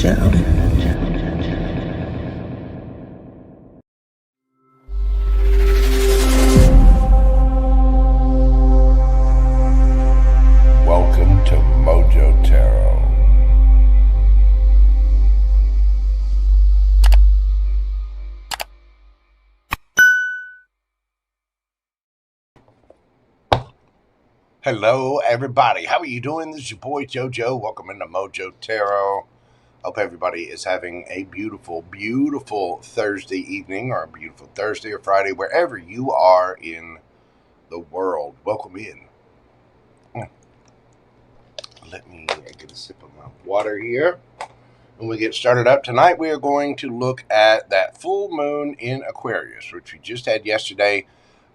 Welcome to Mojo Tarot. Hello, everybody. How are you doing? This is your boy JoJo. Welcome into Mojo Tarot. Hope everybody is having a beautiful, beautiful Thursday evening, or a beautiful Thursday or Friday, wherever you are in the world. Welcome in. Let me get a sip of my water here. When we get started up tonight, we are going to look at that full moon in Aquarius, which we just had yesterday.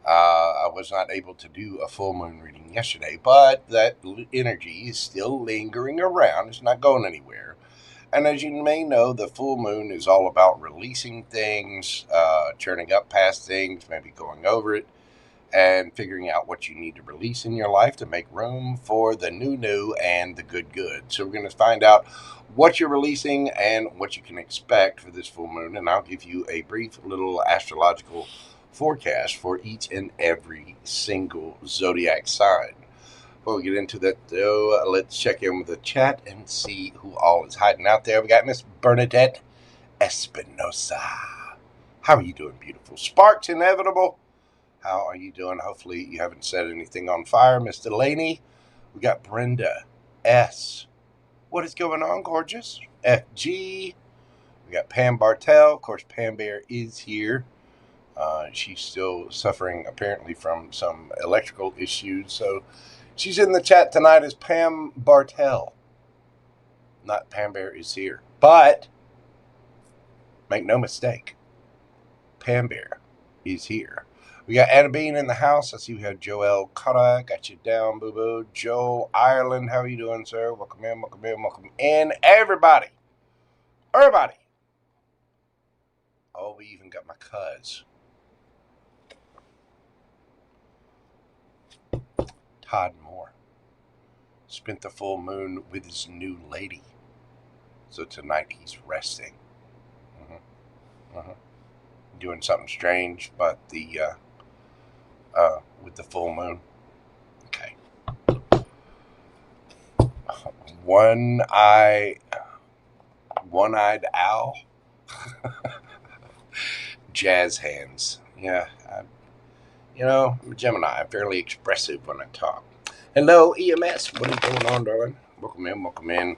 I was not able to do a full moon reading yesterday, but that energy is still lingering around. It's not going anywhere. And as you may know, the full moon is all about releasing things, churning up past things, maybe going over it, and figuring out what you need to release in your life to make room for the new and the good. So we're going to find out what you're releasing and what you can expect for this full moon. And I'll give you a brief little astrological forecast for each and every single zodiac sign. Before we get into that, though, let's check in with the chat and see who all is hiding out there. We got Miss Bernadette Espinosa. How are you doing, beautiful? Sparks Inevitable. How are you doing? Hopefully you haven't set anything on fire. Miss Delaney. We got Brenda S. What is going on, gorgeous? FG. We got Pam Bartell. Of course, Pam Bear is here. She's still suffering, apparently, from some electrical issues. So she's in the chat tonight as Pam Bartell. Not Pam Bear is here. But make no mistake, Pam Bear is here. We got Anna Bean in the house. I see we have JoelleKara. Got you down, boo-boo. Joel Ireland. How are you doing, sir? Welcome in, welcome in, welcome in. Everybody. Everybody. Oh, we even got my cuz. Todd Moore. Spent the full moon with his new lady. So tonight he's resting. Doing something strange, but with the full moon. Okay. One-eyed owl. Jazz hands. Yeah. I'm a Gemini. I'm fairly expressive when I talk. Hello, EMS. What is going on, darling? Welcome in, welcome in.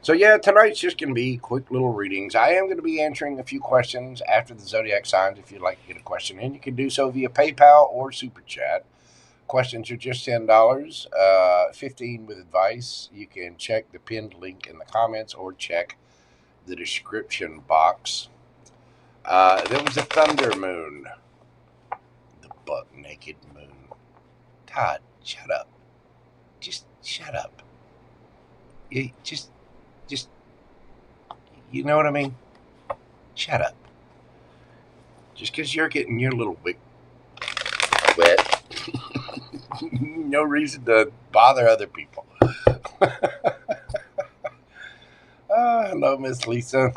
So, yeah, tonight's just going to be quick little readings. I am going to be answering a few questions after the zodiac signs. If you'd like to get a question in, you can do so via PayPal or Superchat. Questions are just $10, $15 with advice. You can check the pinned link in the comments or check the description box. There was a thunder moon. The butt-naked moon. Todd, shut up. Just shut up. You just, you know what I mean? Shut up. Just because you're getting your little wick wet, no reason to bother other people. Hello, Miss Lisa.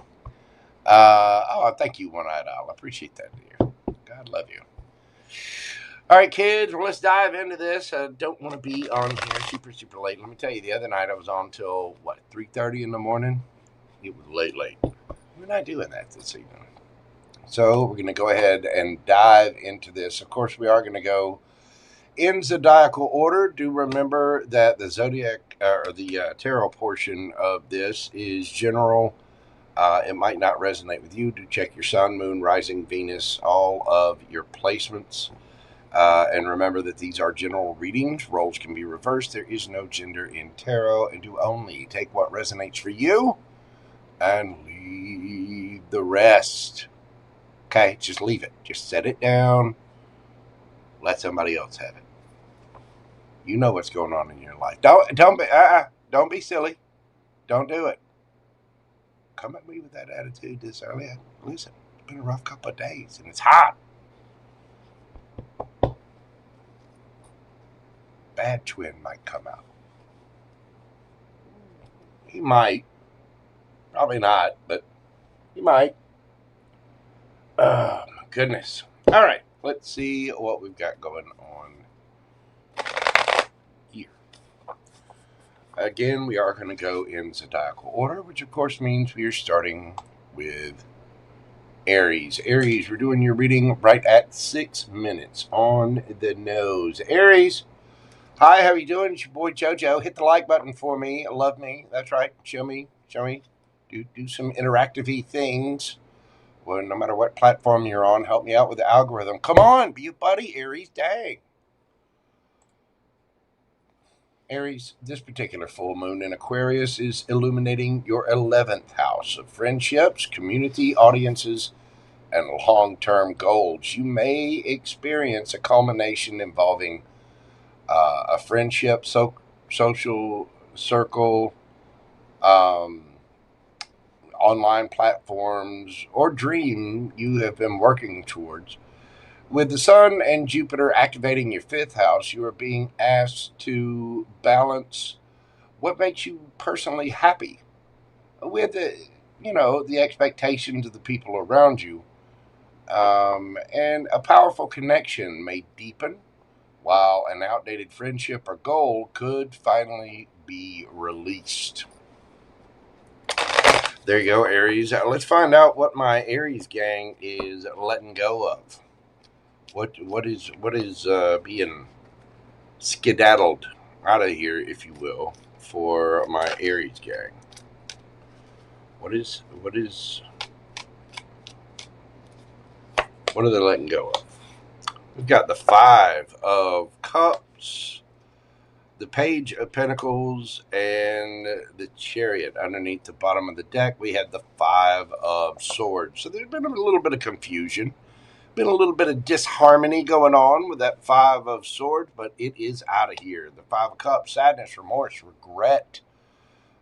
Thank you, One-Eyed Owl. I appreciate that, dear. God love you. All right, kids, well, let's dive into this. I don't want to be on here super late. Let me tell you, the other night I was on till, 3:30 in the morning? It was late. We're not doing that this evening. So we're going to go ahead and dive into this. Of course, we are going to go in zodiacal order. Do remember that the zodiac, or the tarot portion of this is general. It might not resonate with you. Do check your sun, moon, rising, Venus, all of your placements. And remember that these are general readings. Roles can be reversed. There is no gender in tarot. And do only take what resonates for you and leave the rest. Okay? Just leave it. Just set it down. Let somebody else have it. You know what's going on in your life. Don't be silly. Don't do it. Come at me with that attitude this early. Listen, it's been a rough couple of days and it's hot. Bad twin might come out. He might, Probably not, but you might. Oh, my goodness. All right, let's see what we've got going on here. Again, we are going to go in zodiacal order, which of course means we are starting with Aries. Aries, we're doing your reading right at 6 minutes on the nose. Aries, hi, how you doing? It's your boy Jojo. Hit the like button for me. Love me. That's right. Show me. Do some interactive-y things. Well, no matter what platform you're on, help me out with the algorithm. Come on, be a buddy, Aries. Dang. Aries, this particular full moon in Aquarius is illuminating your 11th house of friendships, community, audiences, and long-term goals. You may experience a culmination involving a friendship, social circle, online platforms, or dream you have been working towards. With the Sun and Jupiter activating your 5th house, you are being asked to balance what makes you personally happy with the expectations of the people around you. And a powerful connection may deepen, while an outdated friendship or goal could finally be released. There you go, Aries. Let's find out what my Aries gang is letting go of. What is being skedaddled out of here, if you will, for my Aries gang? What are they letting go of? We've got the 5 of Cups, the Page of Pentacles, and the Chariot. Underneath the bottom of the deck, we had the 5 of Swords. So there's been a little bit of confusion, been a little bit of disharmony going on with that 5 of Swords, but it is out of here. The 5 of Cups, sadness, remorse, regret,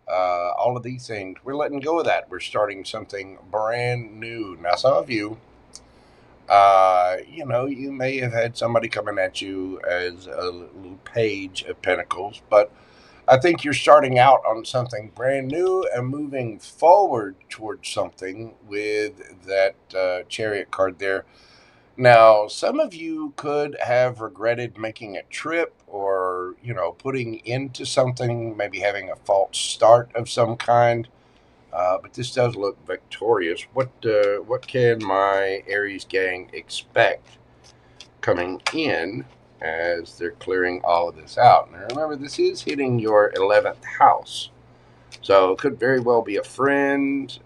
all of these things, we're letting go of that. We're starting something brand new. Now, some of you, you may have had somebody coming at you as a little Page of Pentacles, but I think you're starting out on something brand new and moving forward towards something with that Chariot card there. Now, some of you could have regretted making a trip or, putting into something, maybe having a false start of some kind. But this does look victorious. What can my Aries gang expect coming in as they're clearing all of this out? Now remember, this is hitting your 11th house. So it could very well be a friend,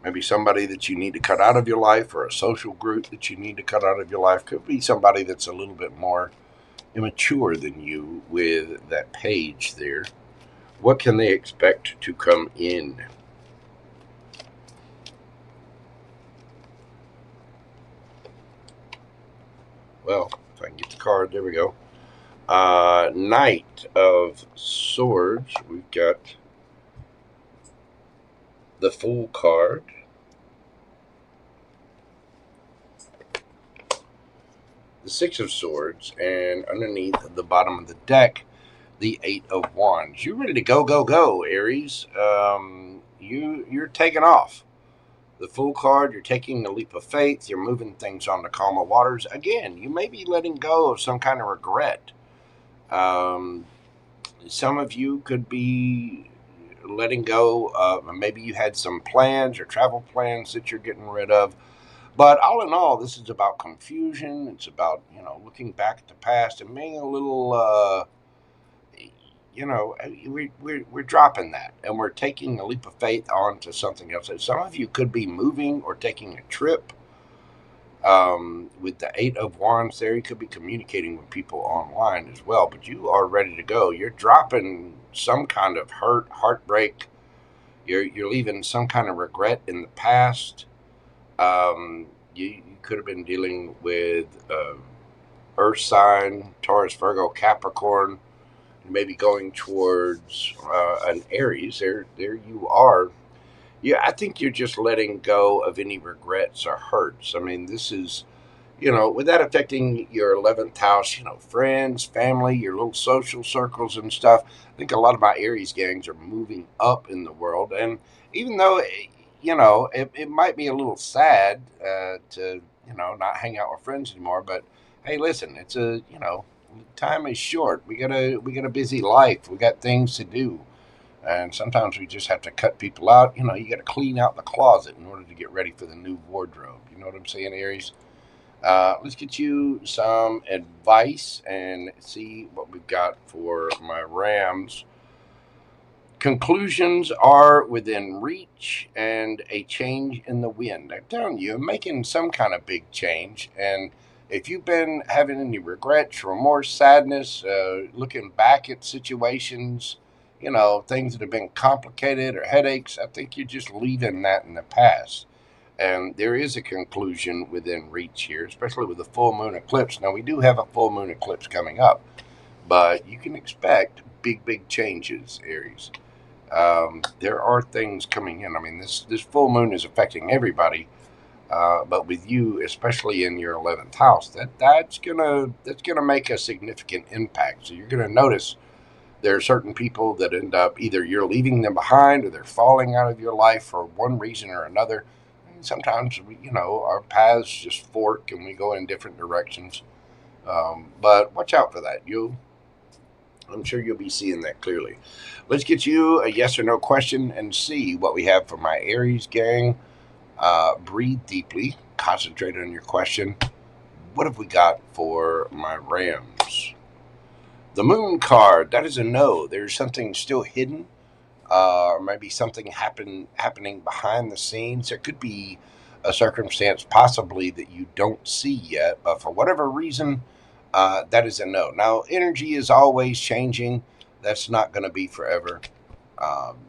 maybe somebody that you need to cut out of your life, or a social group that you need to cut out of your life. Could be somebody that's a little bit more immature than you with that page there. What can they expect to come in? Well, if I can get the card, there we go. Knight of Swords. We've got the Fool card. The 6 of Swords, and underneath the bottom of the deck, the 8 of Wands. You're ready to go, Aries. You're taking off. The Fool card, you're taking a leap of faith. You're moving things on to calmer waters. Again, you may be letting go of some kind of regret. Some of you could be letting go of, maybe you had some plans or travel plans that you're getting rid of. But all in all, this is about confusion. It's about, looking back at the past and being a little, we're dropping that, and we're taking a leap of faith onto something else. Some of you could be moving or taking a trip. With the 8 of Wands there, you could be communicating with people online as well, but you are ready to go. You're dropping some kind of heartbreak. You're leaving some kind of regret in the past. You could have been dealing with Earth sign, Taurus, Virgo, Capricorn, maybe going towards an Aries. There you are. Yeah, I think you're just letting go of any regrets or hurts. I mean, this is, with that affecting your 11th house, friends, family, your little social circles and stuff. I think a lot of my Aries gangs are moving up in the world. And even though, it might be a little sad to, not hang out with friends anymore, but hey, listen, it's time is short. We got a busy life. We got things to do. And sometimes we just have to cut people out. You got to clean out the closet in order to get ready for the new wardrobe. You know what I'm saying, Aries? Let's get you some advice and see what we've got for my Rams. Conclusions are within reach and a change in the wind. I'm telling you, I'm making some kind of big change. And if you've been having any regrets, remorse, sadness, looking back at situations, things that have been complicated or headaches, I think you're just leaving that in the past. And there is a conclusion within reach here, especially with the full moon eclipse. Now, we do have a full moon eclipse coming up, but you can expect big changes, Aries. There are things coming in. I mean, this full moon is affecting everybody, but with you, especially in your 11th house, that's gonna make a significant impact. So you're gonna notice there are certain people that end up either you're leaving them behind or they're falling out of your life for one reason or another. And sometimes our paths just fork and we go in different directions. But watch out for that. I'm sure you'll be seeing that clearly. Let's get you a yes or no question and see what we have for my Aries gang. Breathe deeply. Concentrate on your question. What have we got for my Rams? The Moon card, that is a no. There's something still hidden, or maybe something happening behind the scenes. There could be a circumstance possibly that you don't see yet, but for whatever reason, that is a no. Now, energy is always changing. That's not going to be forever.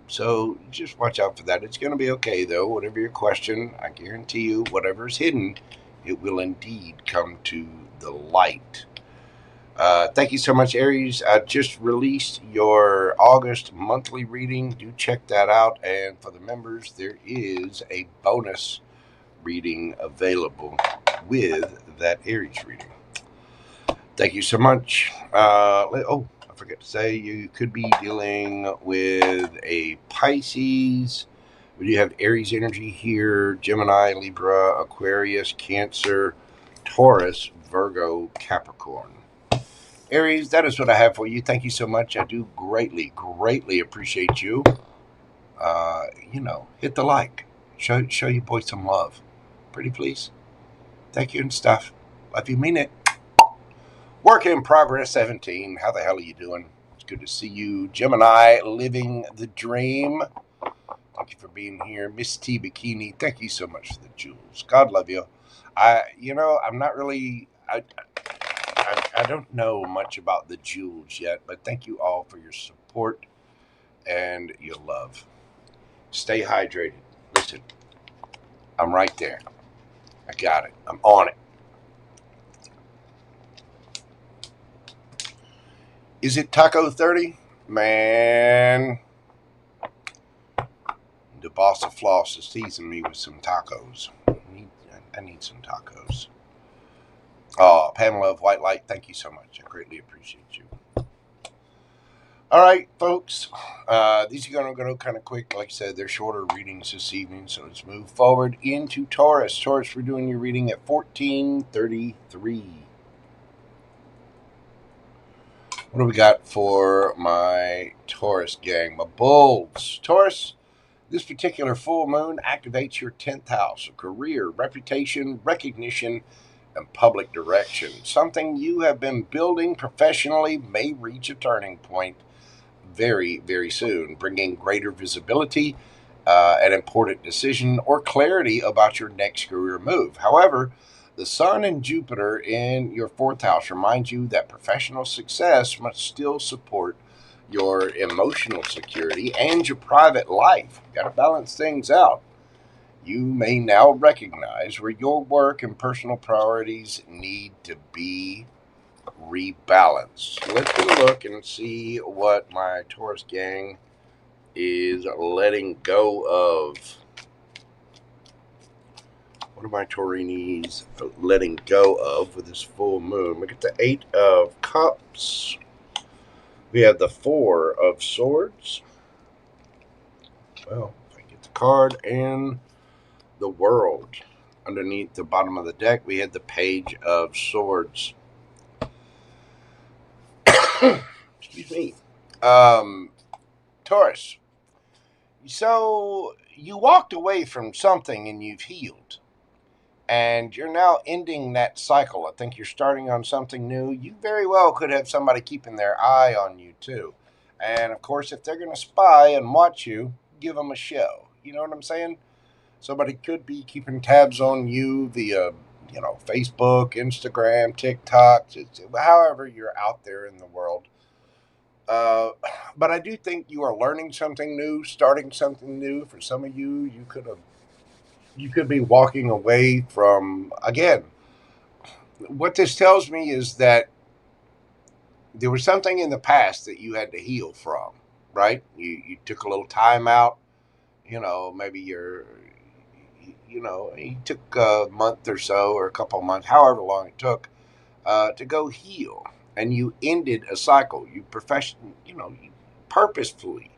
So just watch out for that. It's going to be okay, though. Whatever your question, I guarantee you, whatever's hidden, it will indeed come to the light. Thank you so much, Aries. I just released your August monthly reading. Do check that out. And for the members, there is a bonus reading available with that Aries reading. Thank you so much. I forgot to say, you could be dealing with a Pisces. We do have Aries energy here, Gemini, Libra, Aquarius, Cancer, Taurus, Virgo, Capricorn. Aries, that is what I have for you. Thank you so much. I do greatly appreciate you. Hit the like. Show your boy some love. Pretty please. Thank you and stuff. Love you, mean it. Work in progress 17. How the hell are you doing? It's good to see you. Gemini, living the dream. Thank you for being here. Miss T Bikini, thank you so much for the jewels. God love you. I'm not really... I don't know much about the jewels yet, but thank you all for your support and your love. Stay hydrated. Listen, I'm right there. I got it. I'm on it. Is it Taco 30? Man, the boss of Floss is teasing me with some tacos. I need some tacos. Oh, Pamela of White Light, thank you so much. I greatly appreciate you. All right, folks. These are going to go kind of quick. Like I said, they're shorter readings this evening, so let's move forward into Taurus. Taurus, we're doing your reading at 1433. What do we got for my Taurus gang? My bulls. Taurus, this particular full moon activates your 10th house of career, reputation, recognition, and public direction. Something you have been building professionally may reach a turning point very soon, bringing greater visibility, an important decision, or clarity about your next career move. However, the Sun and Jupiter in your 4th house remind you that professional success must still support your emotional security and your private life. Got to balance things out. You may now recognize where your work and personal priorities need to be rebalanced. Let's get a look and see what my Taurus gang is letting go of. What What are my Taurinis letting go of with this full moon? We get the 8 of Cups. We have the 4 of Swords. Well, if I get the card, and the World. Underneath the bottom of the deck, we had the Page of Swords. Excuse me. Taurus. So you walked away from something and you've healed. And you're now ending that cycle. I think you're starting on something new. You very well could have somebody keeping their eye on you too. And of course, if they're going to spy and watch you, give them a show. You know what I'm saying? Somebody could be keeping tabs on you via, Facebook, Instagram, TikTok, however you're out there in the world. But I do think you are learning something new, starting something new. For some of you, you could be walking away from, again, what this tells me is that there was something in the past that you had to heal from, right? You took a little time out, maybe you took a month or so, or a couple of months, however long it took, to go heal. And you ended a cycle. You purposefully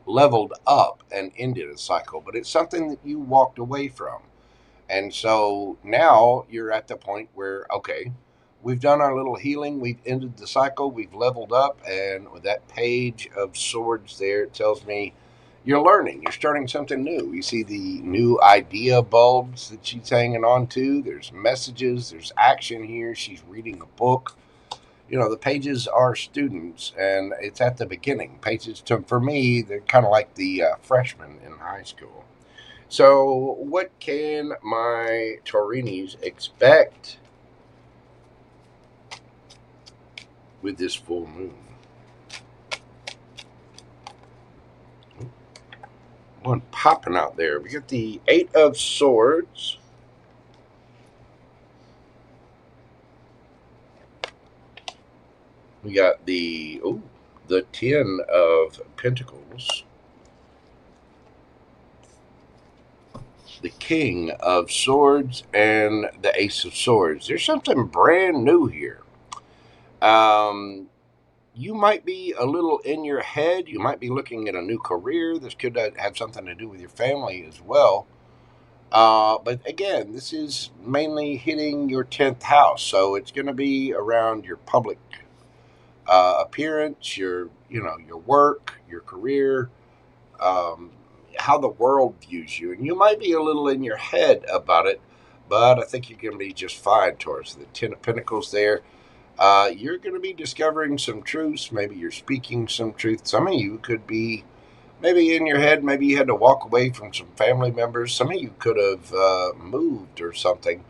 leveled up and ended a cycle, but it's something that you walked away from. And so now you're at the point where, okay, we've done our little healing, we've ended the cycle, we've leveled up, and with that Page of Swords there, it tells me you're learning, you're starting something new. You see the new idea bulbs that she's hanging on to. There's messages, there's action here. She's reading a book. The pages are students, and it's at the beginning. Pages, for me, they're kind of like the freshmen in high school. So what can my Taurinis expect with this full moon? One popping out there. We got the 8 of Swords. We got the 10 of Pentacles. The King of Swords and the Ace of Swords. There's something brand new here. You might be a little in your head. You might be looking at a new career. This could have something to do with your family as well. But again, this is mainly hitting your 10th house. So it's going to be around your public appearance, your work, your career, how the world views you. And you might be a little in your head about it, but I think you're going to be just fine, Taurus. The 10 of Pentacles there. You're going to be discovering some truths. Maybe you're speaking some truth. Some of you could be maybe in your head. Maybe you had to walk away from some family members. Some of you could have moved or something.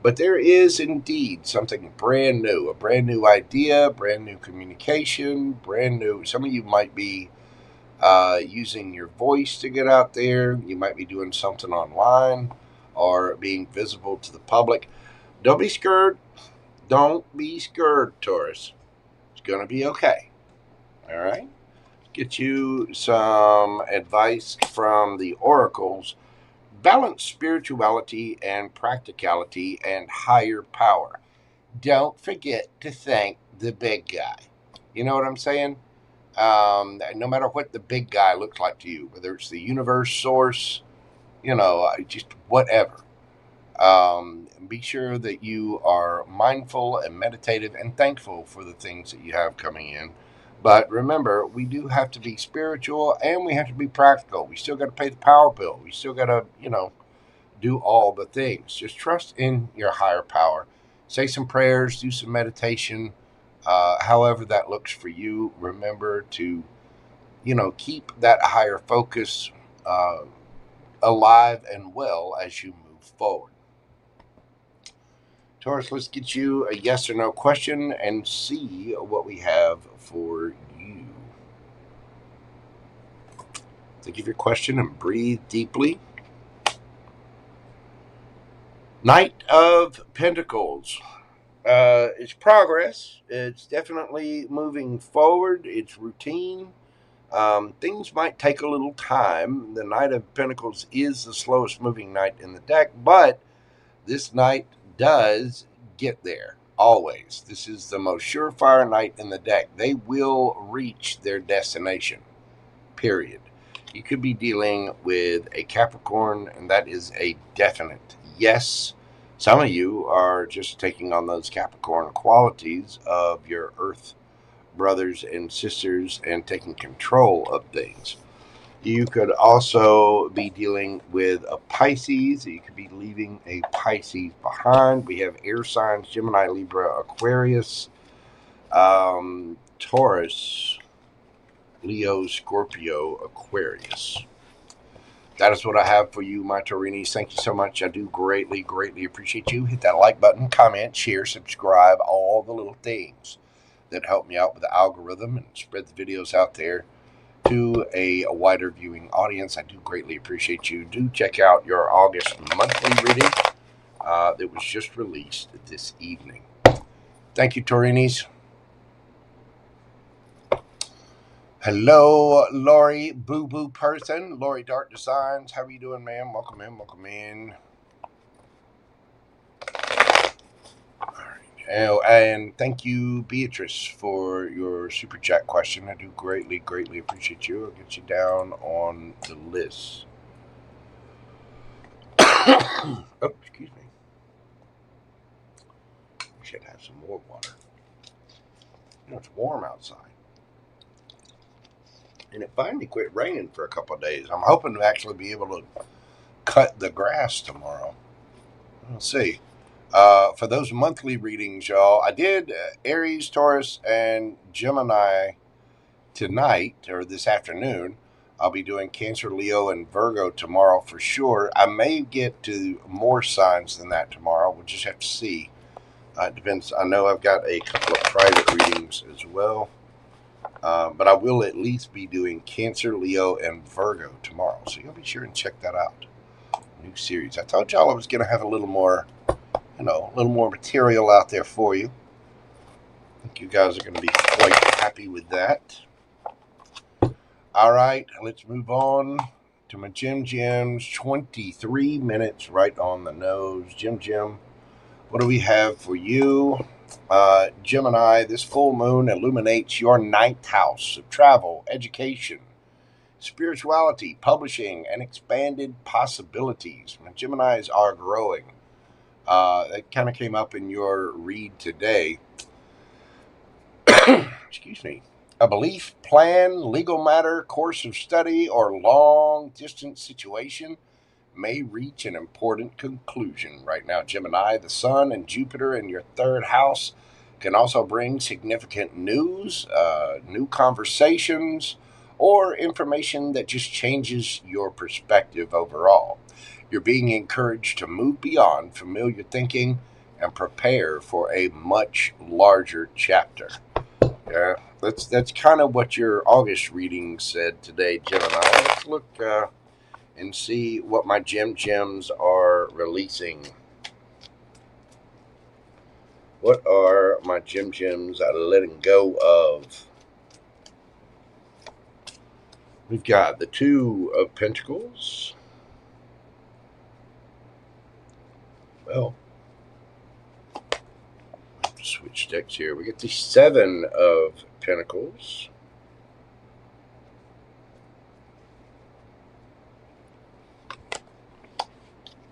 But there is indeed something brand new, a brand new idea, brand new communication, brand new. Some of you might be using your voice to get out there. You might be doing something online or being visible to the public. Don't be scared. Don't be scared, Taurus. It's going to be okay. All right? Get you some advice from the oracles. Balance spirituality and practicality and higher power. Don't forget to thank the big guy. You know what I'm saying? No matter what the big guy looks like to you, whether it's the universe, source, just whatever. Be sure that you are mindful and meditative and thankful for the things that you have coming in. But remember, we do have to be spiritual and we have to be practical. We still got to pay the power bill. We still got to, do all the things. Just trust in your higher power. Say some prayers, do some meditation, however that looks for you. Remember to, keep that higher focus alive and well as you move forward. Taurus, let's get you a yes or no question and see what we have for you. Think of your question and breathe deeply. Knight of Pentacles. It's progress. It's definitely moving forward. It's routine. Things might take a little time. The Knight of Pentacles is the slowest moving knight in the deck, but this night does get there. Always. This is the most surefire night in the deck. They will reach their destination. Period. You could be dealing with a Capricorn, and that is a definite yes. Some of you are just taking on those Capricorn qualities of your Earth brothers and sisters and taking control of things. You could also be dealing with a Pisces. You could be leaving a Pisces behind. We have air signs: Gemini, Libra, Aquarius, Taurus, Leo, Scorpio, Aquarius. That is what I have for you, my Taurinis. Thank you so much. I do greatly, greatly appreciate you. Hit that like button, comment, share, subscribe, all the little things that help me out with the algorithm and spread the videos out there to a wider viewing audience. I do greatly appreciate you. Do check out your August monthly reading that was just released this evening. Thank you, Taurinis. Hello, Lori Boo Boo Person, Lori Dark Designs. How are you doing, ma'am? Welcome in, welcome in. Oh, and thank you, Beatrice, for your super chat question. I do greatly, greatly appreciate you. I'll get you down on the list. Oh, excuse me. I should have some more water. You know, it's warm outside. And it finally quit raining for a couple of days. I'm hoping to actually be able to cut the grass tomorrow. We'll see. For those monthly readings, y'all, I did Aries, Taurus, and Gemini tonight, or this afternoon. I'll be doing Cancer, Leo, and Virgo tomorrow for sure. I may get to more signs than that tomorrow. We'll just have to see. It depends. I know I've got a couple of private readings as well. But I will at least be doing Cancer, Leo, and Virgo tomorrow. So you'll be sure and check that out. New series. I told y'all I was going to have a little more, a little more material out there for you. I think you guys are going to be quite happy with that. All right, let's move on to my Gem Gems. 23 minutes right on the nose. Gem, what do we have for you? Gemini, this full moon illuminates your ninth house of travel, education, spirituality, publishing, and expanded possibilities. My Geminis are growing. That kind of came up in your read today. Excuse me. A belief, plan, legal matter, course of study, or long-distance situation may reach an important conclusion right now, Gemini. The Sun and Jupiter in your third house can also bring significant news, new conversations, or information that just changes your perspective overall. You're being encouraged to move beyond familiar thinking and prepare for a much larger chapter. Yeah, that's kind of what your August reading said today, Gemini. Let's look and see what my gems are releasing. What are my gems letting go of? We've got the Two of Pentacles. Well, I have to switch decks here. We get the Seven of Pentacles.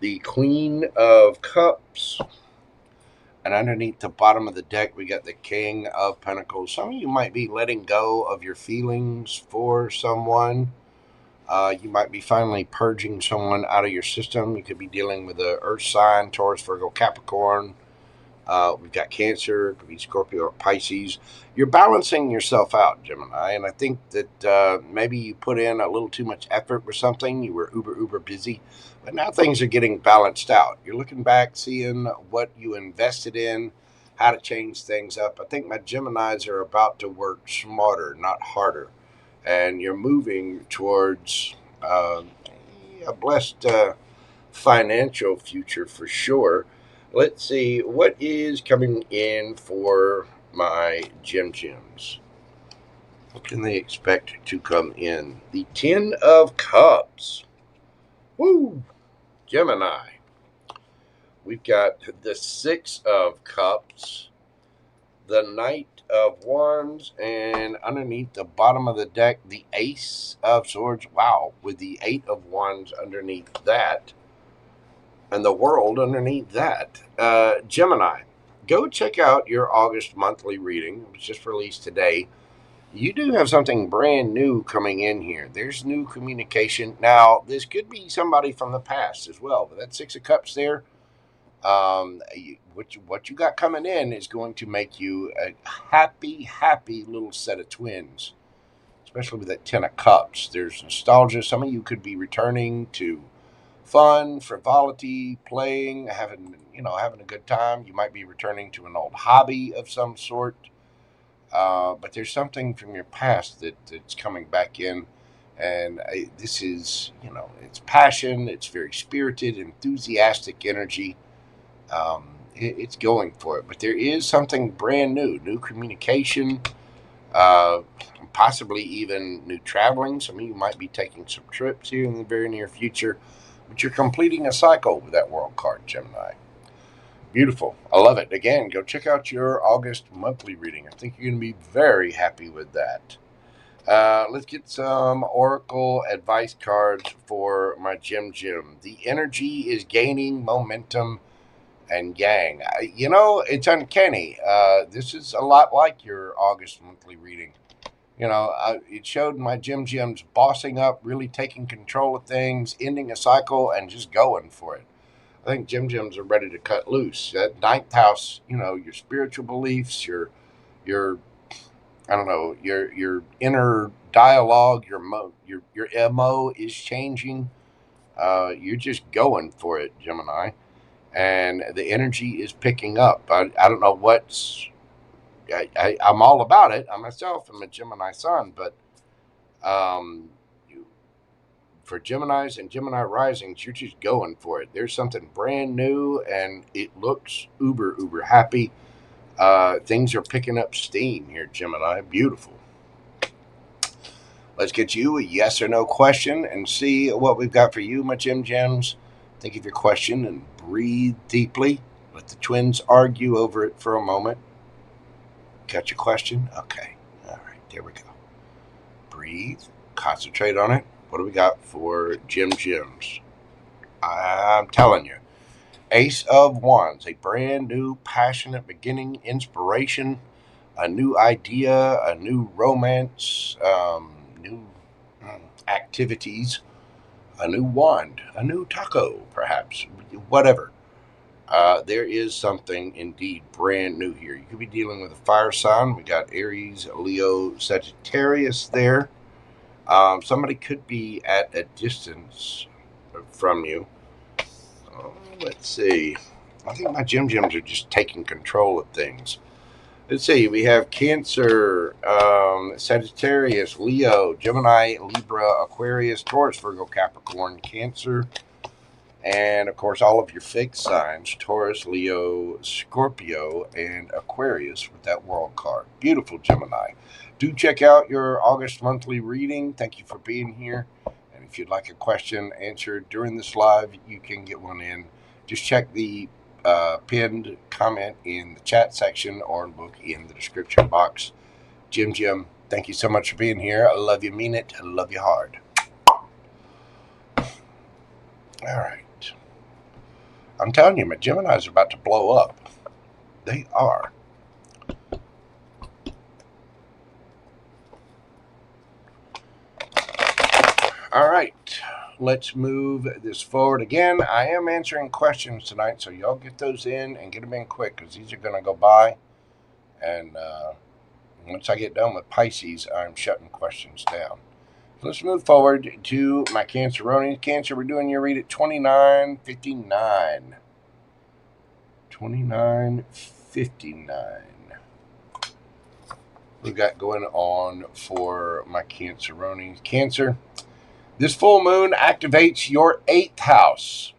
The Queen of Cups. And underneath the bottom of the deck, we got the King of Pentacles. Some of you might be letting go of your feelings for someone. You might be finally purging someone out of your system. You could be dealing with the Earth sign, Taurus, Virgo, Capricorn. We've got Cancer, it could be Scorpio or Pisces. You're balancing yourself out, Gemini, and I think that maybe you put in a little too much effort with something. You were uber busy, but now things are getting balanced out. You're looking back, seeing what you invested in, how to change things up. I think my Geminis are about to work smarter, not harder, and you're moving towards a blessed financial future for sure. Let's see what is coming in for my gems. What can they expect to come in? The Ten of Cups. Woo! Gemini. we've got the Six of Cups, the Knight of Wands, and underneath the bottom of the deck, the Ace of Swords. Wow, with the Eight of Wands underneath that, and the World underneath that. Gemini, go check out your August monthly reading. It was just released today. You do have something brand new coming in here. There's new communication. Now, this could be somebody from the past as well, but that Six of Cups there, what you got coming in is going to make you a happy little set of twins, especially with that Ten of Cups. There's nostalgia. Some of you could be returning to fun, frivolity, playing, having a good time. You might be returning to an old hobby of some sort. But there's something from your past that's coming back in, and this is, it's passion. It's very spirited, enthusiastic energy. It's going for it, but there is something brand new communication, possibly even new traveling. Some of you might be taking some trips here in the very near future, but you're completing a cycle with that World card, Gemini. Beautiful. I love it. Again, go check out your August monthly reading. I think you're going to be very happy with that. Let's get some Oracle advice cards for my Gem. The energy is gaining momentum and yang. It's uncanny. This is a lot like your August monthly reading. It showed my Gems bossing up, really taking control of things, ending a cycle, and just going for it. I think Gems are ready to cut loose. That ninth house, your spiritual beliefs, your inner dialogue, your MO is changing. You're just going for it, Gemini, and the energy is picking up. I don't know what's. I'm all about it. I myself am a Gemini sun, but for Geminis and Gemini risings, you're just going for it. There's something brand new, and it looks uber happy. Things are picking up steam here, Gemini. Beautiful. Let's get you a yes or no question and see what we've got for you, my Gems. Think of your question and breathe deeply. Let the twins argue over it for a moment. Got your question? Okay. All right. There we go. Breathe. Concentrate on it. What do we got for Gems? I'm telling you. Ace of Wands. A brand new, passionate beginning, inspiration, a new idea, a new romance, new activities, a new wand, a new taco, perhaps, whatever. There is something indeed brand new here. You could be dealing with a fire sign. We got Aries, Leo, Sagittarius there. Somebody could be at a distance from you. Let's see. I think my Gems are just taking control of things. Let's see. We have Cancer, Sagittarius, Leo, Gemini, Libra, Aquarius, Taurus, Virgo, Capricorn, Cancer, and, of course, all of your fixed signs, Taurus, Leo, Scorpio, and Aquarius with that World card. Beautiful, Gemini. Do check out your August monthly reading. Thank you for being here. And if you'd like a question answered during this live, you can get one in. Just check the pinned comment in the chat section or look in the description box. Gem, thank you so much for being here. I love you, mean it. I love you hard. All right. I'm telling you, my Geminis are about to blow up. They are. All right. Let's move this forward. Again, I am answering questions tonight, so y'all get those in and get them in quick, because these are going to go by. And once I get done with Pisces, I'm shutting questions down. Let's move forward to my Canceronians. Cancer, we're doing your read at 2959. 2959. We've got going on for my Canceronians. Cancer, this full moon activates your 8th house.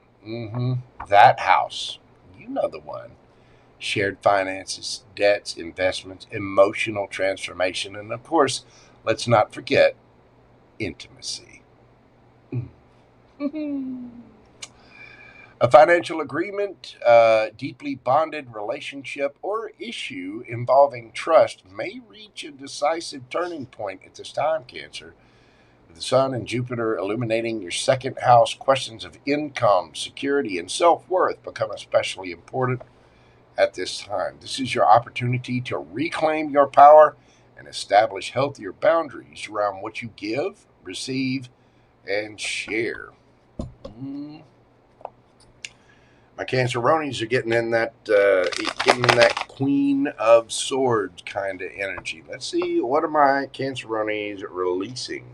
That house. You know the one. Shared finances, debts, investments, emotional transformation, and, of course, let's not forget intimacy. A financial agreement, deeply bonded relationship, or issue involving trust may reach a decisive turning point at this time, Cancer. With the Sun and Jupiter illuminating your second house, questions of income, security, and self-worth become especially important at this time. This is your opportunity to reclaim your power and establish healthier boundaries around what you give, receive, and share. My Canceronis are getting in that Queen of Swords kind of energy. Let's see, what are my Canceronis releasing?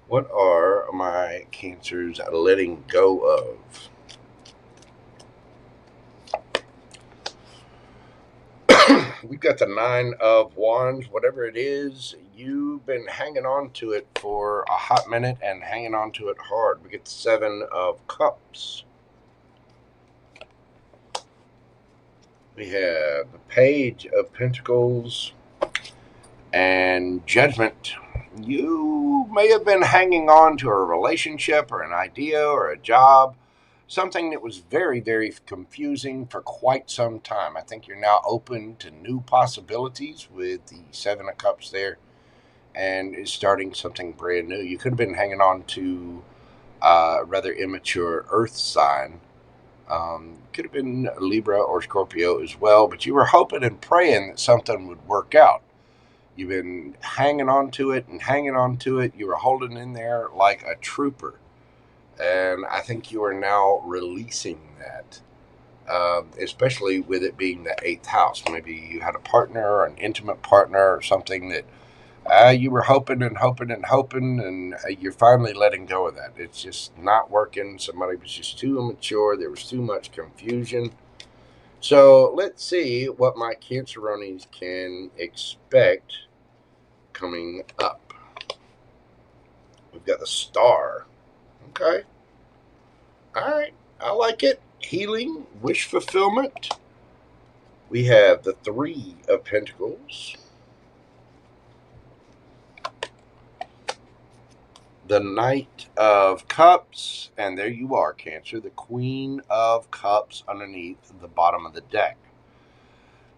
What are my Cancers letting go of? We've got the Nine of Wands. Whatever it is, you've been hanging on to it for a hot minute and hanging on to it hard. We get the Seven of Cups. We have the Page of Pentacles and Judgment. You may have been hanging on to a relationship or an idea or a job, something that was very, very confusing for quite some time. I think you're now open to new possibilities with the Seven of Cups there and is starting something brand new. You could have been hanging on to a rather immature earth sign. Could have been Libra or Scorpio as well, but you were hoping and praying that something would work out. You've been hanging on to it and hanging on to it. You were holding in there like a trooper. And I think you are now releasing that, especially with it being the 8th house. Maybe you had a partner or an intimate partner or something that you were hoping and hoping and hoping, and you're finally letting go of that. It's just not working. Somebody was just too immature. There was too much confusion. So let's see what my Canceronis can expect coming up. We've got the Star. Okay. All right. I like it. Healing, wish fulfillment. We have the Three of Pentacles. The Knight of Cups, and there you are, Cancer, the Queen of Cups underneath the bottom of the deck.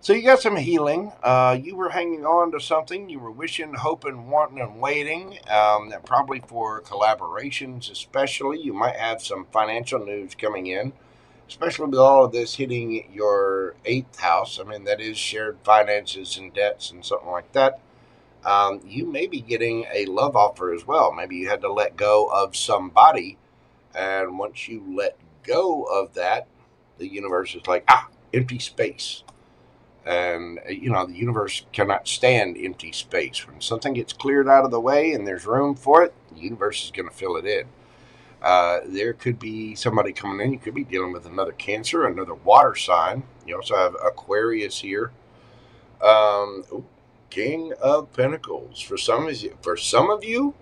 So you got some healing. You were hanging on to something. You were wishing, hoping, wanting, and waiting, probably for collaborations especially. You might have some financial news coming in, especially with all of this hitting your 8th house. I mean, that is shared finances and debts and something like that. You may be getting a love offer as well. Maybe you had to let go of somebody, and once you let go of that, the universe is like, empty space. And, the universe cannot stand empty space. When something gets cleared out of the way and there's room for it, the universe is going to fill it in. There could be somebody coming in. You could be dealing with another Cancer, another water sign. You also have Aquarius here. King of Pentacles. For some of you,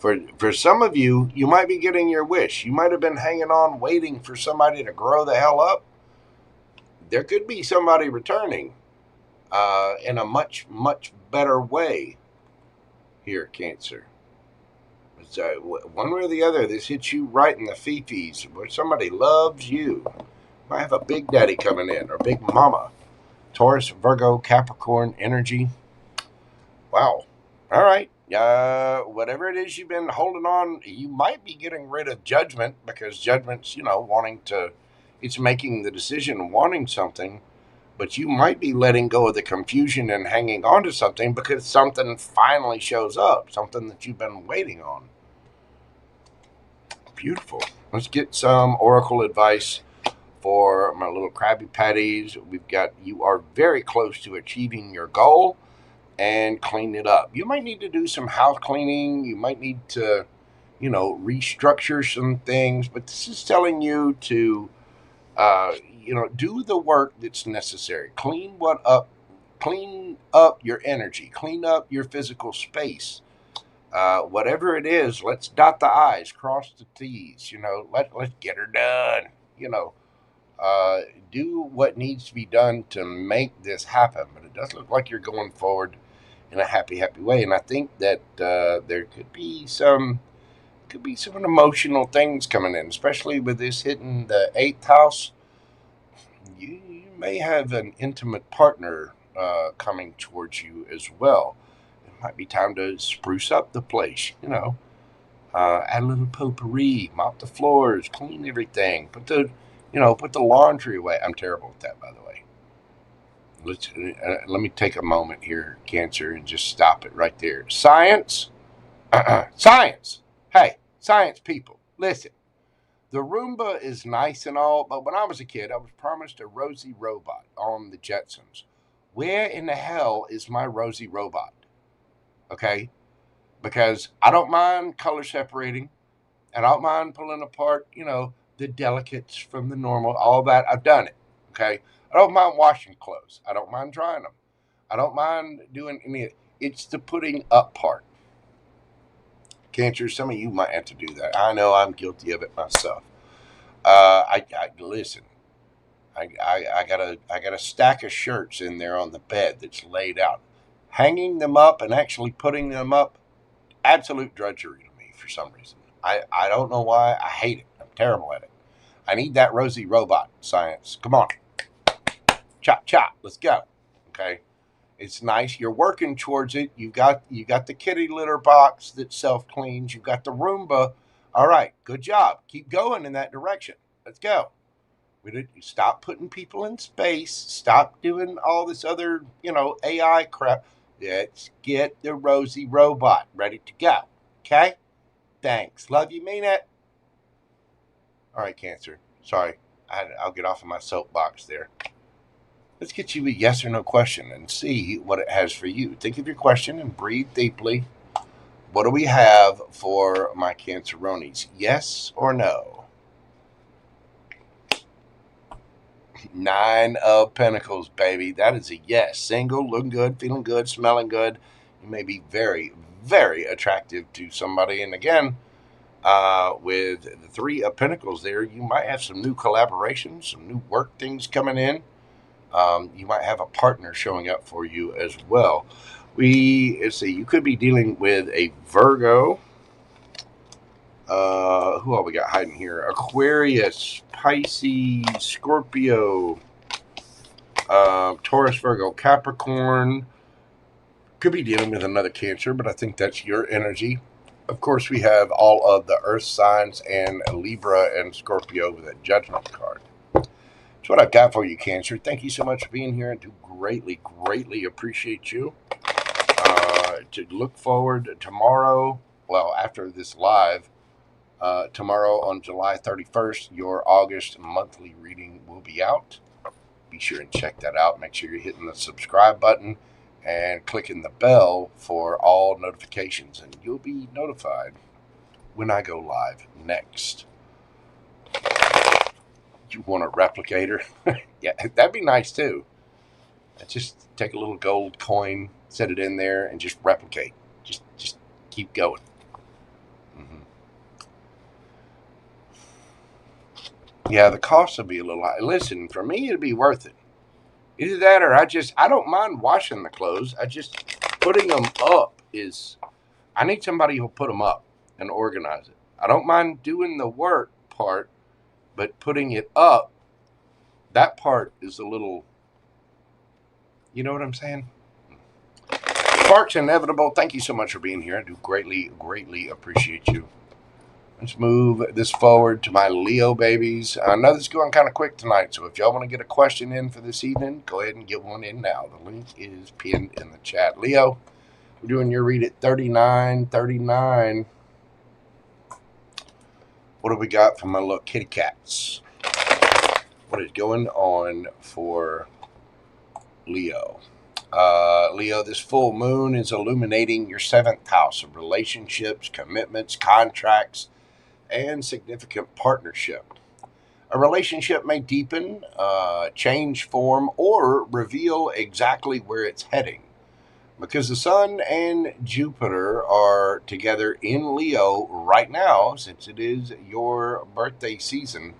you might be getting your wish. You might have been hanging on, waiting for somebody to grow the hell up. There could be somebody returning in a much, much better way here, Cancer. It's, one way or the other, this hits you right in the fifis, where somebody loves you. Might have a big daddy coming in, or big mama. Taurus, Virgo, Capricorn energy. Wow. All right. Whatever it is you've been holding on, you might be getting rid of Judgment, because Judgment's, it's making the decision, wanting something, but you might be letting go of the confusion and hanging on to something because something finally shows up, something that you've been waiting on. Beautiful. Let's get some oracle advice for my little Krabby Patties. We've got, you are very close to achieving your goal and clean it up. You might need to do some house cleaning. You might need to, restructure some things, but this is telling you to, do the work that's necessary. Clean up your energy, clean up your physical space. Whatever it is, let's dot the I's, cross the T's, let's get her done, do what needs to be done to make this happen. But it does look like you're going forward in a happy way. And I think that there could be some could be some emotional things coming in, especially with this hitting the 8th house. You may have an intimate partner coming towards you as well. It might be time to spruce up the place, you know. Add a little potpourri, mop the floors, clean everything, put the laundry away. I'm terrible at that, by the way. Let me take a moment here, Cancer, and just stop it right there. Science, science. Hey, science people, listen. The Roomba is nice and all, but when I was a kid, I was promised a Rosie robot on the Jetsons. Where in the hell is my Rosie robot? Okay? Because I don't mind color separating, and I don't mind pulling apart, the delicates from the normal, all that. I've done it. Okay? I don't mind washing clothes. I don't mind drying them. I don't mind doing any. It's the putting up part. Cancer, some of you might have to do that. I know I'm guilty of it myself. Listen. I got a stack of shirts in there on the bed that's laid out. Hanging them up and actually putting them up, absolute drudgery to me for some reason. I don't know why. I hate it. I'm terrible at it. I need that Rosie robot, science. Come on. Chop, chop. Let's go. Okay. It's nice. You're working towards it. You got the kitty litter box that self-cleans. You've got the Roomba. All right. Good job. Keep going in that direction. Let's go. Stop putting people in space. Stop doing all this other, AI crap. Let's get the Rosie robot ready to go. Okay? Thanks. Love you. Mean it. All right, Cancer. Sorry. I'll get off of my soapbox there. Let's get you a yes or no question and see what it has for you. Think of your question and breathe deeply. What do we have for my Canceronis? Yes or no? 9 of Pentacles, baby. That is a yes. Single, looking good, feeling good, smelling good. You may be very, very attractive to somebody. And again, with the 3 of Pentacles there, you might have some new collaborations, some new work things coming in. You might have a partner showing up for you as well. Let's see, you could be dealing with a Virgo. Who all we got hiding here? Aquarius, Pisces, Scorpio, Taurus, Virgo, Capricorn. Could be dealing with another Cancer, but I think that's your energy. Of course, we have all of the Earth signs and Libra and Scorpio with a Judgment card. That's what I've got for you, Cancer. Thank you so much for being here. I do greatly, greatly appreciate you. To look forward tomorrow, well, after this live, tomorrow on July 31st, your August monthly reading will be out. Be sure and check that out. Make sure you're hitting the subscribe button and clicking the bell for all notifications, and you'll be notified when I go live next. You want a replicator? Yeah, that'd be nice too. Just take a little gold coin, set it in there, and just replicate. Just keep going. Yeah, the cost will be a little high. Listen, for me, it'd be worth it. Either that or I don't mind washing the clothes. Putting them up I need somebody who'll put them up and organize it. I don't mind doing the work part, but putting it up, that part is a little, you know what I'm saying? Sparks inevitable. Thank you so much for being here. I do greatly, greatly appreciate you. Let's move this forward to my Leo babies. I know this is going kind of quick tonight, so if y'all want to get a question in for this evening, go ahead and get one in now. The link is pinned in the chat. Leo, we're doing your read at 3939. What do we got from my little kitty cats? What is going on for Leo? Leo, this full moon is illuminating your 7th house of relationships, commitments, contracts, and significant partnership. A relationship may deepen, change form, or reveal exactly where it's heading. Because the Sun and Jupiter are together in Leo right now, since it is your birthday season,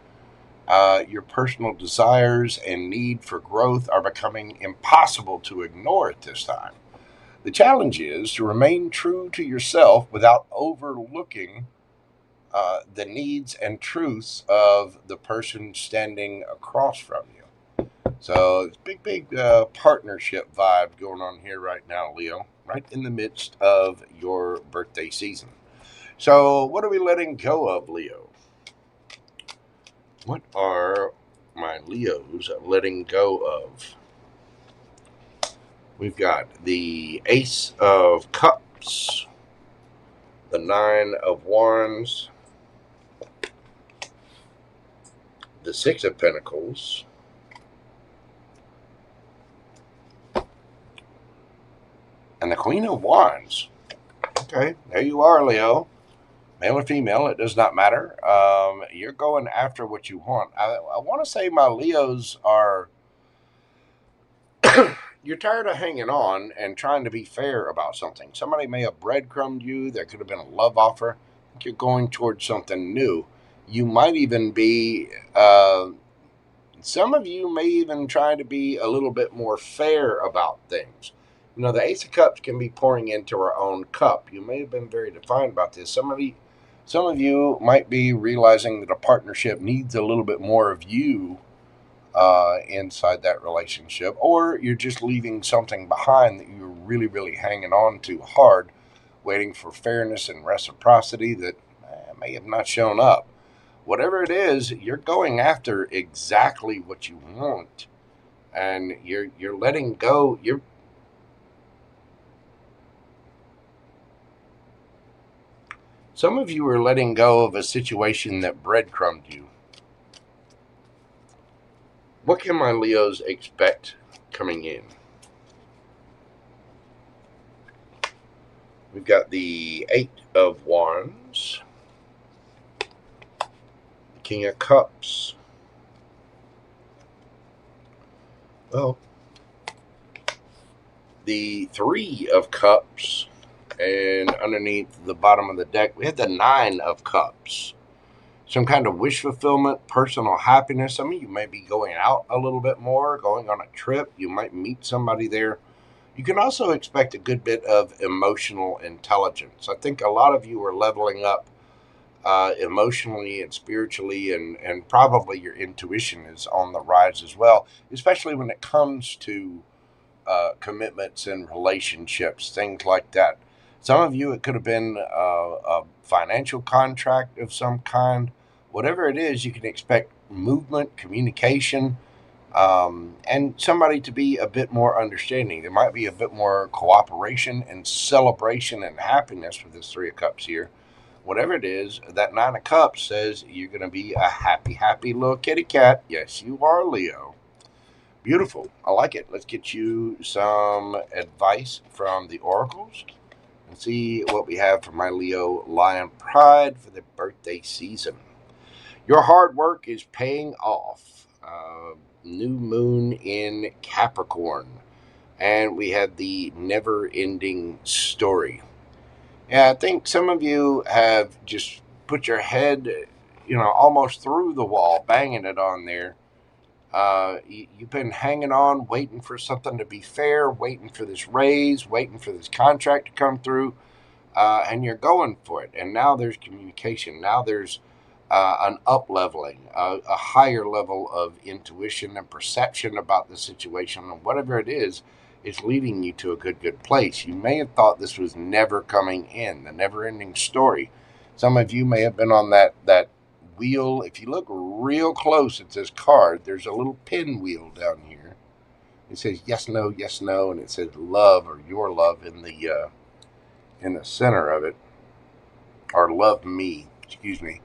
your personal desires and need for growth are becoming impossible to ignore at this time. The challenge is to remain true to yourself without overlooking the needs and truths of the person standing across from you. So it's big partnership vibe going on here right now, Leo, right in the midst of your birthday season. So what are we letting go of, Leo? What are my Leos letting go of? We've got the Ace of Cups, the Nine of Wands, the Six of Pentacles, and the Queen of Wands. Okay, there you are, Leo. Male or female, it does not matter. You're going after what you want. I want to say my Leos are... You're tired of hanging on and trying to be fair about something. Somebody may have breadcrumbed you. There could have been a love offer. I think you're going towards something new. You might even be... some of you may even try to be a little bit more fair about things. You know, the Ace of Cups can be pouring into our own cup. You may have been very defined about this. Some of you might be realizing that a partnership needs a little bit more of you inside that relationship, or you're just leaving something behind that you're really hanging on to hard, waiting for fairness and reciprocity that may have not shown up. Whatever it is, you're going after exactly what you want, and you're letting go. Some of you are letting go of a situation that breadcrumbed you. What can my Leos expect coming in? We've got the Eight of Wands, the King of Cups. Well, the Three of Cups, and underneath the bottom of the deck, we had the Nine of Cups. Some kind of wish fulfillment, personal happiness. Some of you may be going out a little bit more, going on a trip. You might meet somebody there. You can also expect a good bit of emotional intelligence. I think a lot of you are leveling up emotionally and spiritually, and probably your intuition is on the rise as well, especially when it comes to commitments and relationships, things like that. Some of you, it could have been a financial contract of some kind. Whatever it is, you can expect movement, communication, and somebody to be a bit more understanding. There might be a bit more cooperation and celebration and happiness with this Three of Cups here. Whatever it is, that Nine of Cups says you're going to be a happy little kitty cat. Yes, you are, Leo. Beautiful. I like it. Let's get you some advice from the oracles and see what we have for my Leo Lion Pride for the birthday season. Your hard work is paying off. New moon in Capricorn. And we have the never-ending story. Yeah, I think some of you have just put your head, almost through the wall, banging it on there. You've been hanging on, waiting for something to be fair, waiting for this raise, waiting for this contract to come through, and you're going for it. And now there's communication. Now there's an up-leveling, a higher level of intuition and perception about the situation, and whatever it is leading you to a good place. You may have thought this was never coming in, the never-ending story. Some of you may have been on that wheel. If you look real close at this card, there's a little pinwheel down here. It says yes, no, and it says love or your love in the center of it, or love me, excuse me.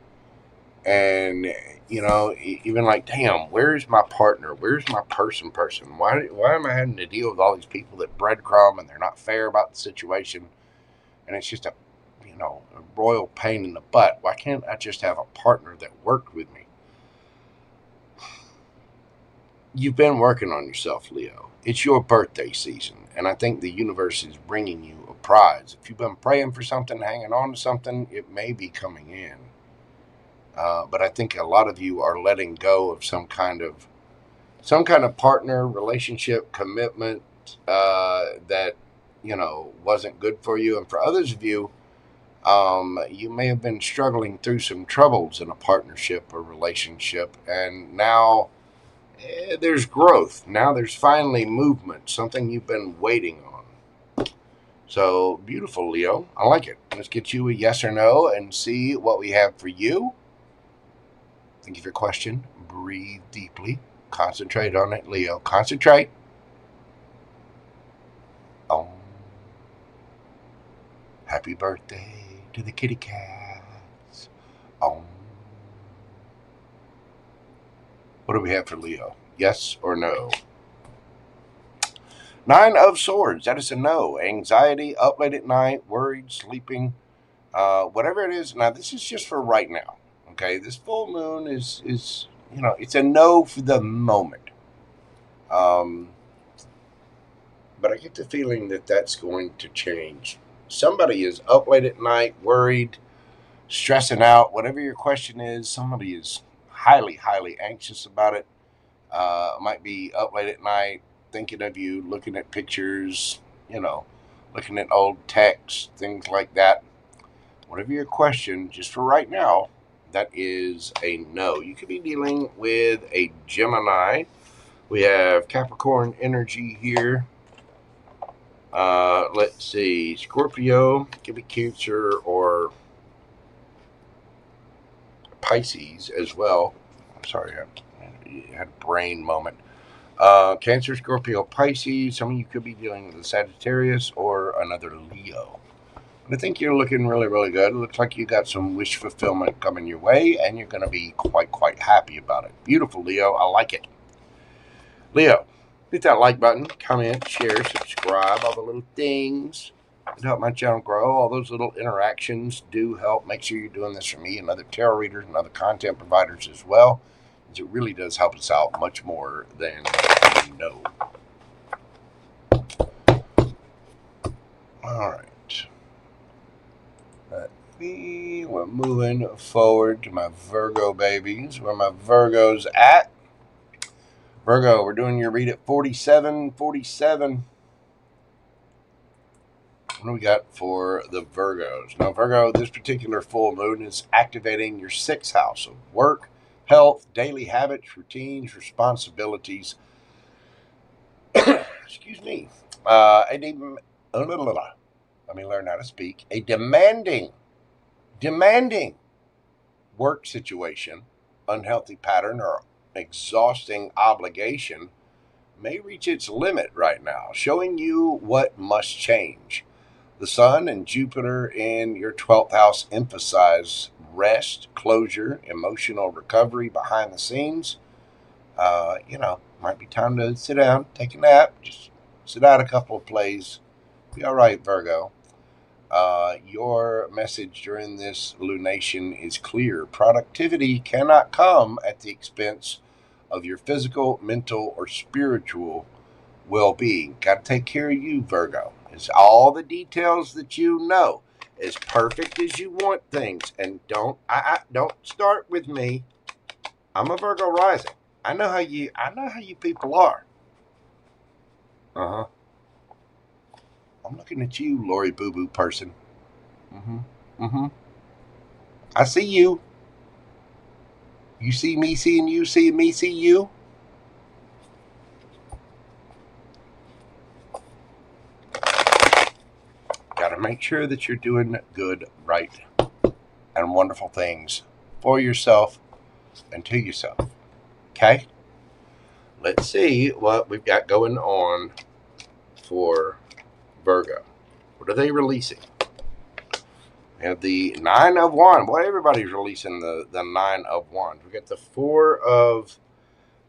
And even like, damn, where's my partner? Where's my person? Why am I having to deal with all these people that breadcrumb and they're not fair about the situation? And it's just a royal pain in the butt. Why can't I just have a partner that worked with me? You've been working on yourself, Leo. It's your birthday season, and I think the universe is bringing you a prize. If you've been praying for something, hanging on to something, it may be coming in. But I think a lot of you are letting go of some kind of partner, relationship, commitment that wasn't good for you. And for others of you, You may have been struggling through some troubles in a partnership or relationship, and now there's growth. Now there's finally movement, something you've been waiting on. So, beautiful, Leo. I like it. Let's get you a yes or no and see what we have for you. Think of your question. Breathe deeply. Concentrate on it, Leo. Concentrate. Oh. Happy birthday to the kitty cats. Oh. What do we have for Leo? Yes or no? 9 of Swords. That is a no. Anxiety, up late at night, worried, sleeping, whatever it is. Now, this is just for right now. Okay, this full moon is it's a no for the moment. But I get the feeling that that's going to change. Somebody is up late at night, worried, stressing out, whatever your question is. Somebody is highly, highly anxious about it. Might be up late at night, thinking of you, looking at pictures, looking at old texts, things like that. Whatever your question, just for right now, that is a no. You could be dealing with a Gemini. We have Capricorn energy here. Let's see, Scorpio, could be Cancer or Pisces as well. I'm sorry, I had a brain moment. Cancer, Scorpio, Pisces. Some of you could be dealing with a Sagittarius or another Leo. But I think you're looking really, really good. It looks like you got some wish fulfillment coming your way, and you're going to be quite happy about it. Beautiful, Leo. I like it. Leo, hit that like button, comment, share, subscribe, all the little things that help my channel grow. All those little interactions do help. Make sure you're doing this for me and other tarot readers and other content providers as well. It really does help us out much more than you know. All right. We're moving forward to my Virgo babies. Where my Virgos at? Virgo, we're doing your read at 47. What do we got for the Virgos? Now, Virgo, this particular full moon is activating your 6th house of work, health, daily habits, routines, responsibilities. Excuse me. Let me learn how to speak. A demanding work situation, unhealthy pattern, or exhausting obligation may reach its limit right now, showing you what must change. The Sun and Jupiter in your 12th house emphasize rest, closure, emotional recovery behind the scenes. Might be time to sit down, take a nap, just sit out a couple of plays. Be all right, Virgo. Your message during this lunation is clear. Productivity cannot come at the expense of your physical, mental, or spiritual well-being. Got to take care of you, Virgo. It's all the details that you know. As perfect as you want things. And don't start with me. I'm a Virgo rising. I know how you people are. I'm looking at you, Lori Boo Boo person. I see you. You see me seeing you, seeing me see you. Got to make sure that you're doing good, right, and wonderful things for yourself and to yourself. Okay? Let's see what we've got going on for Virgo. What are they releasing? We have the 9 of Wands. Boy, everybody's releasing the 9 of Wands. We got the 4 of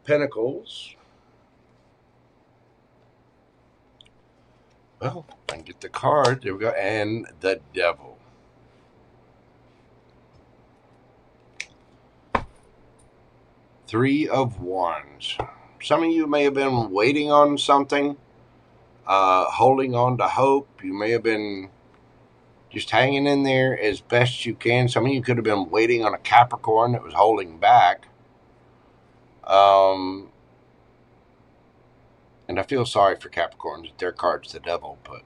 Pentacles. Well, I can get the card. There we go. And the Devil. Three of Wands. Some of you may have been waiting on something, holding on to hope. You may have been just hanging in there as best you can. Some of you could have been waiting on a Capricorn that was holding back. And I feel sorry for Capricorns. Their card's the Devil, but,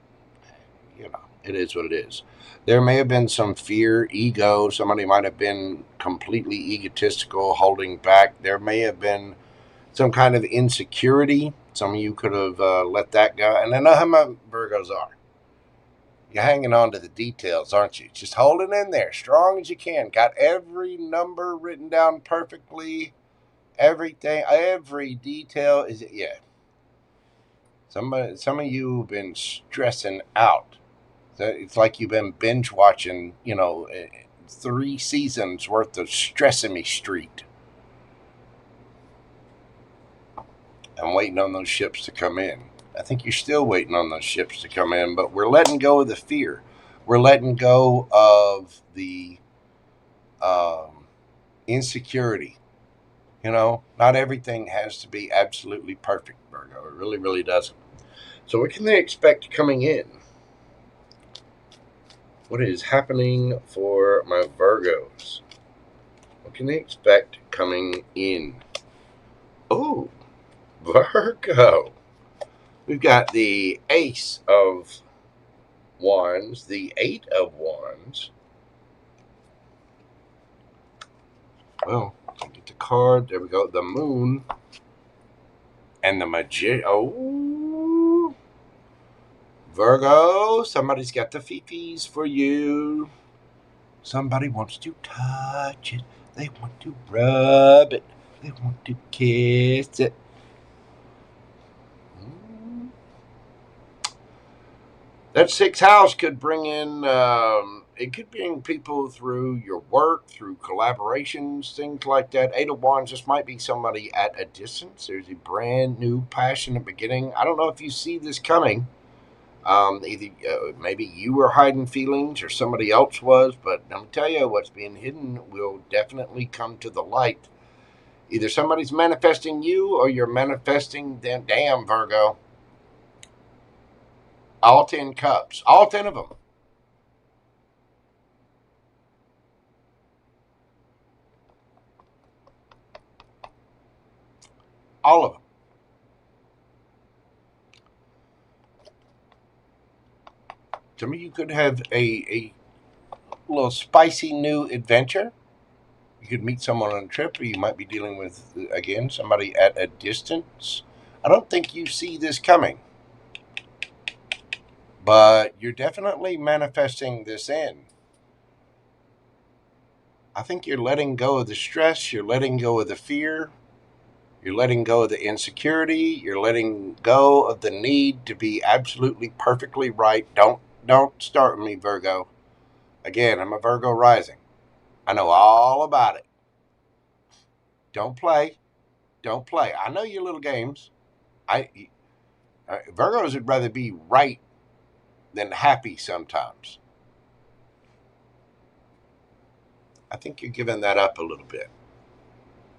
It is what it is. There may have been some fear, ego. Somebody might have been completely egotistical, holding back. There may have been some kind of insecurity. Some of you could have let that go. And I know how my Virgos are. You're hanging on to the details, aren't you? Just holding in there, strong as you can. Got every number written down perfectly. Everything, every detail is, yeah. Some of you have been stressing out. It's like you've been binge watching, 3 seasons worth of Sesame Street. I'm waiting on those ships to come in. I think you're still waiting on those ships to come in, but we're letting go of the fear. We're letting go of the insecurity. Not everything has to be absolutely perfect, Virgo. It really, really doesn't. So what can they expect coming in? What is happening for my Virgos? What can they expect coming in? Oh, Virgo. We've got the Ace of Wands, the 8 of Wands. Well, get the card. There we go. The Moon and the Magician. Oh, Virgo, somebody's got the fifis for you. Somebody wants to touch it. They want to rub it. They want to kiss it. That 6th house could bring in, it could bring people through your work, through collaborations, things like that. 8 of Wands, this might be somebody at a distance. There's a brand new passionate beginning. I don't know if you see this coming. Either maybe you were hiding feelings or somebody else was, but I'm telling you, what's being hidden will definitely come to the light. Either somebody's manifesting you or you're manifesting them. Damn, Virgo. All 10 cups. All 10 of them. All of them. Some of you could have a little spicy new adventure. You could meet someone on a trip, or you might be dealing with, again, somebody at a distance. I don't think you see this coming. But you're definitely manifesting this in. I think you're letting go of the stress. You're letting go of the fear. You're letting go of the insecurity. You're letting go of the need to be absolutely perfectly right. Don't start with me, Virgo. Again, I'm a Virgo rising. I know all about it. Don't play. Don't play. I know your little games. Virgos would rather be right than happy sometimes. I think you're giving that up a little bit.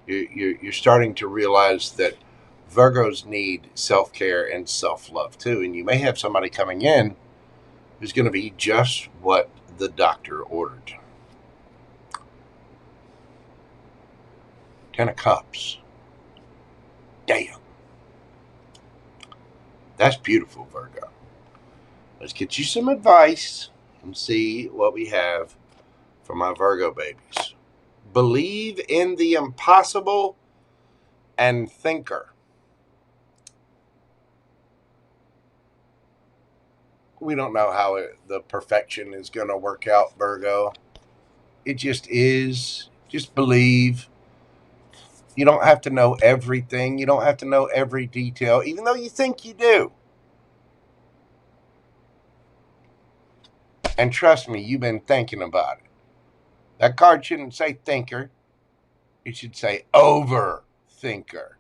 You're starting to realize that Virgos need self-care and self-love too. And you may have somebody coming in who's going to be just what the doctor ordered. 10 of Cups. Damn. That's beautiful, Virgo. Let's get you some advice and see what we have for my Virgo babies. Believe in the impossible and thinker. We don't know how the perfection is going to work out, Virgo. It just is. Just believe. You don't have to know everything. You don't have to know every detail, even though you think you do. And trust me, you've been thinking about it. That card shouldn't say thinker. It should say overthinker.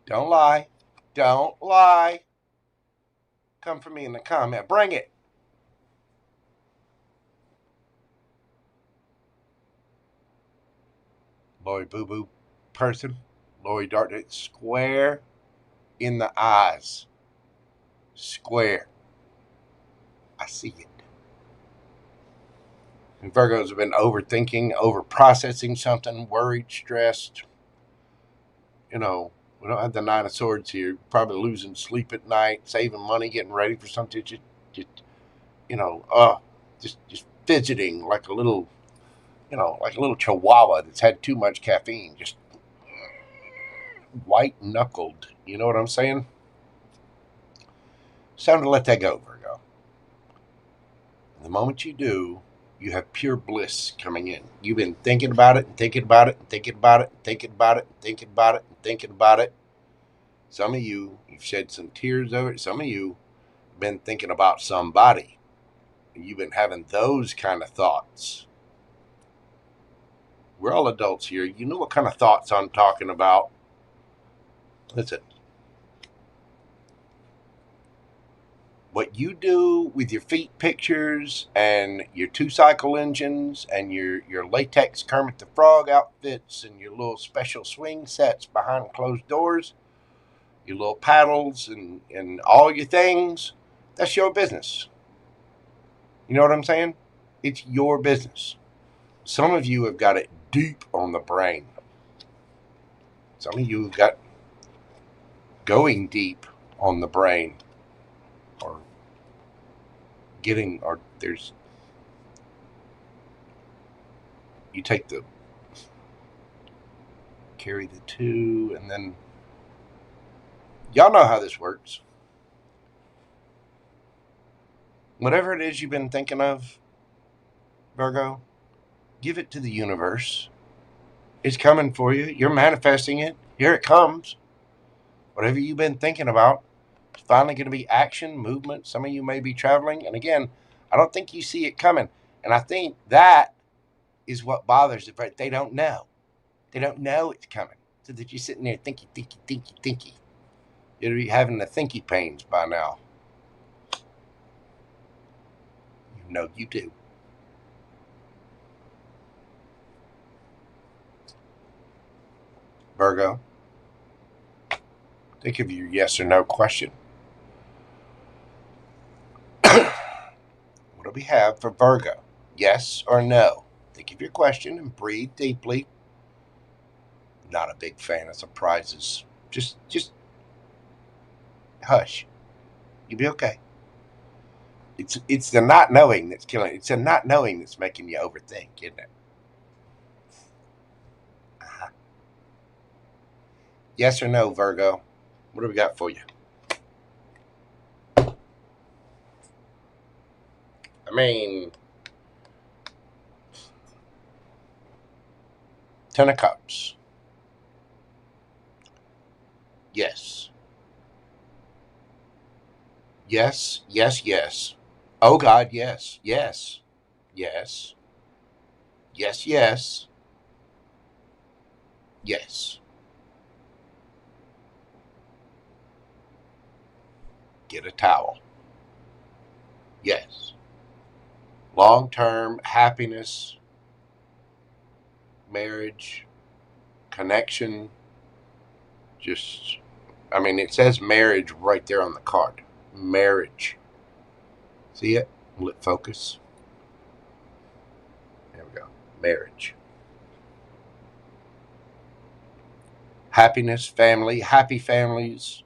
Don't lie. Don't lie. Come for me in the comment. Bring it. Lori Boo Boo person. Lori Dartnett. Square in the eyes. Square. I see it. And Virgos have been overthinking, overprocessing something, worried, stressed. We don't have the 9 of Swords here. Probably losing sleep at night, saving money, getting ready for something. Just just fidgeting like a little, like a little chihuahua that's had too much caffeine, just white knuckled. You know what I'm saying? It's time to let that go, Virgo. And the moment you do, you have pure bliss coming in. You've been thinking about it and thinking about it and thinking about it and thinking about it and thinking about it and thinking about it. Some of you, you've shed some tears over it. Some of you have been thinking about somebody. And you've been having those kind of thoughts. We're all adults here. You know what kind of thoughts I'm talking about. Listen. What you do with your feet pictures and your 2-cycle engines and your latex Kermit the Frog outfits and your little special swing sets behind closed doors, your little paddles and all your things, that's your business. You know what I'm saying? It's your business. Some of you have got it deep on the brain. Some of you have got going deep on the brain. Or there's, you take carry the 2, and then, y'all know how this works. Whatever it is you've been thinking of, Virgo, give it to the universe. It's coming for you. You're manifesting it. Here it comes. Whatever you've been thinking about, it's finally going to be action, movement. Some of you may be traveling. And again, I don't think you see it coming. And I think that is what bothers them. Right? They don't know. They don't know it's coming. So that you're sitting there thinky. You'll be having the thinky pains by now. You know you do. Virgo, think of your yes or no question. What do we have for Virgo? Yes or no? Think of your question and breathe deeply. Not a big fan of surprises. Just hush. You'll be okay. It's the not knowing that's killing. It's the not knowing that's making you overthink, isn't it? Yes or no, Virgo? What do we got for you? I mean, 10 of Cups. Yes. Yes, yes, yes. Oh, God, yes, yes, yes, yes, yes, yes. Get a towel. Yes. Long-term happiness, marriage, connection, just, I mean, it says marriage right there on the card. Marriage. See it? Lit focus. There we go. Marriage. Happiness, family, happy families,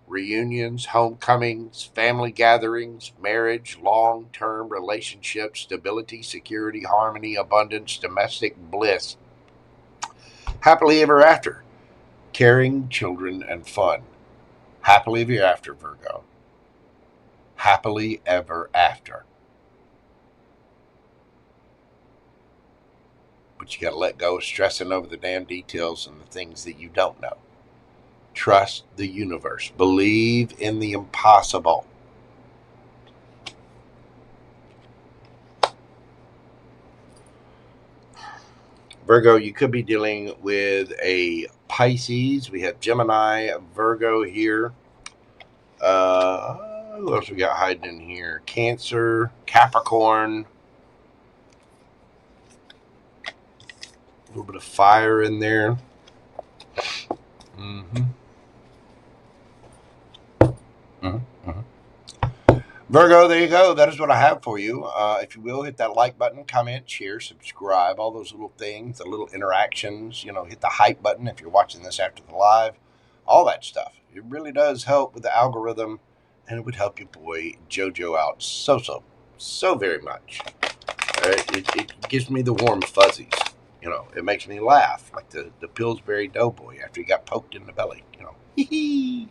reunions, homecomings, family gatherings, marriage, long-term relationships, stability, security, harmony, abundance, domestic bliss. Happily ever after. Caring, children, and fun. Happily ever after, Virgo. Happily ever after. But you got to let go of stressing over the damn details and the things that you don't know. Trust the universe. Believe in the impossible. Virgo, you could be dealing with a Pisces. We have Gemini, Virgo here. Who else we got hiding in here? Cancer, Capricorn. A little bit of fire in there. Virgo, there you go. That is what I have for you. If you will, hit that like button, comment, share, subscribe, all those little things, the little interactions, hit the hype button if you're watching this after the live, all that stuff. It really does help with the algorithm and it would help your boy JoJo out so very much. It gives me the warm fuzzies. You know, it makes me laugh like the Pillsbury Doughboy after he got poked in the belly. You know, hee.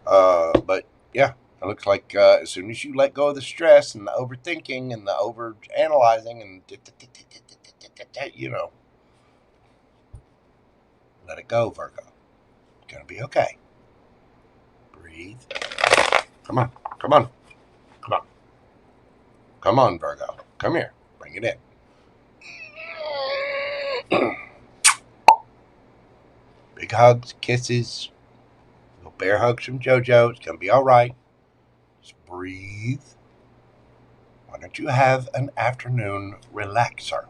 But yeah, it looks like as soon as you let go of the stress and the overthinking and the over analyzing and you know, let it go, Virgo. It's gonna be okay. Breathe. Come on, come on, come on, come on, Virgo. Come here. Bring it in. Big hugs, kisses, little bear hugs from JoJo. It's going to be all right. Just breathe. Why don't you have an afternoon relaxer?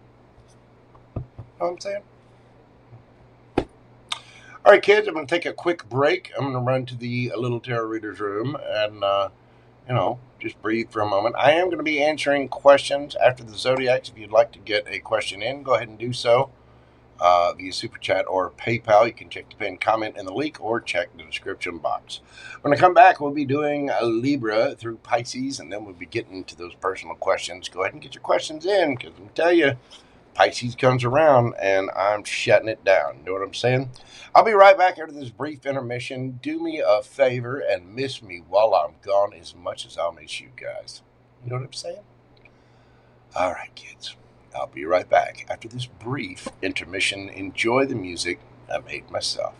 Know what I'm saying? All right, kids, I'm going to take a quick break. I'm going to run to the Little Tarot Reader's room and, you know, just breathe for a moment. I am going to be answering questions after the Zodiacs. If you'd like to get a question in, go ahead and do so. Via Super Chat or PayPal. You can check the pinned comment in the link or check the description box. When I come back, we'll be doing a Libra through Pisces, and then we'll be getting to those personal questions. Go ahead and get your questions in, because I'm telling you, Pisces comes around, and I'm shutting it down. You know what I'm saying? I'll be right back after this brief intermission. Do me a favor and miss me while I'm gone as much as I'll miss you guys. You know what I'm saying? All right, kids. I'll be right back after this brief intermission. Enjoy the music I made myself.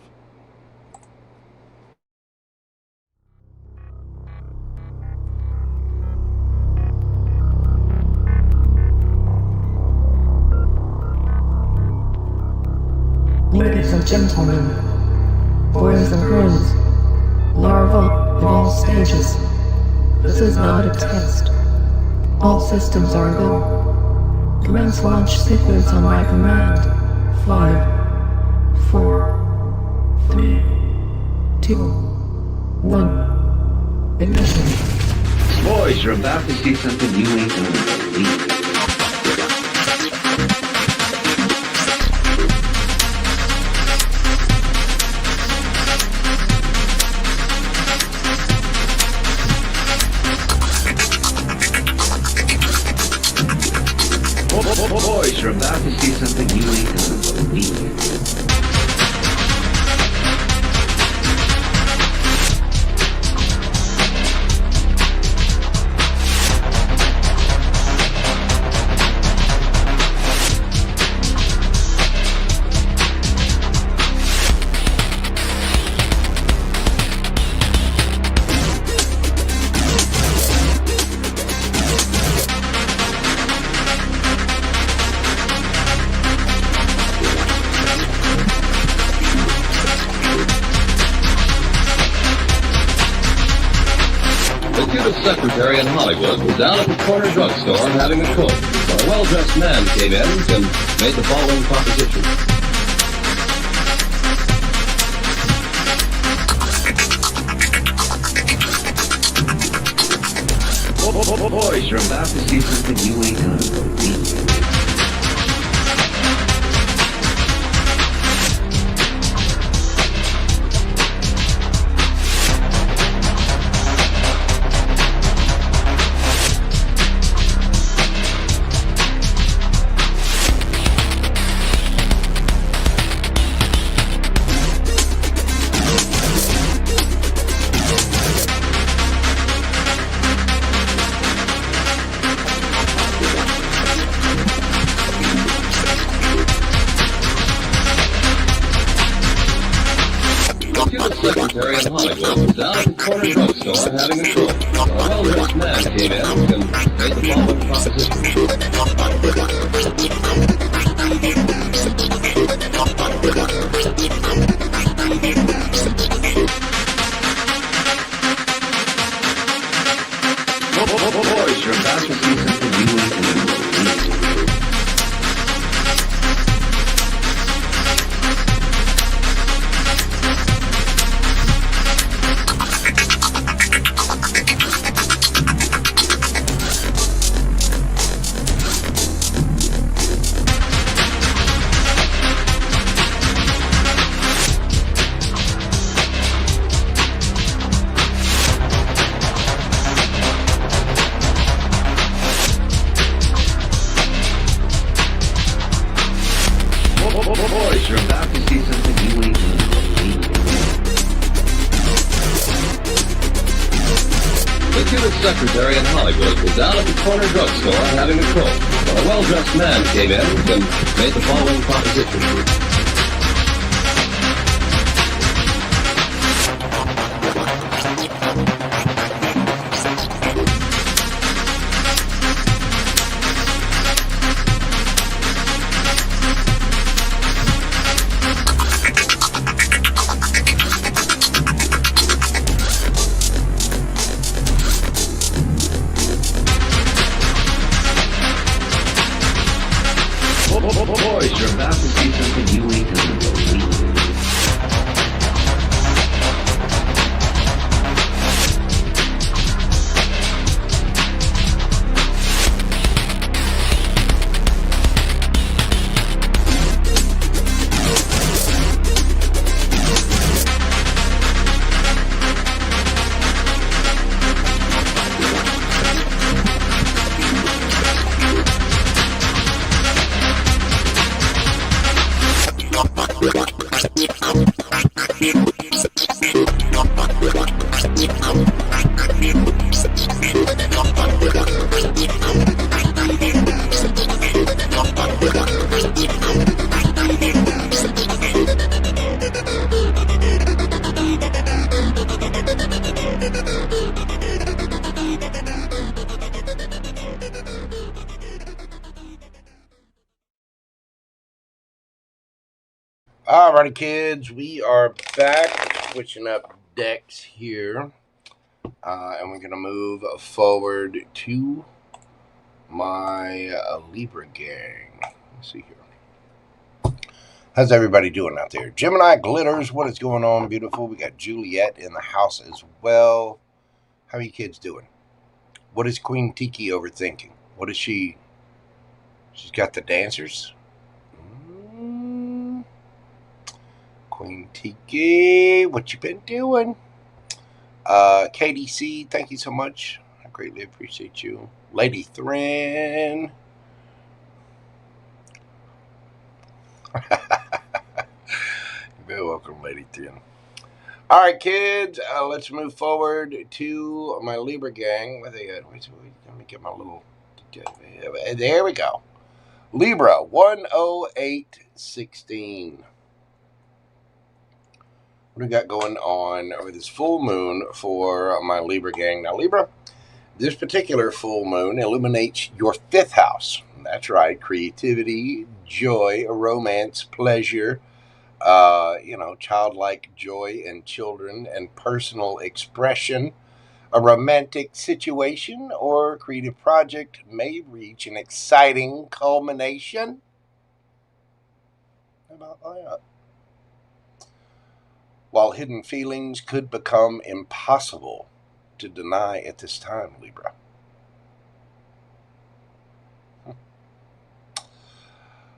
Ladies and gentlemen, boys and girls, larvae of all stages, this is not a test. All systems are go. Commence launch sequence on my command. 5, 4, 3, 2, 1. Ignition. Boys, you're about to see something you ain't gonna believe. Boys, you're about to see something you ain't gonna believe. Secretary in Hollywood was down at the corner drugstore having a coke when a well-dressed man came in and made the following proposition. Boys, you're about to see something you ain't gonna believe. Secretary in Hollywood was down at the corner drugstore having a coke when a well-dressed man came in and made the following proposition. Boys, you're about to see something you ain't gonna believe. secretary in Hollywood was down at the corner drugstore having a coke when a well-dressed man came in and made the following proposition. Boys, you're about to see something you ain't gonna believe. Alrighty, kids, we are back, switching up decks here, and we're going to move forward to my Libra gang. Let's see here. How's everybody doing out there? Gemini Glitters, what is going on, beautiful? We got Juliet in the house as well. How are you kids doing? What is Queen Tiki overthinking? What is she? She's got the dancers? Queen Tiki, what you been doing? KDC, thank you so much. I greatly appreciate you. Lady Thrin. You're very welcome, Lady Thrin. All right, kids, let's move forward to my Libra gang. Where they at? Let me get my little... There we go. Libra, 10816. What we got going on with this full moon for my Libra gang? Now, Libra, this particular full moon illuminates your 5th house. That's right, creativity, joy, romance, pleasure, childlike joy in children and personal expression. A romantic situation or creative project may reach an exciting culmination. How about that? While hidden feelings could become impossible to deny at this time, Libra.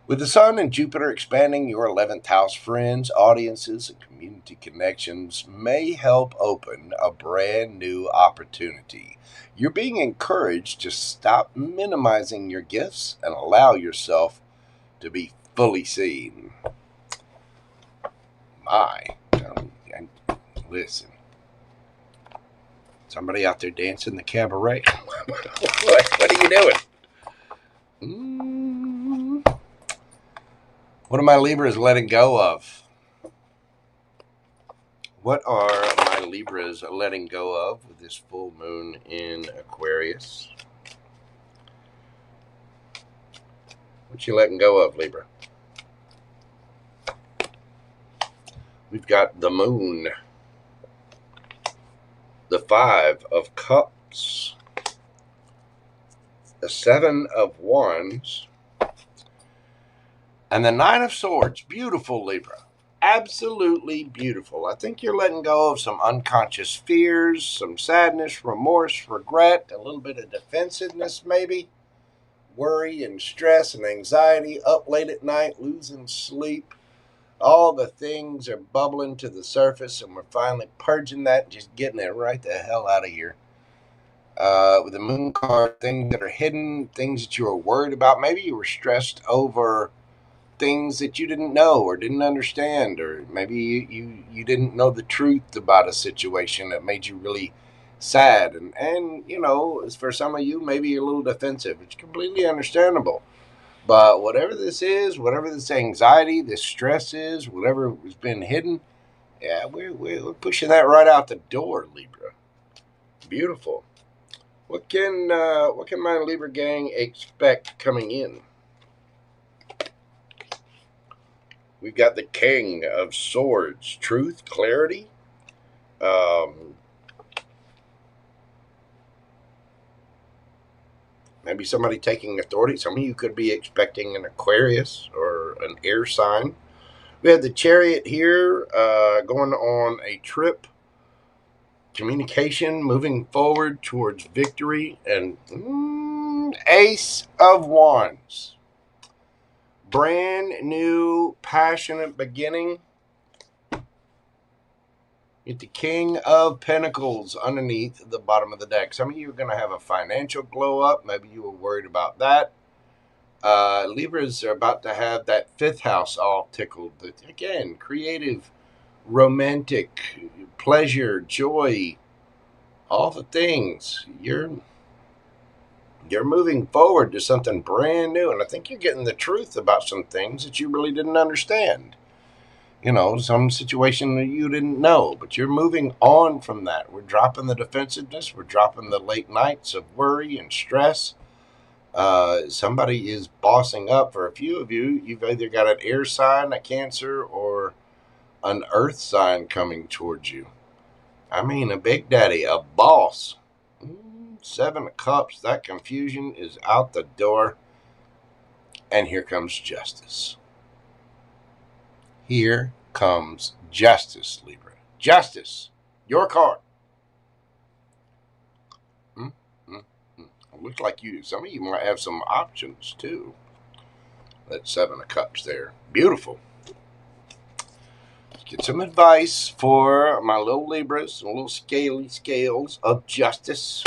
With the Sun and Jupiter expanding your 11th house, friends, audiences, and community connections may help open a brand new opportunity. You're being encouraged to stop minimizing your gifts and allow yourself to be fully seen. Listen. Somebody out there dancing the cabaret? What are you doing? What are my Libras letting go of? What are my Libras letting go of with this full moon in Aquarius? What you letting go of, Libra? We've got the moon, the 5 of Cups, the 7 of Wands, and the 9 of Swords. Beautiful, Libra. Absolutely beautiful. I think you're letting go of some unconscious fears, some sadness, remorse, regret, a little bit of defensiveness maybe, worry and stress and anxiety, up late at night, losing sleep. All the things are bubbling to the surface, and we're finally purging that and just getting it right the hell out of here. With the moon card, things that are hidden, things that you were worried about. Maybe you were stressed over things that you didn't know or didn't understand, or maybe you didn't know the truth about a situation that made you really sad. And you know, for some of you, maybe you're a little defensive. It's completely understandable. But whatever this is, whatever this anxiety, this stress is, whatever has been hidden, yeah, we're pushing that right out the door, Libra. Beautiful. What can my Libra gang expect coming in? We've got the King of Swords, truth, clarity. Maybe somebody taking authority. Some of you could be expecting an Aquarius or an air sign. We have the Chariot here, going on a trip, communication, moving forward towards victory, and Ace of Wands. Brand new, passionate beginning. Get the King of Pentacles underneath the bottom of the deck. Some of you are going to have a financial glow up. Maybe you were worried about that. Libras are about to have that fifth house all tickled. Again, creative, romantic, pleasure, joy, all the things. You're moving forward to something brand new. And I think you're getting the truth about some things that you really didn't understand. You know, some situation that you didn't know, but you're moving on from that. We're dropping the defensiveness. We're dropping the late nights of worry and stress. Somebody is bossing up. For a few of you, you've either got an air sign, a Cancer, or an earth sign coming towards you. I mean, a big daddy, a boss. 7 of Cups. That confusion is out the door. And here comes justice. Here comes justice, Libra. Justice. Your card. It looks like some of you might have some options too. That 7 of Cups there. Beautiful. Let's get some advice for my little Libras, some little scaly scales of justice.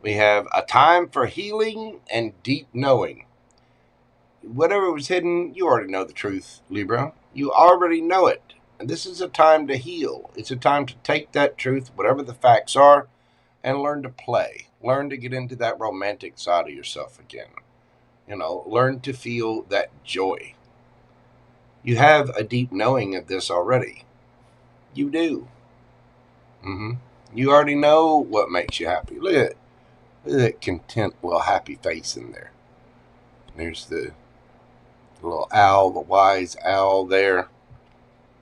We have a time for healing and deep knowing. Whatever was hidden, you already know the truth, Libra. You already know it. And this is a time to heal. It's a time to take that truth, whatever the facts are, and learn to play. Learn to get into that romantic side of yourself again. You know, learn to feel that joy. You have a deep knowing of this already. You do. You already know what makes you happy. Look at that content, well, happy face in there. There's the little owl, the wise owl there.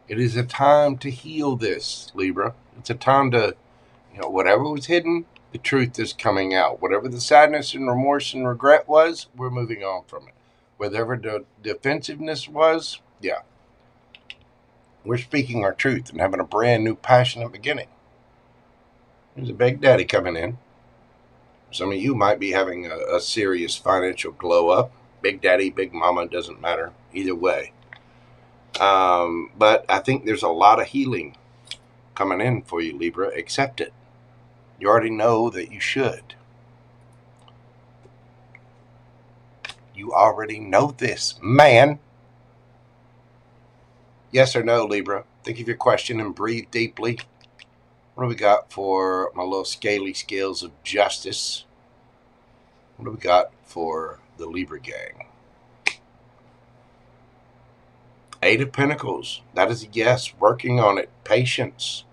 It is a time to heal this, Libra. It's a time to, you know, whatever was hidden, the truth is coming out. Whatever the sadness and remorse and regret was, we're moving on from it. Whatever the defensiveness was, yeah. We're speaking our truth and having a brand new passionate beginning. There's a big daddy coming in. Some of you might be having a serious financial glow up. Big daddy, big mama, doesn't matter. Either way. But I think there's a lot of healing coming in for you, Libra. Accept it. You already know that you should. You already know this, man. Yes or no, Libra? Think of your question and breathe deeply. What do we got for my little scaly scales of justice? What do we got for the Libra gang? 8 of Pentacles. That is a yes. Working on it. Patience.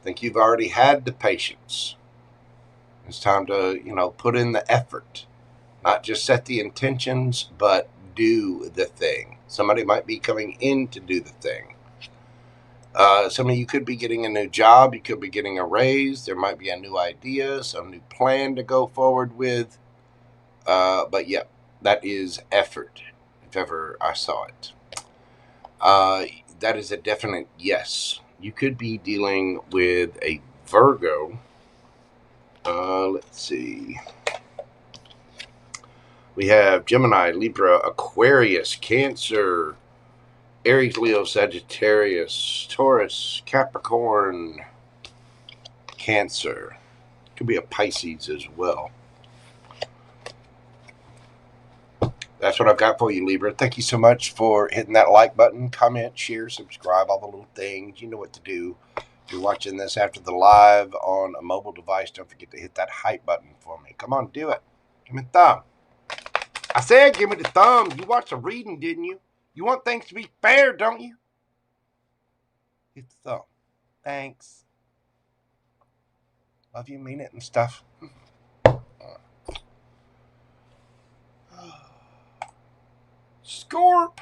I think you've already had the patience. It's time to, you know, put in the effort. Not just set the intentions, but do the thing. Somebody might be coming in to do the thing. Some of you could be getting a new job. You could be getting a raise. There might be a new idea, some new plan to go forward with. But yeah, that is effort, if ever I saw it. That is a definite yes. You could be dealing with a Virgo. Let's see. We have Gemini, Libra, Aquarius, Cancer, Aries, Leo, Sagittarius, Taurus, Capricorn, Cancer. Could be a Pisces as well. That's what I've got for you, Libra. Thank you so much for hitting that like button, comment, share, subscribe, all the little things. You know what to do. If you're watching this after the live on a mobile device, don't forget to hit that hype button for me. Come on, do it. Give me a thumb. I said give me the thumb. You watched the reading, didn't you? You want things to be fair, don't you? Hit the thumb. Thanks. Love you, mean it and stuff. Scorpio.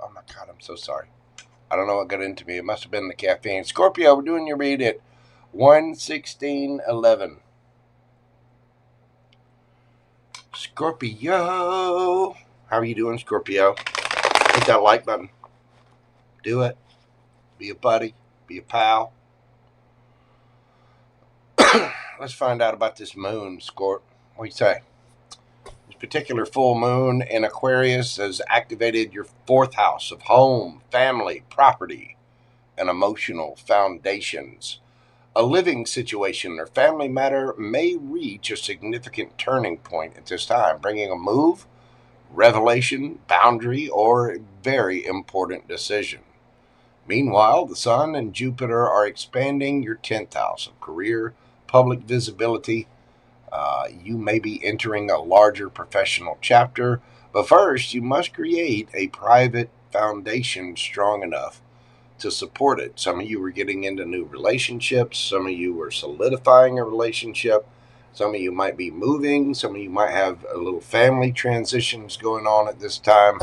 Oh my God, I'm so sorry. I don't know what got into me. It must have been the caffeine. Scorpio, we're doing your read at 1:16:11. Scorpio. How are you doing, Scorpio? Hit that like button. Do it. Be a buddy. Be a pal. Let's find out about this moon, Scorp. What do you say? This particular full moon in Aquarius has activated your 4th house of home, family, property, and emotional foundations. A living situation or family matter may reach a significant turning point at this time, bringing a move, revelation, boundary, or very important decision. Meanwhile, the Sun and Jupiter are expanding your 10th house of career, public visibility. You may be entering a larger professional chapter, but first you must create a private foundation strong enough to support it. Some of you are getting into new relationships. Some of you are solidifying a relationship. Some of you might be moving. Some of you might have a little family transitions going on at this time.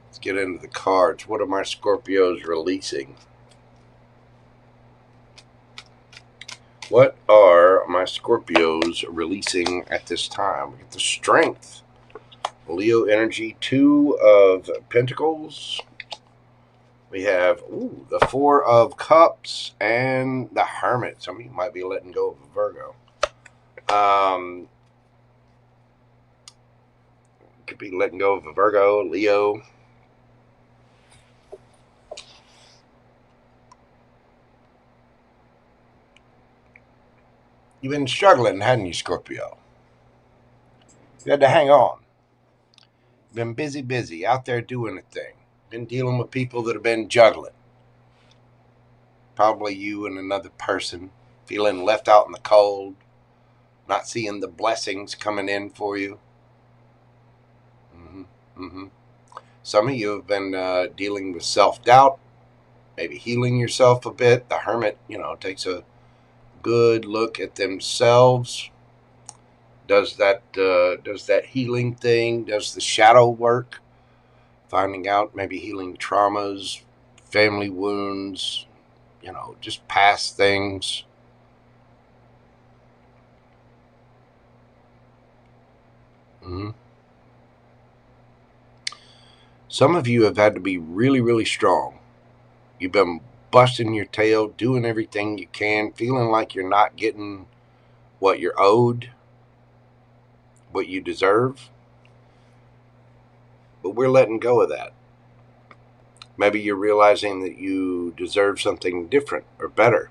Let's get into the cards. What are my Scorpios releasing? What are my Scorpios releasing at this time? We get the Strength, Leo energy, 2 of Pentacles. We have the 4 of Cups and the Hermit. Some of you might be letting go of a Virgo. Could be letting go of a Virgo, Leo. You've been struggling, hadn't you, Scorpio? You had to hang on. Been busy, out there doing a thing. Been dealing with people that have been juggling. Probably you and another person. Feeling left out in the cold. Not seeing the blessings coming in for you. Some of you have been dealing with self-doubt. Maybe healing yourself a bit. The Hermit, takes a good look at themselves. Does that healing thing. Does the shadow work. Finding out, maybe healing traumas, family wounds, just past things. Some of you have had to be really, really strong. You've been busting your tail, doing everything you can, feeling like you're not getting what you're owed, what you deserve. But we're letting go of that. Maybe you're realizing that you deserve something different or better.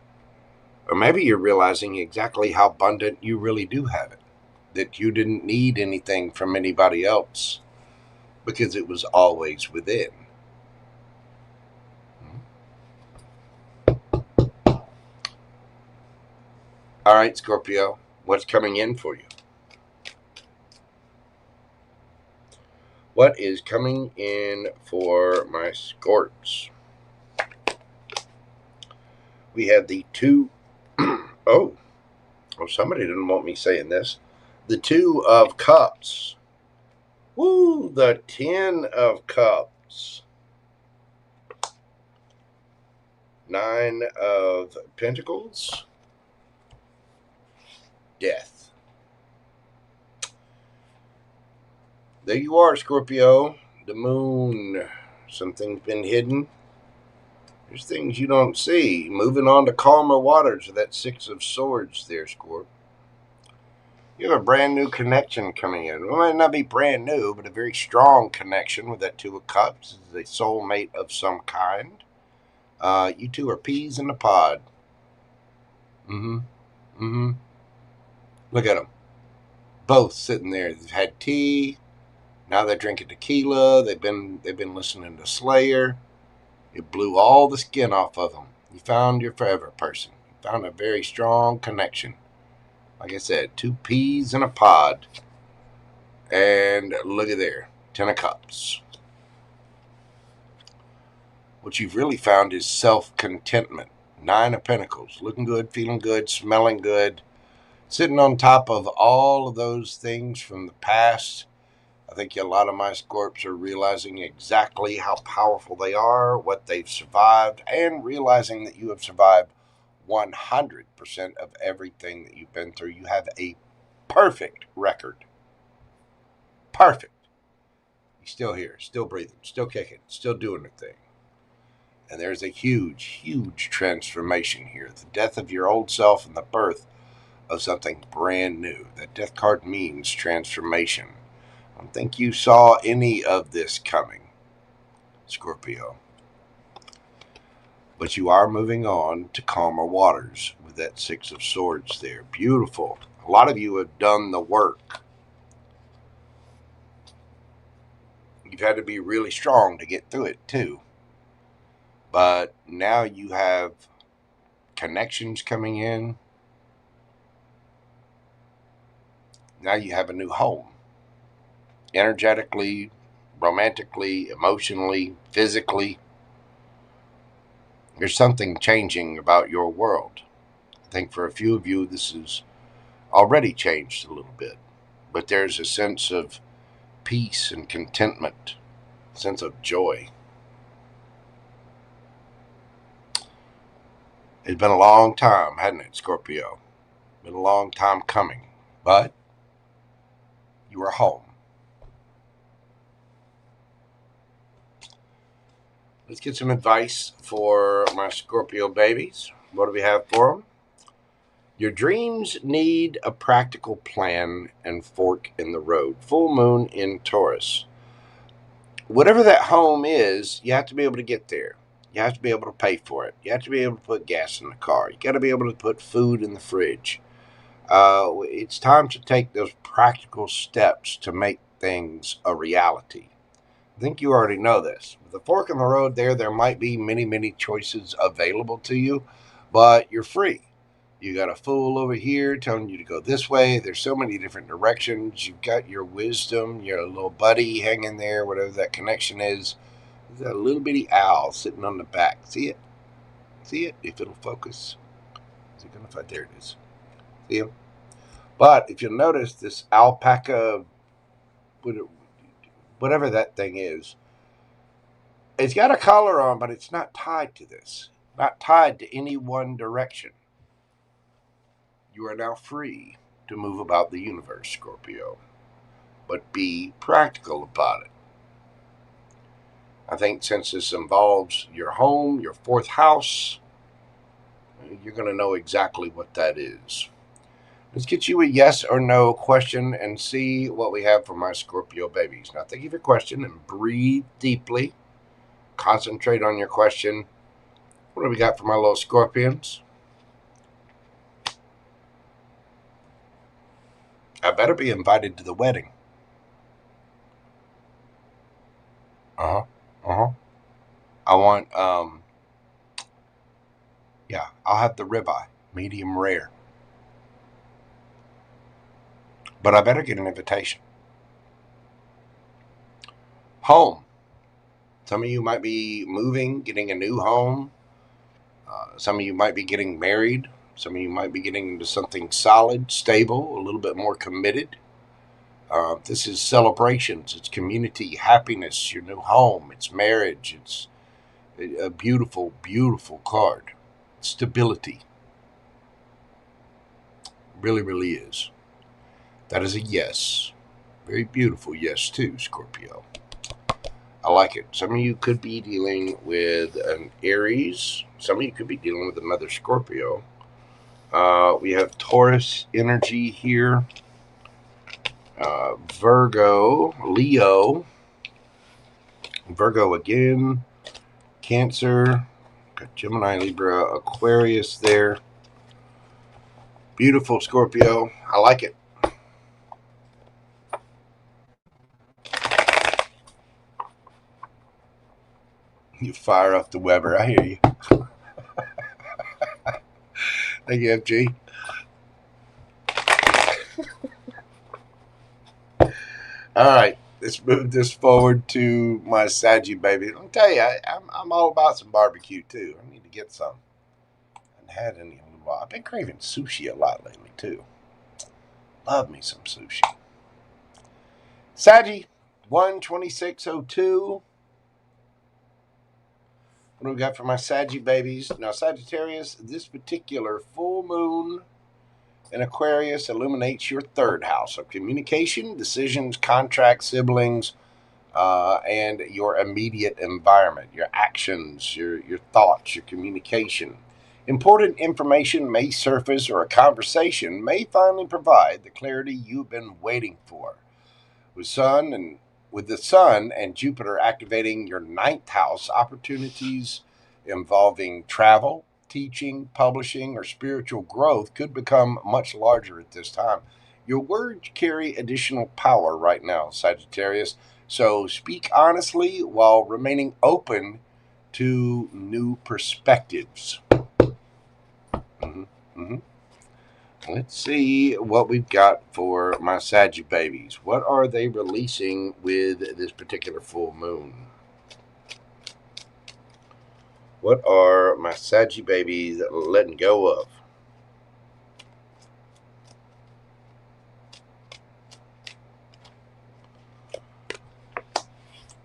Or maybe you're realizing exactly how abundant you really do have it. That you didn't need anything from anybody else because it was always within. All right, Scorpio, what's coming in for you? What is coming in for my Scorps? We have the 2. Oh, somebody didn't want me saying this. The 2 of Cups. Woo, the 10 of Cups. 9 of Pentacles. Death. There you are, Scorpio. The moon. Something's been hidden. There's things you don't see. Moving on to calmer waters with that 6 of Swords there, Scorp. You have a brand new connection coming in. It might not be brand new, but a very strong connection with that 2 of Cups. It's a soulmate of some kind. You two are peas in a pod. Look at them. Both sitting there. They've had tea. Now they're drinking tequila. They've been listening to Slayer. It blew all the skin off of them. You found your forever person. You found a very strong connection. Like I said, 2 peas in a pod. And look at there, 10 of Cups. What you've really found is self-contentment. 9 of Pentacles. Looking good, feeling good, smelling good. Sitting on top of all of those things from the past. I think a lot of my Scorps are realizing exactly how powerful they are, what they've survived, and realizing that you have survived 100% of everything that you've been through. You have a perfect record. Perfect. You're still here, still breathing, still kicking, still doing the thing. And there's a huge, huge transformation here. The death of your old self and the birth of something brand new. That death card means transformation. I don't think you saw any of this coming, Scorpio. But you are moving on to calmer waters with that 6 of Swords there. Beautiful. A lot of you have done the work. You've had to be really strong to get through it too. But now you have connections coming in. Now you have a new home. Energetically, romantically, emotionally, physically. There's something changing about your world. I think for a few of you, this has already changed a little bit. But there's a sense of peace and contentment, a sense of joy. It's been a long time, hasn't it, Scorpio? Been a long time coming. But you are home. Let's get some advice for my Scorpio babies. What do we have for them? Your dreams need a practical plan and fork in the road. Full moon in Taurus. Whatever that home is, you have to be able to get there. You have to be able to pay for it. You have to be able to put gas in the car. You got to be able to put food in the fridge. It's time to take those practical steps to make things a reality. I think you already know this. With the fork in the road there might be many, many choices available to you, but you're free. You got a fool over here telling you to go this way. There's so many different directions. You've got your wisdom, your little buddy hanging there, whatever that connection is. There's a little bitty owl sitting on the back. See it? See it? If it'll focus. Is it going to find? There it is. See him? But if you'll notice, this alpaca, whatever that thing is, it's got a collar on, but it's not tied to this. Not tied to any one direction. You are now free to move about the universe, Scorpio. But be practical about it. I think since this involves your home, your 4th house, you're going to know exactly what that is. Let's get you a yes or no question and see what we have for my Scorpio babies. Now think of your question and breathe deeply. Concentrate on your question. What do we got for my little Scorpions? I better be invited to the wedding. I want, yeah, I'll have the ribeye, medium rare. But I better get an invitation. Home. Some of you might be moving, getting a new home. Some of you might be getting married. Some of you might be getting into something solid, stable, a little bit more committed. This is celebrations. It's community, happiness, your new home. It's marriage. It's a beautiful, beautiful card. Stability. Really, really is. That is a yes. Very beautiful yes too, Scorpio. I like it. Some of you could be dealing with an Aries. Some of you could be dealing with another Scorpio. We have Taurus energy here. Virgo, Leo. Virgo again. Cancer. Got Gemini, Libra, Aquarius there. Beautiful, Scorpio. I like it. You fire up the Weber. I hear you. Thank you, FG. All right, let's move this forward to my Saggy baby. I'll tell you, I'm all about some barbecue too. I need to get some. I haven't had any in a little while. I've been craving sushi a lot lately too. Love me some sushi. Saggy 12602. What do we got for my Saggy babies? Now, Sagittarius, this particular full moon in Aquarius illuminates your third house of communication, decisions, contracts, siblings, and your immediate environment, your actions, your thoughts, your communication. Important information may surface, or a conversation may finally provide the clarity you've been waiting for. With the Sun and Jupiter activating your ninth house, opportunities involving travel, teaching, publishing, or spiritual growth could become much larger at this time. Your words carry additional power right now, Sagittarius, so speak honestly while remaining open to new perspectives. Let's see what we've got for my Saggy babies. What are they releasing with this particular full moon? What are my Saggy babies letting go of?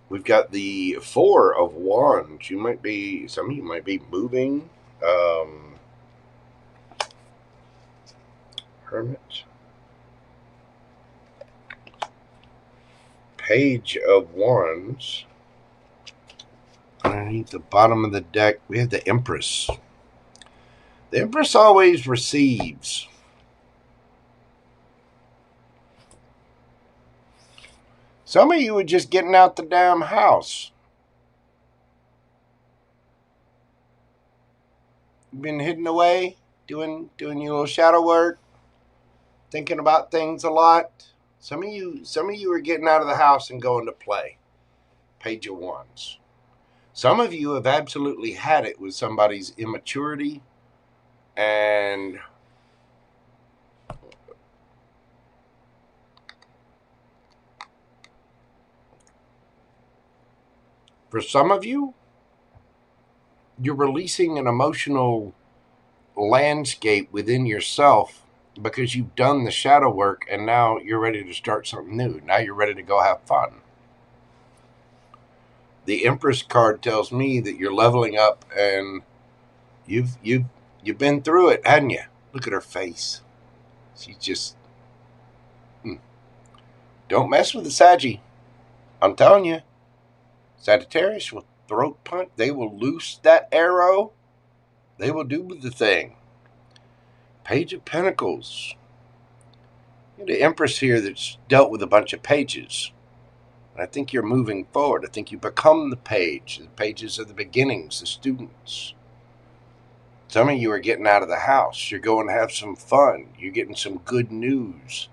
We've got the Four of Wands. Some of you might be moving. Hermit. Page of Wands. Underneath the bottom of the deck, we have the Empress. The Empress always receives. Some of you are just getting out the damn house. You've been hidden away, doing your little shadow work, thinking about things a lot. Some of you are getting out of the house and going to play. Page of Wands. Some of you have absolutely had it with somebody's immaturity, and for some of you, you're releasing an emotional landscape within yourself because you've done the shadow work and now you're ready to start something new. Now you're ready to go have fun. The Empress card tells me that you're leveling up and you've been through it, hadn't you? Look at her face. She's just... Don't mess with the Saggy. I'm telling you. Sagittarius will throat punch. They will loose that arrow. They will do the thing. Page of Pentacles. The Empress here that's dealt with a bunch of pages. And I think you're moving forward. I think you become the page. The pages are the beginnings, the students. Some of you are getting out of the house. You're going to have some fun. You're getting some good news.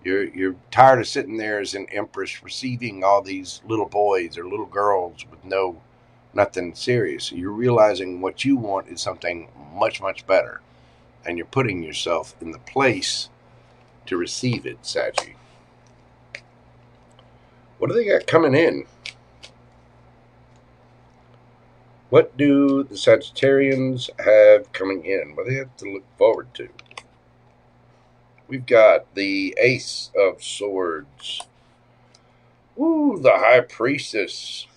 You're tired of sitting there as an Empress receiving all these little boys or little girls with nothing serious. You're realizing what you want is something much, much better. And you're putting yourself in the place to receive it, Saggy. What do they got coming in? What do the Sagittarians have coming in? What do they have to look forward to? We've got the Ace of Swords. Ooh, the High Priestess.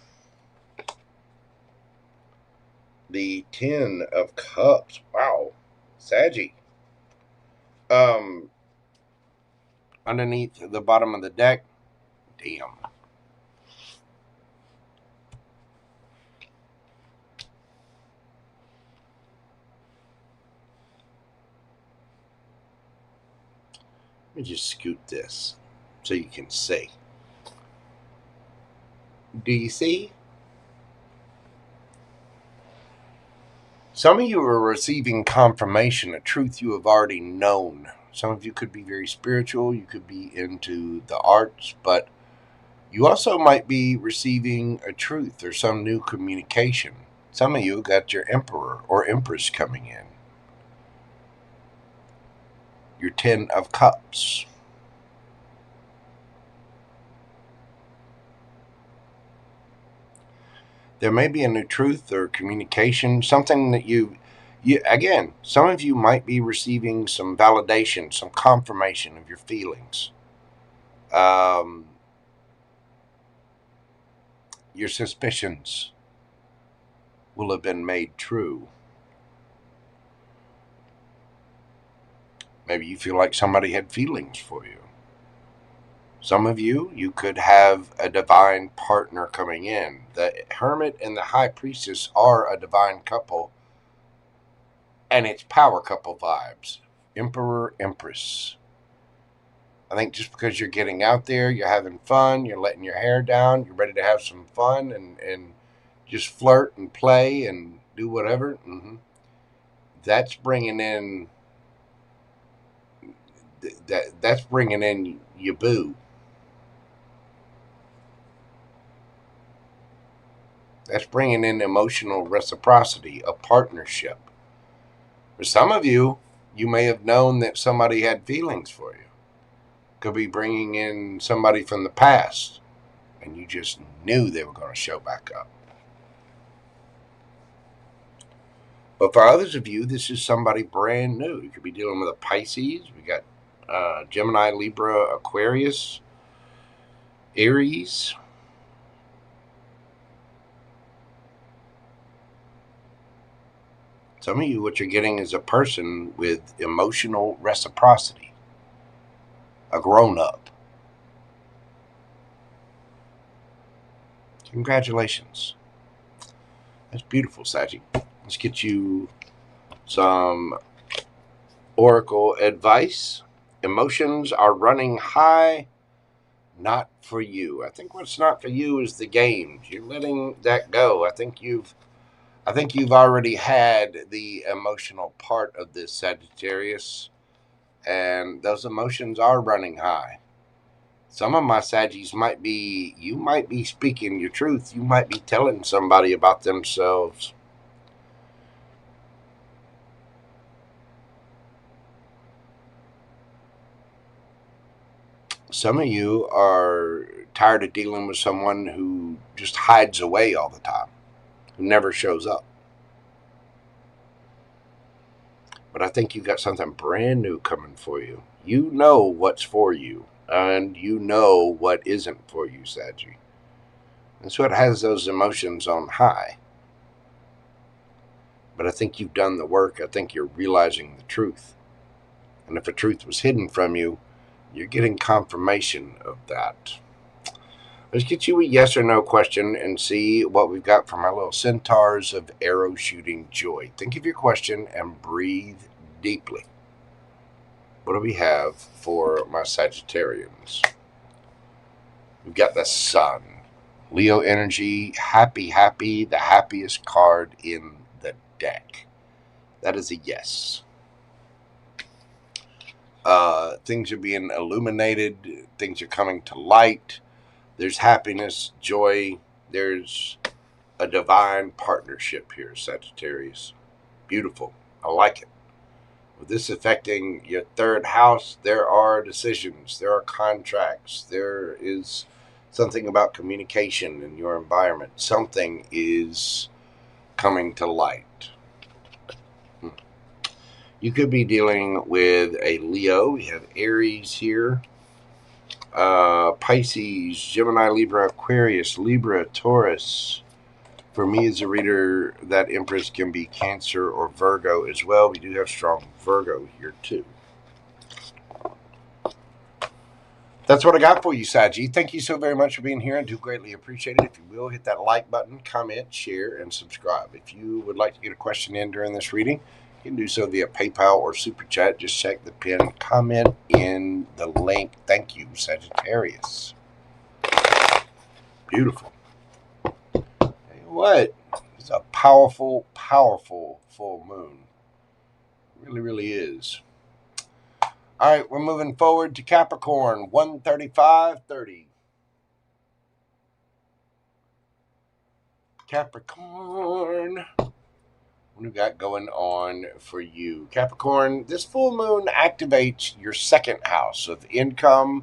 The Ten of Cups. Wow. Saggy. Underneath the bottom of the deck. Damn. Let me just scoot this so you can see. Do you see? Some of you are receiving confirmation, a truth you have already known. Some of you could be very spiritual. You could be into the arts, but You also might be receiving a truth or some new communication. Some of you got your Emperor or Empress coming in. Your 10 of Cups. There may be a new truth or communication, something that you again, some of you might be receiving some validation, some confirmation of your feelings. Your suspicions will have been made true. Maybe you feel like somebody had feelings for you. Some of you could have a divine partner coming in. The Hermit and the High Priestess are a divine couple, and it's power couple vibes. Emperor, Empress. I think just because you're getting out there, you're having fun, you're letting your hair down, you're ready to have some fun and just flirt and play and do whatever. That's bringing in that's bringing in your boo. That's bringing in emotional reciprocity, a partnership. For some of you, you may have known that somebody had feelings for you. Could be bringing in somebody from the past, and you just knew they were going to show back up. But for others of you, this is somebody brand new. You could be dealing with a Pisces. We got Gemini, Libra, Aquarius, Aries. Some of you, what you're getting is a person with emotional reciprocity, a grown-up. Congratulations. That's beautiful, Saggy. Let's get you some oracle advice. Emotions are running high, not for you. I think what's not for you is the games. You're letting that go. I think you've already had the emotional part of this, Sagittarius, and those emotions are running high. Some of my Saggies you might be speaking your truth. You might be telling somebody about themselves. Some of you are tired of dealing with someone who just hides away all the time, who never shows up. But I think you got something brand new coming for you. You know what's for you, and you know what isn't for you, Saggy. That's what has those emotions on high. But I think you've done the work. I think you're realizing the truth. And if the truth was hidden from you, you're getting confirmation of that. Let's get you a yes or no question and see what we've got from our little centaurs of arrow shooting joy. Think of your question and breathe deeply. What do we have for my Sagittarians? We've got the Sun. Leo energy, happy, the happiest card in the deck. That is a yes. Things are being illuminated. Things are coming to light. There's happiness, joy. There's a divine partnership here, Sagittarius. Beautiful. I like it. With this affecting your third house, there are decisions. There are contracts. There is something about communication in your environment. Something is coming to light. You could be dealing with a Leo. We have Aries here. Pisces, Gemini, Libra, Aquarius, Libra, Taurus. For me as a reader, that Empress can be Cancer or Virgo as well. We do have strong Virgo here too. That's what I got for you, Saggy. Thank you so very much for being here. I do greatly appreciate it. If you will, hit that like button, comment, share, and subscribe. If you would like to get a question in during this reading, you can do so via PayPal or Super Chat. Just check the pinned comment in the link. Thank you, Sagittarius. Beautiful. Tell you what, it's a powerful, powerful full moon. It really, really is. All right, we're moving forward to Capricorn, 135.30. Capricorn, what do we got going on for you? Capricorn, this full moon activates your second house of income,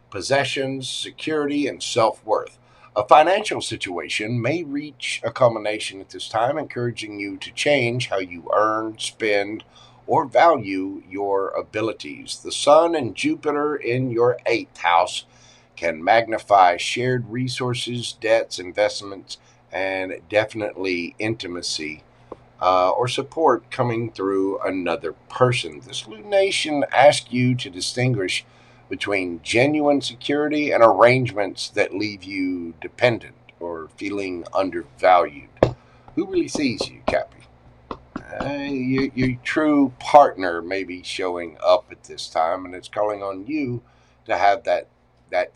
possessions, security, and self-worth. A financial situation may reach a culmination at this time, encouraging you to change how you earn, spend, or value your abilities. The Sun and Jupiter in your 8th house can magnify shared resources, debts, investments, and definitely intimacy or support coming through another person. This lunation asks you to distinguish between genuine security and arrangements that leave you dependent or feeling undervalued. Who really sees you, Cappy? Your true partner may be showing up at this time, and it's calling on you to have that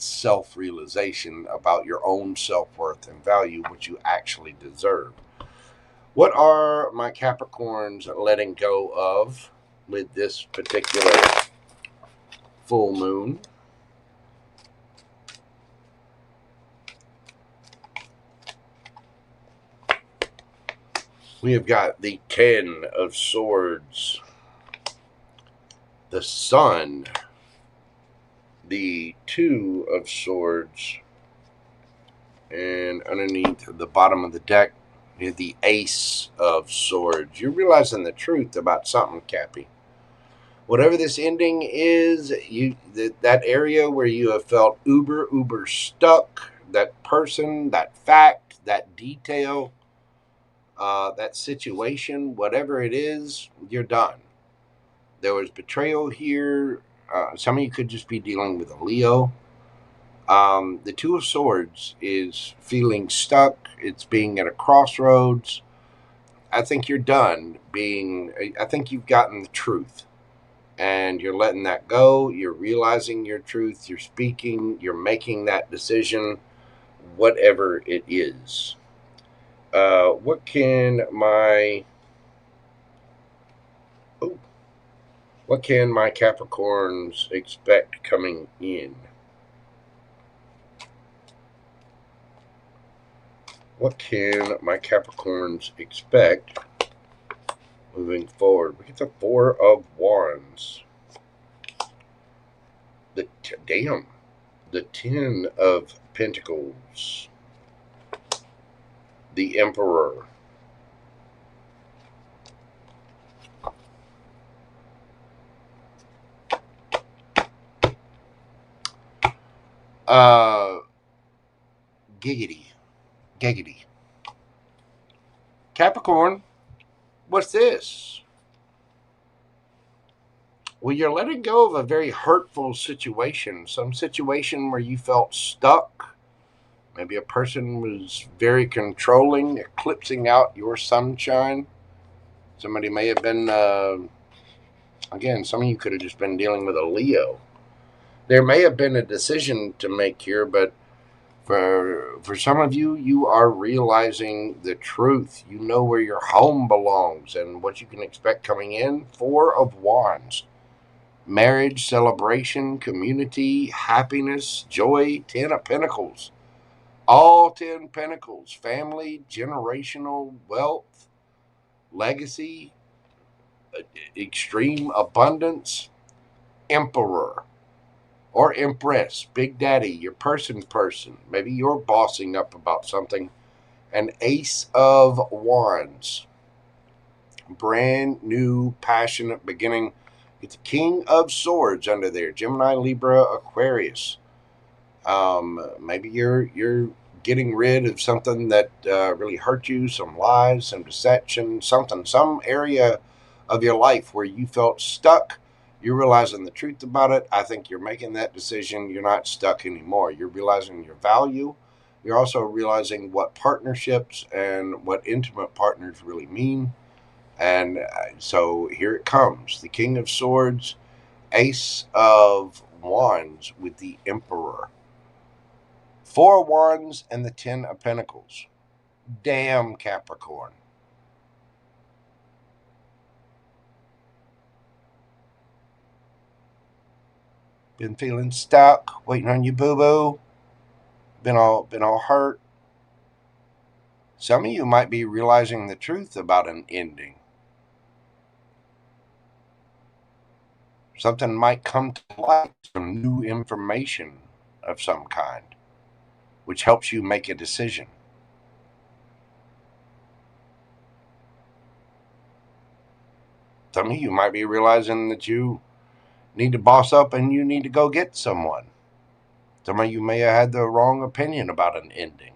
self-realization about your own self-worth and value, what you actually deserve. What are my Capricorns letting go of with this particular full moon? We have got the 10 of Swords, the Sun, the 2 of Swords, and underneath the bottom of the deck, we have the Ace of Swords. You're realizing the truth about something, Cappy. Whatever this ending is, that area where you have felt uber stuck, that person, that fact, that detail, that situation, whatever it is, you're done. There was betrayal here. Some of you could just be dealing with a Leo. The 2 of Swords is feeling stuck. It's being at a crossroads. I think you're done being, I think you've gotten the truth. And you're letting that go. You're realizing your truth. You're speaking. You're making that decision, whatever it is. What can my Capricorns expect coming in? What can my Capricorns expect moving forward? We get the 4 of Wands. The 10 of Pentacles. The Emperor. Giggity. Capricorn, what's this? Well, you're letting go of a very hurtful situation, some situation where you felt stuck. Maybe a person was very controlling, eclipsing out your sunshine. Somebody may have been, again, some of you could have just been dealing with a Leo. There may have been a decision to make here, but for some of you, you are realizing the truth. You know where your home belongs and what you can expect coming in. 4 of Wands. Marriage, celebration, community, happiness, joy. 10 of Pentacles. All 10 Pentacles. Family, generational wealth, legacy, extreme abundance. Emperor. Or Empress, Big Daddy, your person. Maybe you're bossing up about something. An Ace of Wands. Brand new, passionate beginning. It's the King of Swords under there. Gemini, Libra, Aquarius. Maybe you're getting rid of something that really hurt you, some lies, some deception, some area of your life where you felt stuck. You're realizing the truth about it. I think you're making that decision. You're not stuck anymore. You're realizing your value. You're also realizing what partnerships and what intimate partners really mean. And so here it comes. The King of Swords, Ace of Wands with the Emperor. 4 of Wands and the 10 of Pentacles. Damn, Capricorn. Been feeling stuck, waiting on you, boo-boo. Been all hurt. Some of you might be realizing the truth about an ending. Something might come to light, some new information of some kind, which helps you make a decision. Some of you might be realizing that you need to boss up and you need to go get someone. Some of you may have had the wrong opinion about an ending.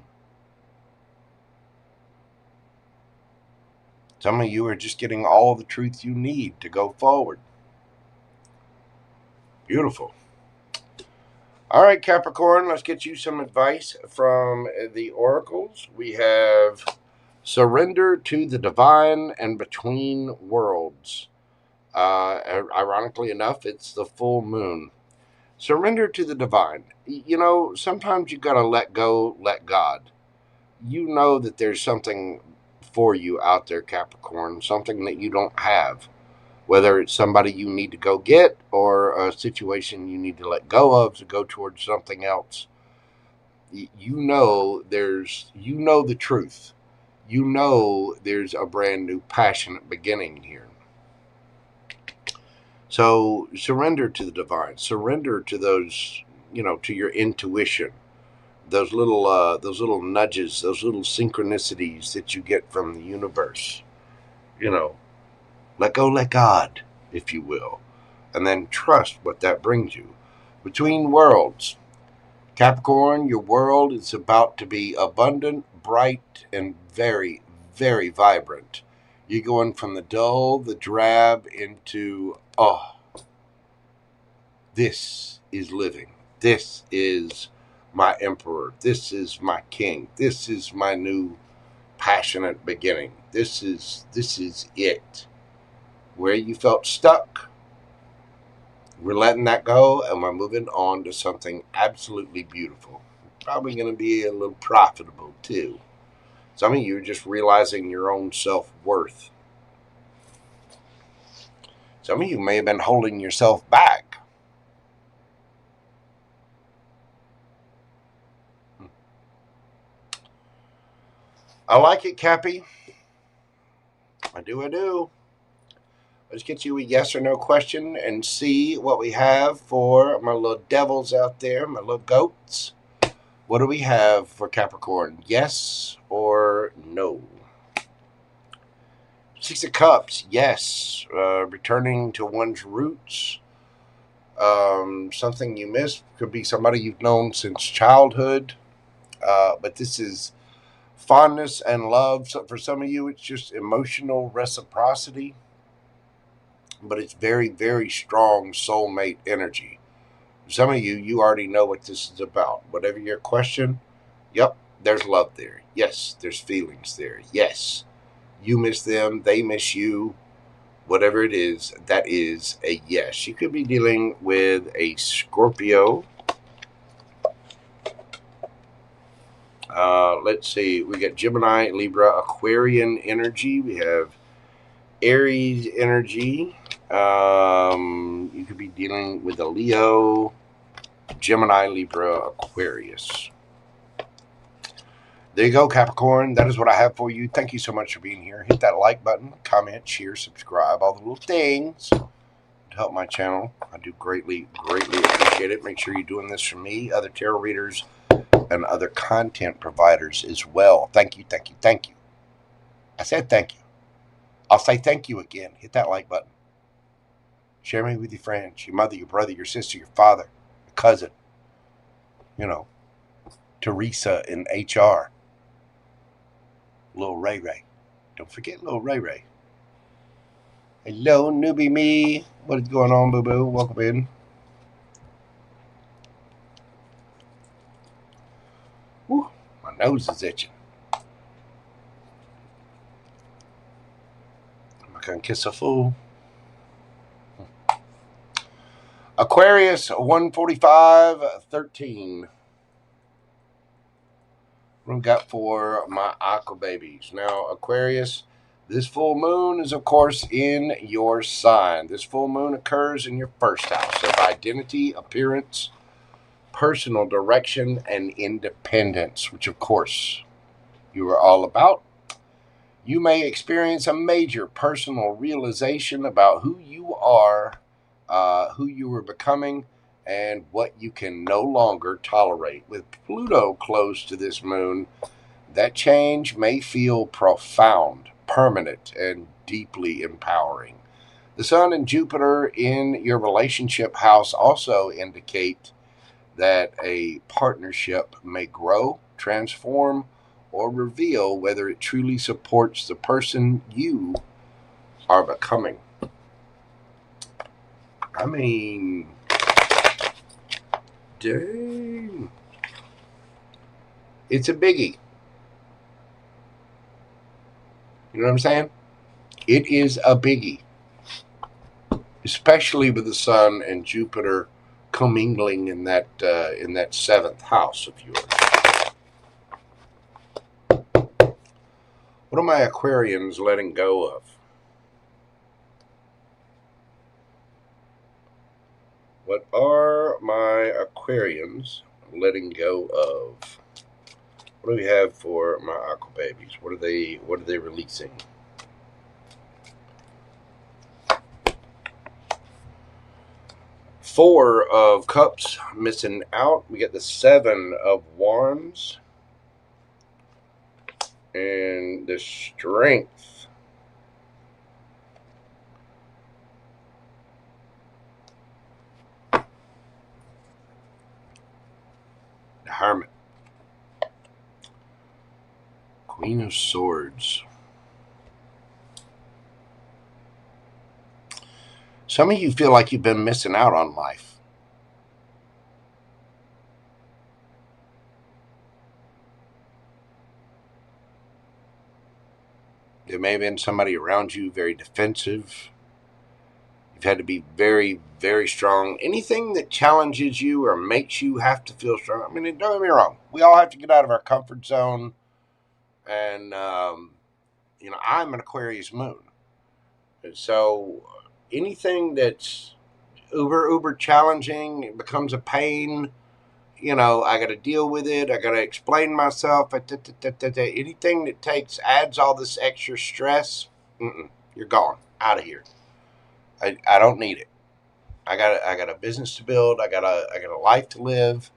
Some of you are just getting all the truth you need to go forward. Beautiful. All right, Capricorn, let's get you some advice from the oracles. We have surrender to the divine and between worlds. Ironically enough, it's the full moon. Surrender to the divine. You know, sometimes you got to let go, let God. You know that there's something for you out there, Capricorn, something that you don't have. Whether it's somebody you need to go get or a situation you need to let go of to go towards something else. You know the truth. You know there's a brand new passionate beginning here. So surrender to the divine. Surrender to those, to your intuition. Those little nudges, those little synchronicities that you get from the universe. Let go, let God, if you will. And then trust what that brings you. Between worlds. Capricorn, your world is about to be abundant, bright, and very, very vibrant. You're going from the dull, the drab, into, this is living. This is my emperor. This is my king. This is my new passionate beginning. This is it. Where you felt stuck, we're letting that go and we're moving on to something absolutely beautiful. Probably going to be a little profitable too. Some of you are just realizing your own self-worth. Some of you may have been holding yourself back. I like it, Cappy. I do. Let's get you a yes or no question and see what we have for my little devils out there, my little goats. What do we have for Capricorn? Yes or no? Six of Cups, yes. Returning to one's roots. Something you missed. Could be somebody you've known since childhood. But this is fondness and love. So for some of you, it's just emotional reciprocity. But it's very, very strong soulmate energy. Some of you already know what this is about. Whatever your question, yep, there's love there. Yes, there's feelings there. Yes, you miss them, they miss you. Whatever it is, that is a yes. You could be dealing with a Scorpio. Let's see. We got Gemini, Libra, Aquarian energy. We have Aries energy. You could be dealing with a Leo, Gemini, Libra, Aquarius. There you go, Capricorn. That is what I have for you. Thank you so much for being here. Hit that like button, comment, share, subscribe, all the little things to help my channel. I do greatly, greatly appreciate it. Make sure you're doing this for me, other tarot readers, and other content providers as well. Thank you, thank you, thank you. I said thank you. I'll say thank you again. Hit that like button. Share me with your friends, your mother, your brother, your sister, your father, your cousin. Teresa in HR. Little Ray Ray. Don't forget little Ray Ray. Hello, Newbie me. What is going on, boo-boo? Welcome in. Whew, my nose is itching. Am I going to kiss a fool? Aquarius 145:13. What we got for my aqua babies? Now, Aquarius, this full moon is, of course, in your sign. This full moon occurs in your first house of identity, appearance, personal direction, and independence, which, of course, you are all about. You may experience a major personal realization about who you are, who you are becoming, and what you can no longer tolerate. With Pluto close to this moon, that change may feel profound, permanent, and deeply empowering. The Sun and Jupiter in your relationship house also indicate that a partnership may grow, transform, or reveal whether it truly supports the person you are becoming. I mean, dang. It's a biggie. You know what I'm saying? It is a biggie. Especially with the Sun and Jupiter commingling in that 7th house of yours. What are my Aquarians letting go of? What are my Aquarians letting go of? What do we have for my Aqua babies? What are they releasing? Four of Cups missing out. We get the 7 of Wands. And the Strength. The Hermit. Queen of Swords. Some of you feel like you've been missing out on life. There may have been somebody around you very defensive. You've had to be very, very strong. Anything that challenges you or makes you have to feel strong. I mean, don't get me wrong. We all have to get out of our comfort zone. And, I'm an Aquarius moon. And so anything that's uber challenging, it becomes a pain. I got to deal with it. I got to explain myself. Anything that adds all this extra stress, you're gone. Out of here. I don't need it. I got a business to build. I got a life to live.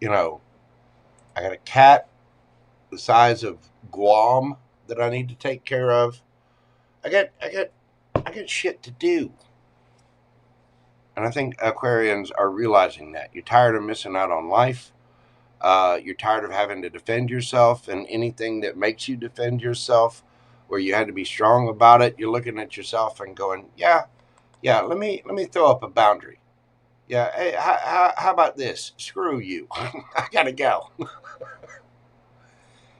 I got a cat the size of Guam that I need to take care of. I got shit to do. And I think Aquarians are realizing that. You're tired of missing out on life. You're tired of having to defend yourself, and anything that makes you defend yourself, where you had to be strong about it, you're looking at yourself and going, yeah, let me throw up a boundary. Yeah, hey, how about this? Screw you. I gotta go.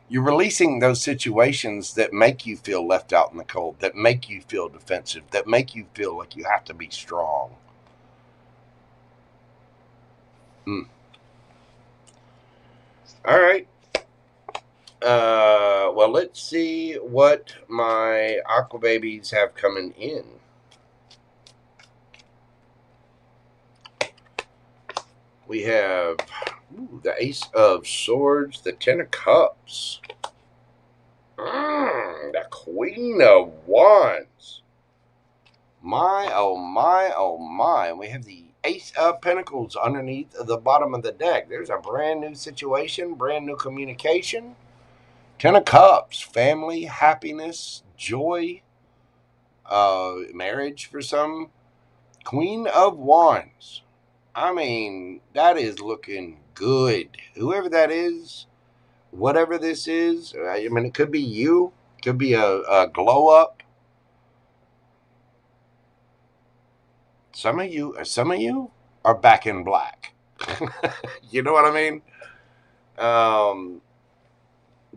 You're releasing those situations that make you feel left out in the cold, that make you feel defensive, that make you feel like you have to be strong. All right. Well, let's see what my Aqua babies have coming in. We have the Ace of Swords, the 10 of Cups, the Queen of Wands. My, oh my, oh my. And we have the Ace of Pentacles underneath the bottom of the deck. There's a brand new situation, brand new communication. 10 of Cups, family, happiness, joy, marriage for some. Queen of Wands. I mean, that is looking good. Whoever that is, whatever this is, I mean, it could be you. It could be a glow up. Some of you are back in black. You know what I mean?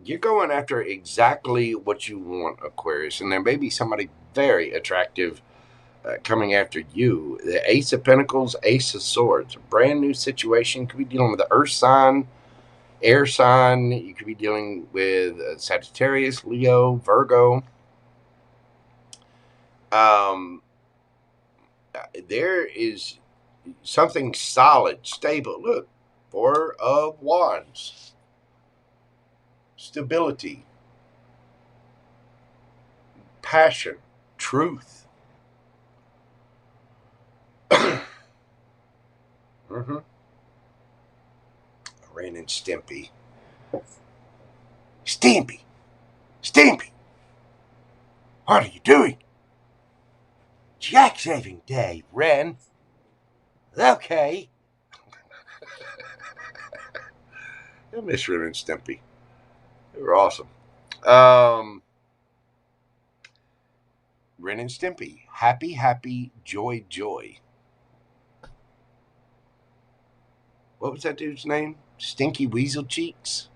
You're going after exactly what you want, Aquarius. And there may be somebody very attractive coming after you. The Ace of Pentacles, Ace of Swords. A brand new situation. Could be dealing with the earth sign, air sign. You could be dealing with Sagittarius, Leo, Virgo. There is something solid, stable. Look, 4 of Wands. stability, passion, truth. Ren and Stimpy. Stimpy! Stimpy! What are you doing? Jack saving day, Ren. Okay. I miss Ren and Stimpy. They were awesome. Ren and Stimpy. Happy, happy, joy, joy. What was that dude's name? Stinky Weasel Cheeks?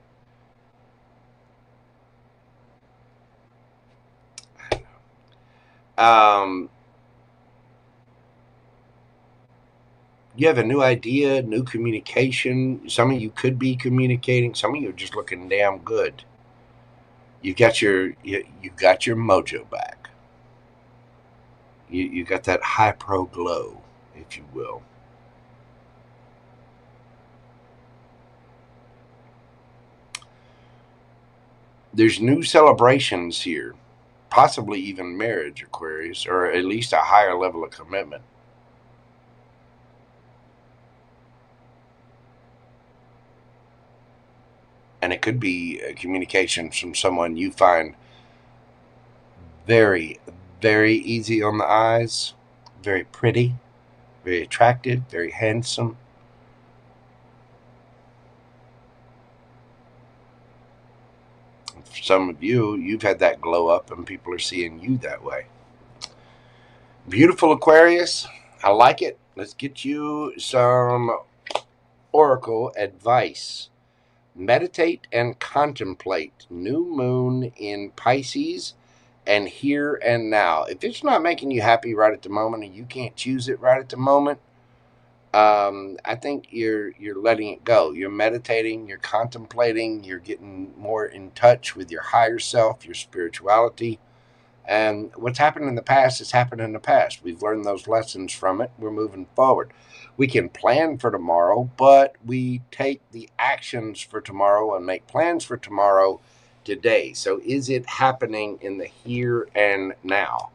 You have a new idea, new communication. Some of you could be communicating. Some of you are just looking damn good. You got your mojo back. You got that high pro glow, if you will. There's new celebrations here, possibly even marriage, Aquarius, or at least a higher level of commitment. And it could be a communication from someone you find very, very easy on the eyes, very pretty, very attractive, very handsome. For some of you, you've had that glow up and people are seeing you that way. Beautiful, Aquarius. I like it. Let's get you some oracle advice. Meditate and contemplate. New moon in Pisces and here and now. If it's not making you happy right at the moment and you can't choose it right at the moment, I think you're letting it go. You're meditating, you're contemplating, you're getting more in touch with your higher self, your spirituality. And what's happened in the past has happened in the past. We've learned those lessons from it. We're moving forward. We can plan for tomorrow, but we take the actions for tomorrow and make plans for tomorrow today. So is it happening in the here and now?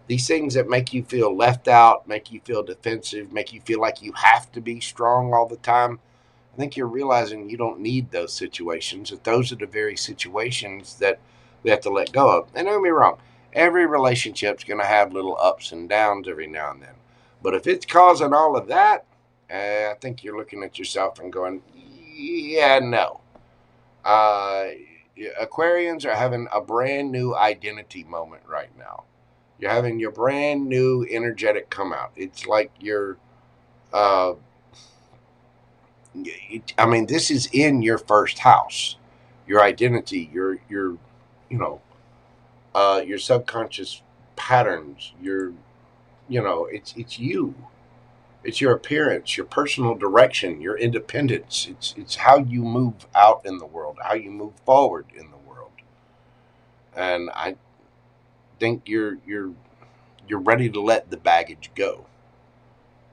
These things that make you feel left out, make you feel defensive, make you feel like you have to be strong all the time, I think you're realizing you don't need those situations, that those are the very situations that we have to let go of. And don't get me wrong, every relationship's going to have little ups and downs every now and then. But if it's causing all of that, I think you're looking at yourself and going, yeah, no. Aquarians are having a brand new identity moment right now. You're having your brand new energetic come out. It's like you're, this is in your first house. Your identity, your subconscious patterns, it's you. It's your appearance, your personal direction, your independence. It's how you move out in the world, how you move forward in the world. And I think you're ready to let the baggage go.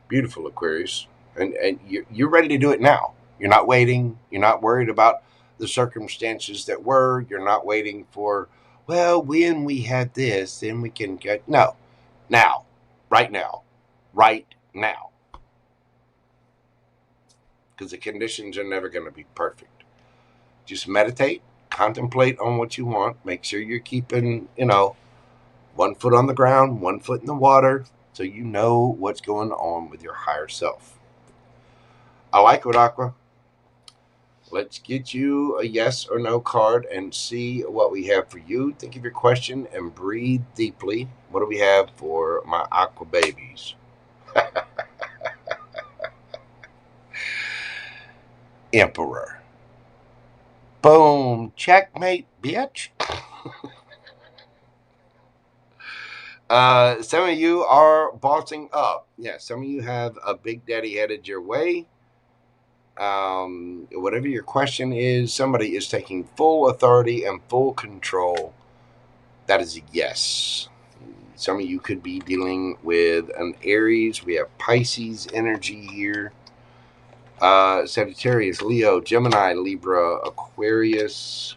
Beautiful, Aquarius. And you're ready to do it now. You're not waiting. You're not worried about the circumstances that were. You're not waiting for, well, when we had this, then we can get... No. Now. Right now. Right now. Because the conditions are never going to be perfect. Just meditate. Contemplate on what you want. Make sure you're keeping, 1 foot on the ground, 1 foot in the water, so you know what's going on with your higher self. I like it, Aqua. Let's get you a yes or no card and see what we have for you. Think of your question and breathe deeply. What do we have for my Aqua babies? Emperor. Boom. Checkmate, bitch. Some of you are bossing up. Yeah, some of you have a big daddy headed your way. Whatever your question is, somebody is taking full authority and full control. That is a yes. Some of you could be dealing with an Aries. We have Pisces energy here. Sagittarius, Leo, Gemini, Libra, Aquarius.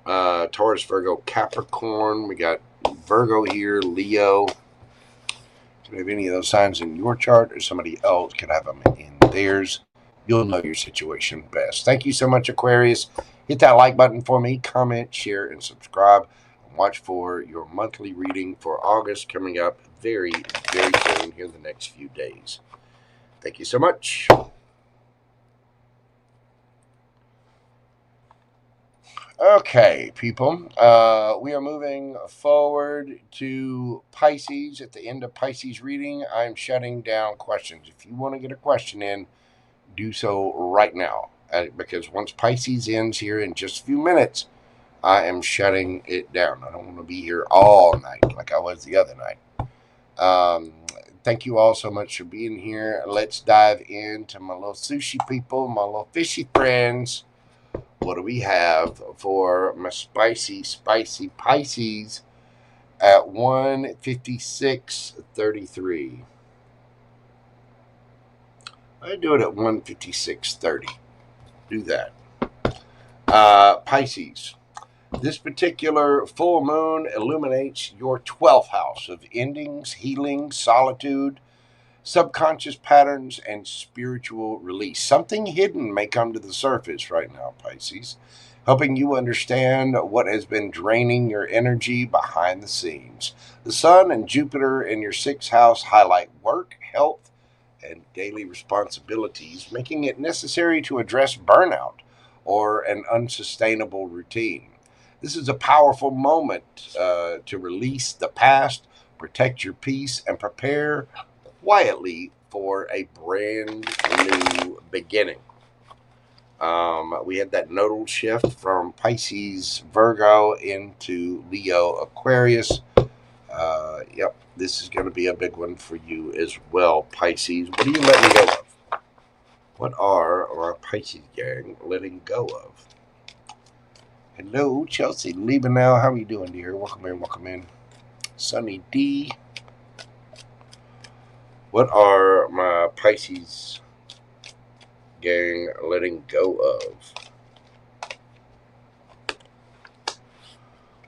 Taurus, Virgo, Capricorn. We got Virgo here, Leo. Do you have any of those signs in your chart, or somebody else could have them in theirs? You'll know your situation best. Thank you so much, Aquarius. Hit that like button for me, comment, share, and subscribe. And watch for your monthly reading for August coming up very, very soon here in the next few days. Thank you so much. Okay, people, we are moving forward to Pisces. At the end of Pisces reading, I'm shutting down questions. If you want to get a question in, do so right now, because once Pisces ends here in just a few minutes, I am shutting it down. I don't want to be here all night like I was the other night. Thank you all so much for being here. Let's dive into my little sushi people, my little fishy friends. What do we have for my spicy Pisces at 156.33? I do it at 156.30. Do that. Pisces. This particular full moon illuminates your 12th house of endings, healing, solitude, subconscious patterns, and spiritual release. Something hidden may come to the surface right now, Pisces, helping you understand what has been draining your energy behind the scenes. The Sun and Jupiter in your 6th house highlight work, health, and daily responsibilities, making it necessary to address burnout or an unsustainable routine. This is a powerful moment to release the past, protect your peace, and prepare quietly for a brand new beginning. We had that nodal shift from Pisces, Virgo into Leo, Aquarius. Yep, this is going to be a big one for you as well, Pisces. What are you letting go of? What are our Pisces gang letting go of? Hello, Chelsea Liebenau. How are you doing, dear? Welcome in, welcome in. Sunny D. What are my Pisces gang letting go of?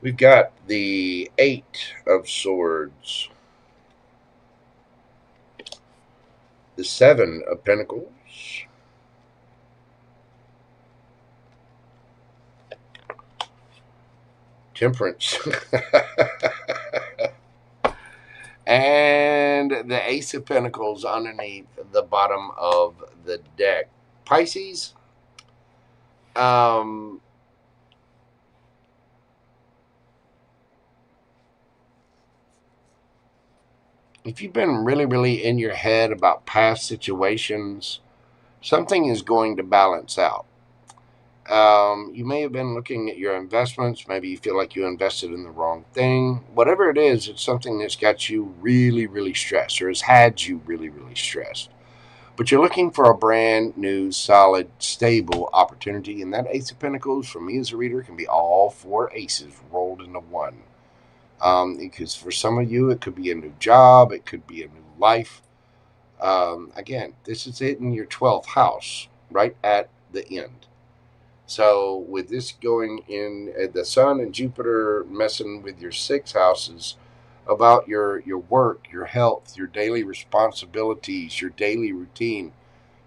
We've got the 8 of Swords, the 7 of Pentacles, Temperance, and the Ace of Pentacles underneath the bottom of the deck. Pisces, if you've been really in your head about past situations, something is going to balance out. You may have been looking at your investments. Maybe you feel like you invested in the wrong thing. Whatever it is, it's something that's got you really stressed, or has had you really stressed. But you're looking for a brand new, solid, stable opportunity. And that Ace of Pentacles, for me as a reader, can be all 4 aces rolled into one. Because for some of you, it could be a new job. It could be a new life. Again, this is it in your 12th house, right at the end. So with this going in, the Sun and Jupiter messing with your 6 houses about your work, your health, your daily responsibilities, your daily routine,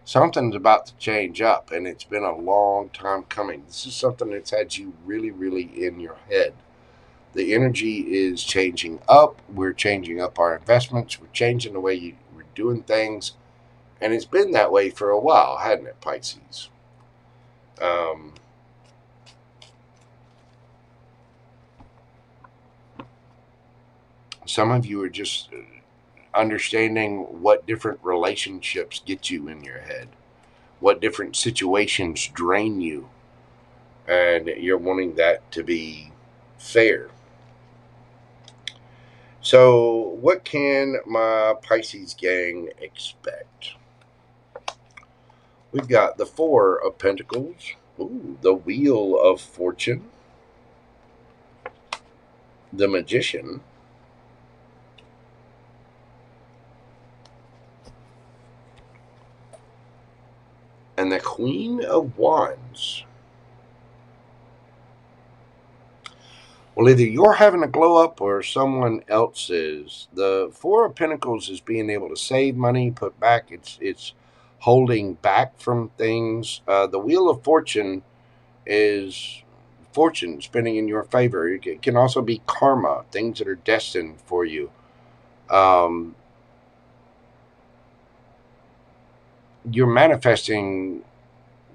something's about to change up, and it's been a long time coming. This is something that's had you really in your head. The energy is changing up. We're changing up our investments. We're changing the way we're doing things, and it's been that way for a while, hasn't it, Pisces? Some of you are just understanding what different relationships get you in your head, what different situations drain you, and you're wanting that to be fair. So what can my Pisces gang expect? We've got the 4 of Pentacles, the Wheel of Fortune, the Magician, and the Queen of Wands. Well, either you're having a glow up or someone else is. The Four of Pentacles is being able to save money, put back. It's holding back from things. The Wheel of Fortune is fortune spinning in your favor. It can also be karma, things that are destined for you. You're manifesting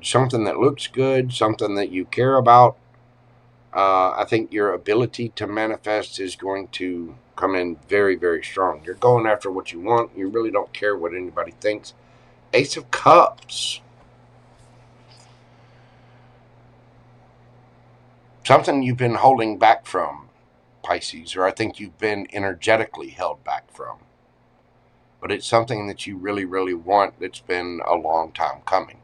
something that looks good, something that you care about. I think your ability to manifest is going to come in very, very strong. You're going after what you want. You really don't care what anybody thinks. Ace of Cups. Something you've been holding back from, Pisces, or I think you've been energetically held back from. But it's something that you really, really want that's been a long time coming.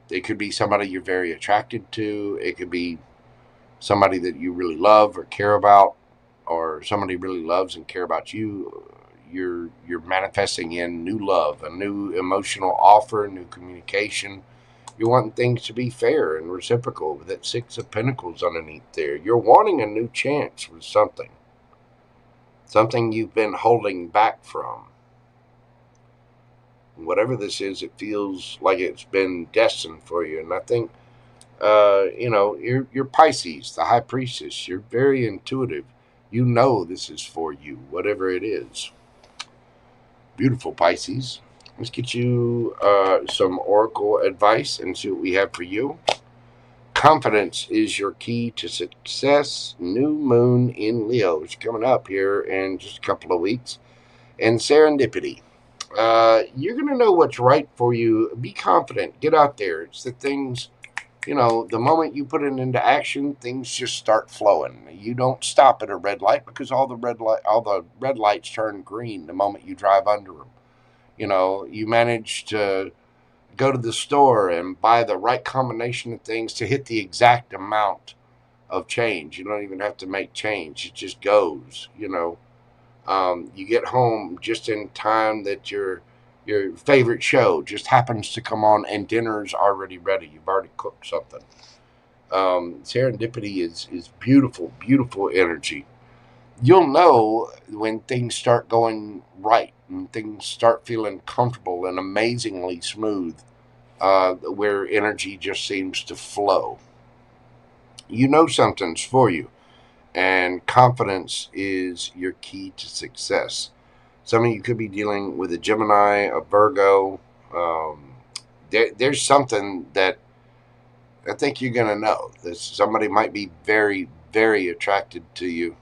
It could be somebody you're very attracted to. It could be somebody that you really love or care about, or somebody really loves and care about you. You're manifesting in new love, a new emotional offer, new communication. You're wanting things to be fair and reciprocal with that Six of Pentacles underneath there. You're wanting a new chance with something. Something you've been holding back from. Whatever this is, it feels like it's been destined for you. And I think, you're Pisces, the High Priestess. You're very intuitive. You know this is for you, whatever it is. Beautiful, Pisces. Let's get you some oracle advice and see what we have for you. Confidence is your key to success. New moon in Leo is coming up here in just a couple of weeks. And serendipity. You're going to know what's right for you. Be confident. Get out there. It's the things, the moment you put it into action, things just start flowing. You don't stop at a red light because all the red lights turn green the moment you drive under them. You manage to go to the store and buy the right combination of things to hit the exact amount of change. You don't even have to make change. It just goes, You get home just in time that your favorite show just happens to come on and dinner's already ready. You've already cooked something. Serendipity is beautiful, beautiful energy. You'll know when things start going right and things start feeling comfortable and amazingly smooth, where energy just seems to flow. You know something's for you. And confidence is your key to success. Some of you could be dealing with a Gemini, a Virgo. There's something that I think you're going to know. That somebody might be very, very attracted to you.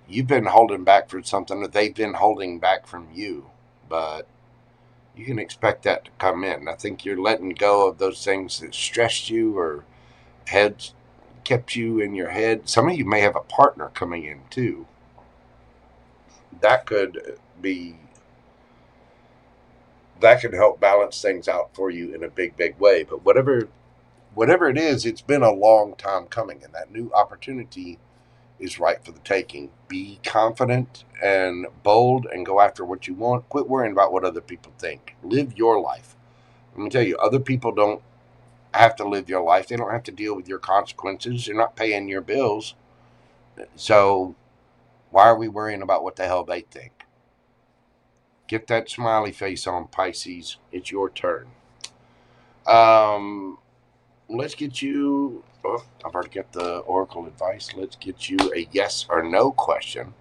You've been holding back for something that they've been holding back from you. But you can expect that to come in. I think you're letting go of those things that stressed you or kept you in your head. Some of you may have a partner coming in too. That could help balance things out for you in a big, big way. But whatever it is, it's been a long time coming, and that new opportunity is right for the taking. Be confident and bold and go after what you want. Quit worrying about what other people think. Live your life. Let me tell you, other people don't have to live your life. They don't have to deal with your consequences. They're not paying your bills. So why are we worrying about what the hell they think? Get that smiley face on, Pisces. It's your turn. Let's get you... I've already got the oracle advice. Let's get you a yes or no question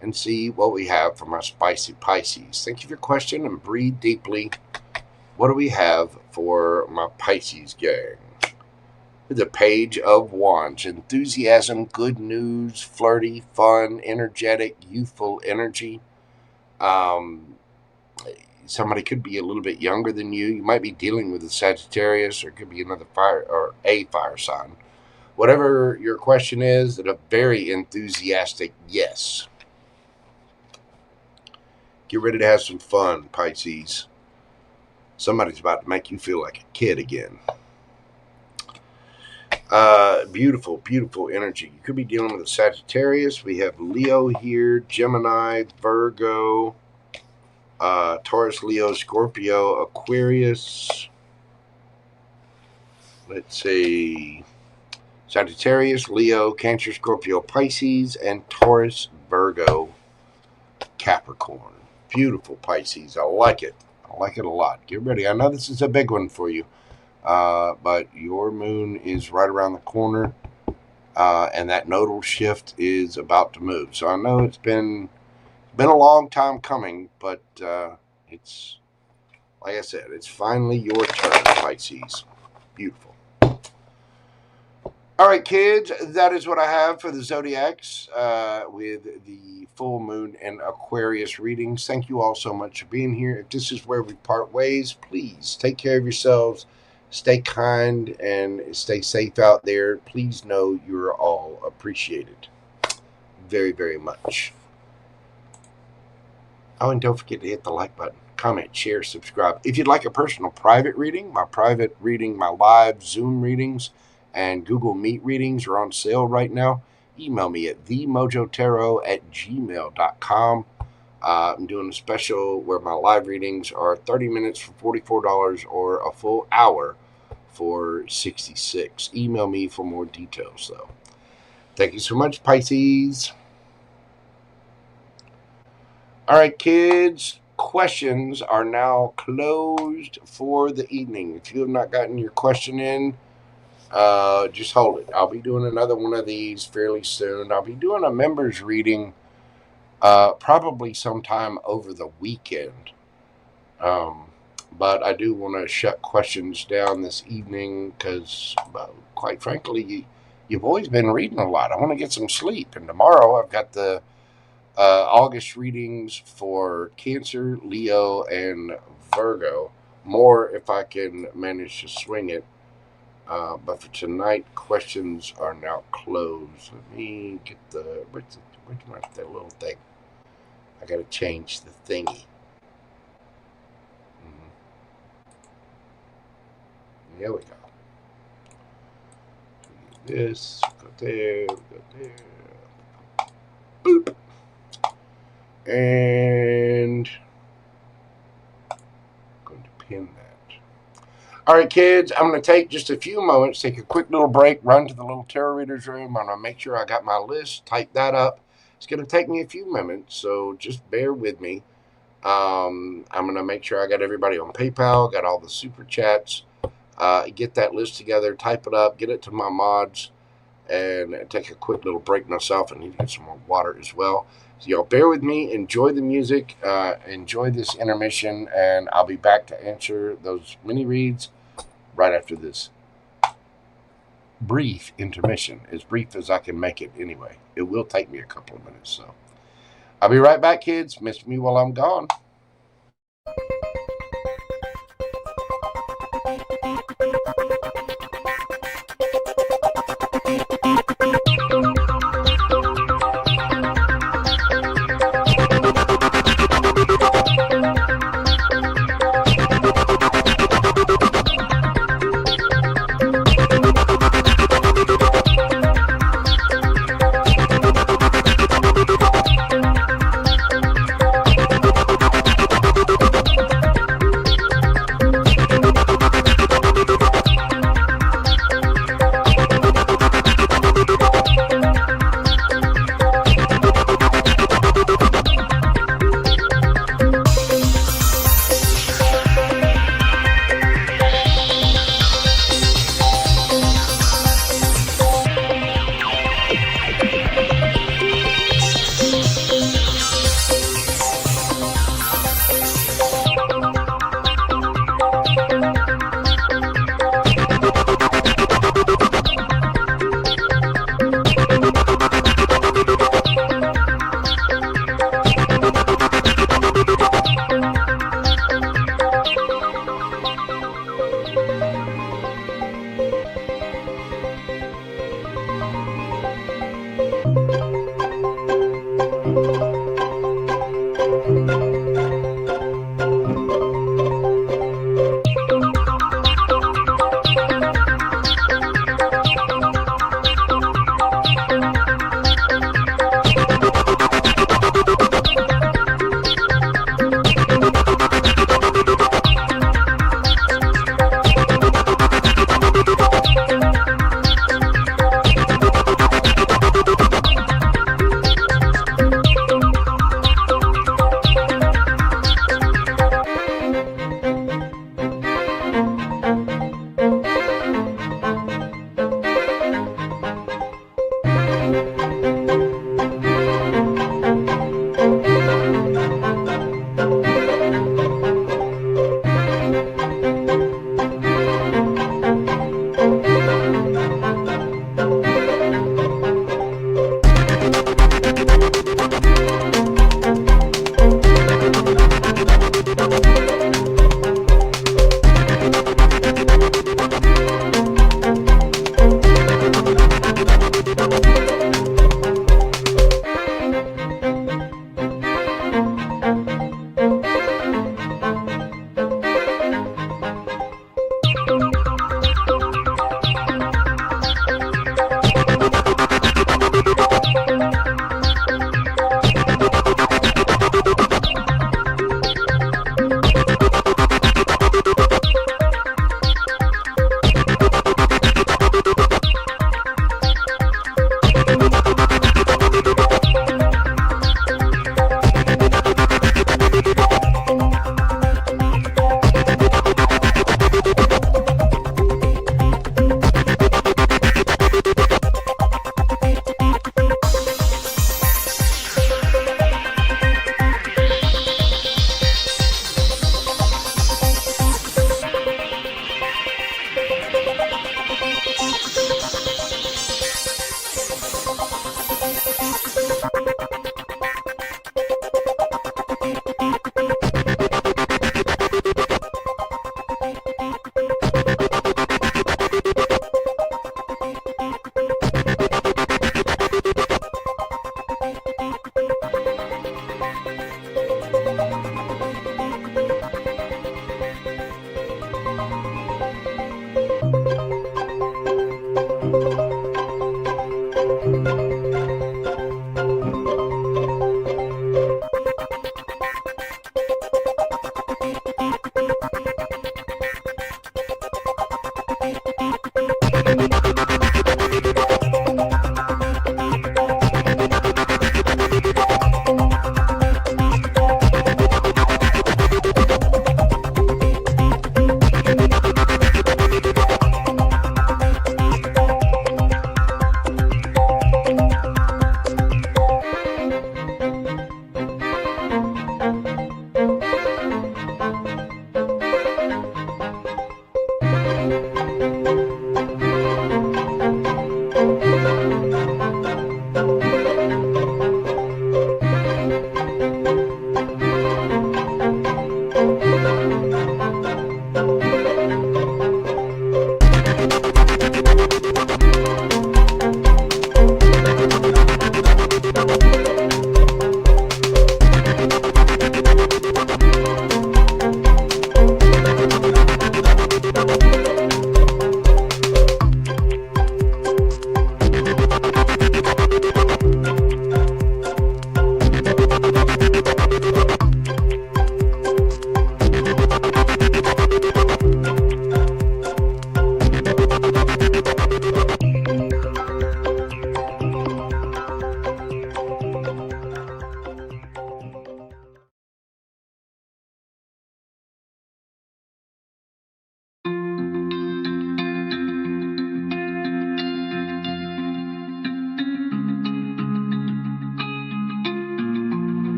and see what we have from our spicy Pisces. Think of your question and breathe deeply. What do we have for my Pisces gang? The Page of Wands. Enthusiasm, good news, flirty, fun, energetic, youthful energy. Somebody could be a little bit younger than you. You might be dealing with a Sagittarius, or it could be another fire or a fire sign. Whatever your question is, that a very enthusiastic yes. Get ready to have some fun, Pisces. Somebody's about to make you feel like a kid again. Beautiful, beautiful energy. You could be dealing with a Sagittarius. We have Leo here, Gemini, Virgo, Taurus, Leo, Scorpio, Aquarius. Let's see. Sagittarius, Leo, Cancer, Scorpio, Pisces, and Taurus, Virgo, Capricorn. Beautiful Pisces. I like it. I like it a lot. Get ready. I know this is a big one for you, but your moon is right around the corner, and that nodal shift is about to move. So I know it's been a long time coming, but it's, like I said, it's finally your turn, Pisces. Beautiful. All right, kids, that is what I have for the Zodiacs with the full moon and Aquarius readings. Thank you all so much for being here. If this is where we part ways, please take care of yourselves. Stay kind and stay safe out there. Please know you're all appreciated very, very much. Oh, and don't forget to hit the like button, comment, share, subscribe. If you'd like a personal private reading, my live Zoom readings, and Google Meet readings are on sale right now. Email me at themojotarot@gmail.com. I'm doing a special where my live readings are 30 minutes for $44 or a full hour for $66. Email me for more details, though. Thank you so much, Pisces. All right, kids. Questions are now closed for the evening. If you have not gotten your question in, just hold it. I'll be doing another one of these fairly soon. I'll be doing a members reading probably sometime over the weekend. But I do want to shut questions down this evening because, quite frankly, you've always been reading a lot. I want to get some sleep. And tomorrow I've got the August readings for Cancer, Leo, and Virgo. More if I can manage to swing it. But for tonight, questions are now closed. Let me get where's that little thing? I got to change the thingy. There we go. This, go there, go there. Boop. And I'm going to pin that. All right, kids, I'm going to take just a few moments, take a quick little break, run to the little tarot reader's room. I'm going to make sure I got my list, type that up. It's going to take me a few minutes, so just bear with me. I'm going to make sure I got everybody on PayPal, got all the super chats, get that list together, type it up, get it to my mods, and take a quick little break myself. I need to get some more water as well. So y'all bear with me, enjoy the music, enjoy this intermission, and I'll be back to answer those mini reads right after this brief intermission, as brief as I can make it anyway. It will take me a couple of minutes, so I'll be right back, kids. Miss me while I'm gone.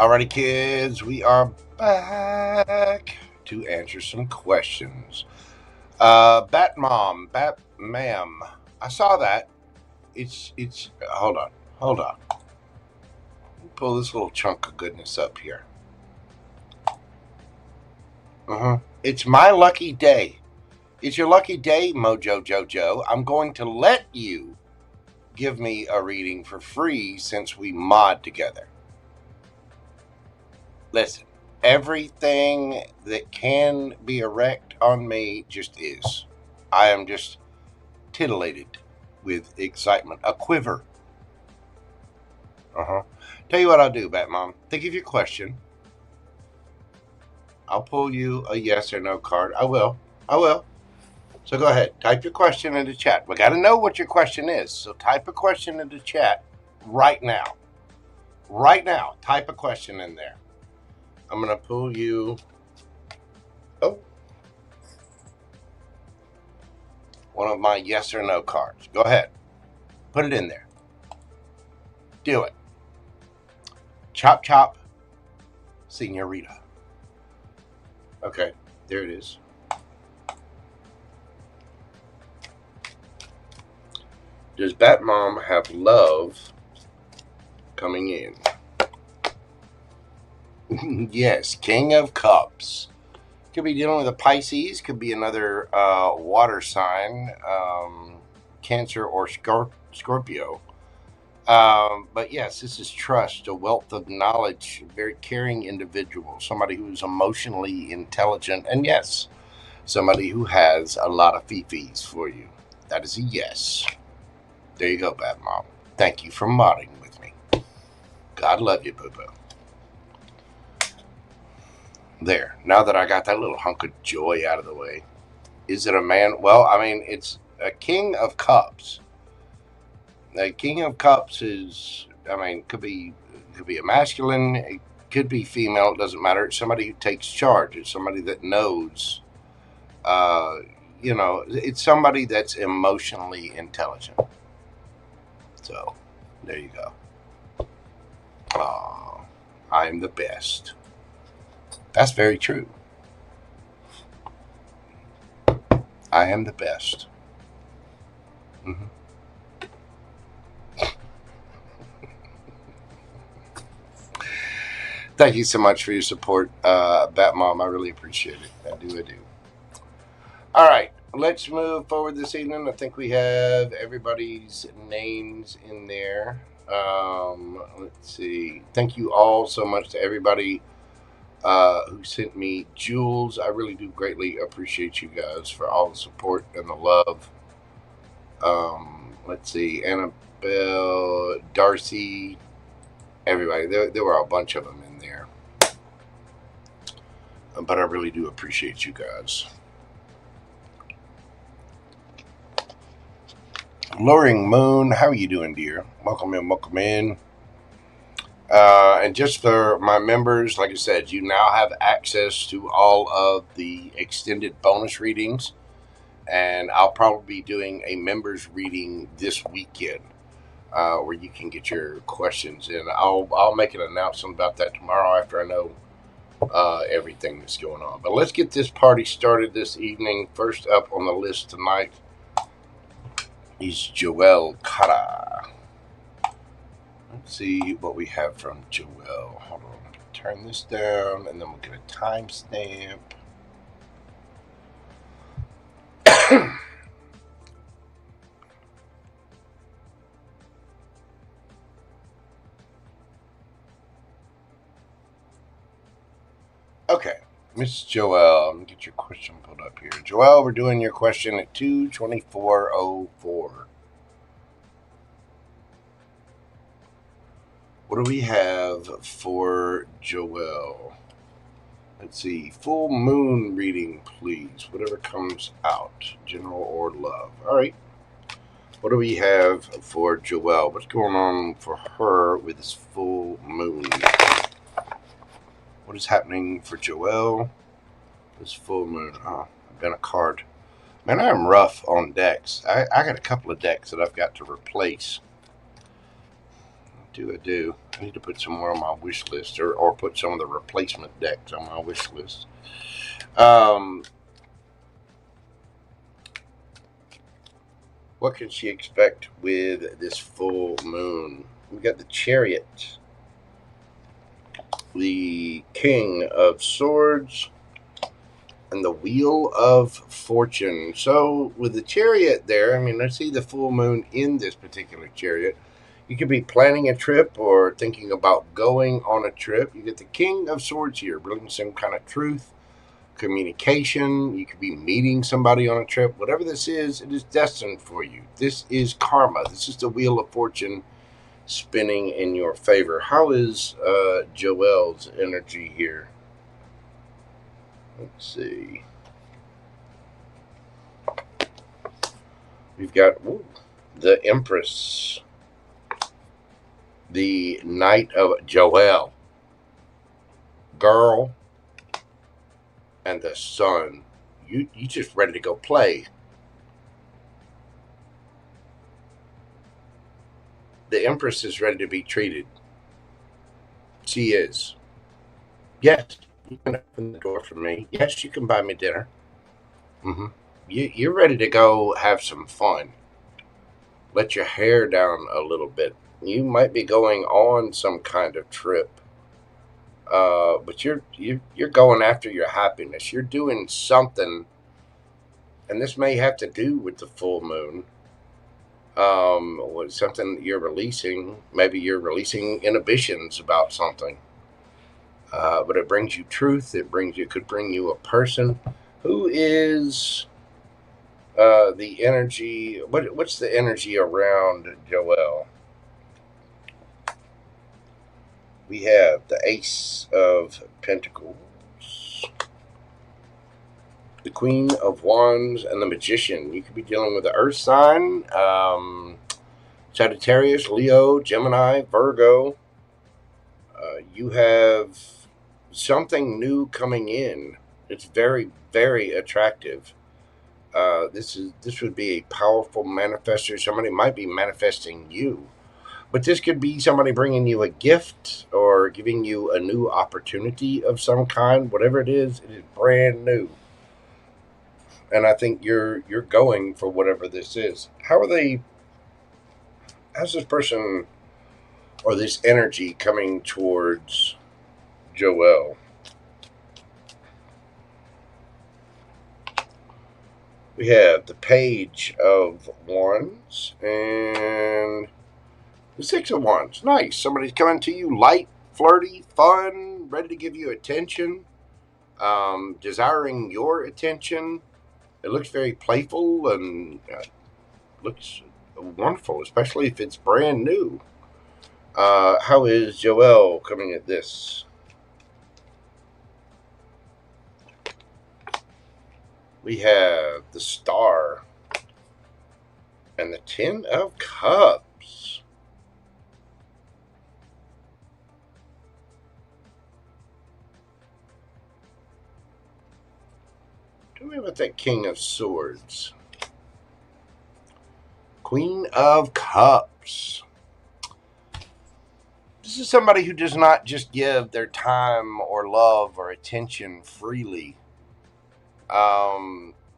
Alrighty, kids, we are back to answer some questions. Bat Ma'am, I saw that. It's, hold on. Pull this little chunk of goodness up here. It's my lucky day. It's your lucky day, Mojo Jojo. I'm going to let you give me a reading for free since we mod together. Listen, everything that can be erect on me just is. I am just titillated with excitement, a quiver. Tell you what I'll do, Bat Mom. Think of your question. I'll pull you a yes or no card. I will. So go ahead. Type your question into chat. We got to know what your question is. So type a question into chat right now. Type a question in there. I'm going to pull you. One of my yes or no cards. Go ahead. Put it in there. Do it. Chop, chop, señorita. Okay, there it is. Does Bat Mom have love coming in? Yes, King of Cups. Could be dealing with a Pisces. Could be another water sign, Cancer or Scorpio. But yes, this is trust, a wealth of knowledge, a very caring individual, somebody who's emotionally intelligent, and yes, somebody who has a lot of fifis for you. That is a yes. There you go, Bat Mom. Thank you for modding with me. God love you, boo-boo. There. Now that I got that little hunk of joy out of the way. Is it a man? Well, I mean, it's a King of Cups. The King of Cups is, I mean, could be a masculine, it could be female, it doesn't matter. It's somebody who takes charge. It's somebody that knows, it's somebody that's emotionally intelligent. So, there you go. Oh, I'm the best. That's very true. I am the best. Thank you so much for your support, Bat Mom. I really appreciate it. I do. All right, let's move forward this evening. I think we have everybody's names in there. Let's see. Thank you all so much to everybody who sent me jewels. I really do greatly appreciate you guys for all the support and the love. Let's see. Annabelle, Darcy, everybody. There were a bunch of them in there. But I really do appreciate you guys. Luring Moon, how are you doing, dear? Welcome in. And just for my members, like I said, you now have access to all of the extended bonus readings. And I'll probably be doing a members reading this weekend where you can get your questions in. I'll make an announcement about that tomorrow after I know everything that's going on. But let's get this party started this evening. First up on the list tonight is JoelleKara. Let's see what we have from Joelle. Hold on. Turn this down, and then we'll get a timestamp. Okay, Miss Joelle, let me get your question pulled up here. Joelle, we're doing your question at 2:24:04. What do we have for Joelle? Let's see. Full moon reading, please. Whatever comes out. General or love. All right. What do we have for Joelle? What's going on for her with this full moon? What is happening for Joelle? This full moon. Oh, I've got a card. Man, I am rough on decks. I got a couple of decks that I've got to replace. I do? I need to put some more on my wish list, or put some of the replacement decks on my wish list. What can she expect with this full moon? We got the Chariot, the King of Swords, and the Wheel of Fortune. So with the Chariot there, I mean, I see the full moon in this particular Chariot. You could be planning a trip or thinking about going on a trip. You get the King of Swords here, bringing some kind of truth, communication. You could be meeting somebody on a trip. Whatever this is, it is destined for you. This is karma. This is the Wheel of Fortune spinning in your favor. How is Joelle's energy here? Let's see. We've got the Empress, the Knight of Joelle, Girl, and the Sun. You just ready to go play. The Empress is ready to be treated. She is. Yes, you can open the door for me. Yes, you can buy me dinner. You're ready to go have some fun. Let your hair down a little bit. You might be going on some kind of trip. But you're going after your happiness. You're doing something, and this may have to do with the full moon. Something you're releasing. Maybe you're releasing inhibitions about something. But it brings you truth. It could bring you a person. Who is the energy? What's the energy around Joelle? We have the Ace of Pentacles, the Queen of Wands, and the Magician. You could be dealing with the Earth sign, Sagittarius, Leo, Gemini, Virgo. You have something new coming in. It's very, very attractive. This would be a powerful manifester. Somebody might be manifesting you. But this could be somebody bringing you a gift or giving you a new opportunity of some kind. Whatever it is brand new. And I think you're going for whatever this is. How's this person or this energy coming towards Joelle? We have the Page of Wands and the Six of Wands. Nice. Somebody's coming to you light, flirty, fun, ready to give you attention, desiring your attention. It looks very playful and looks wonderful, especially if it's brand new. How is Joelle coming at this? We have the Star and the Ten of Cups. Tell me about that King of Swords. Queen of Cups. This is somebody who does not just give their time or love or attention freely.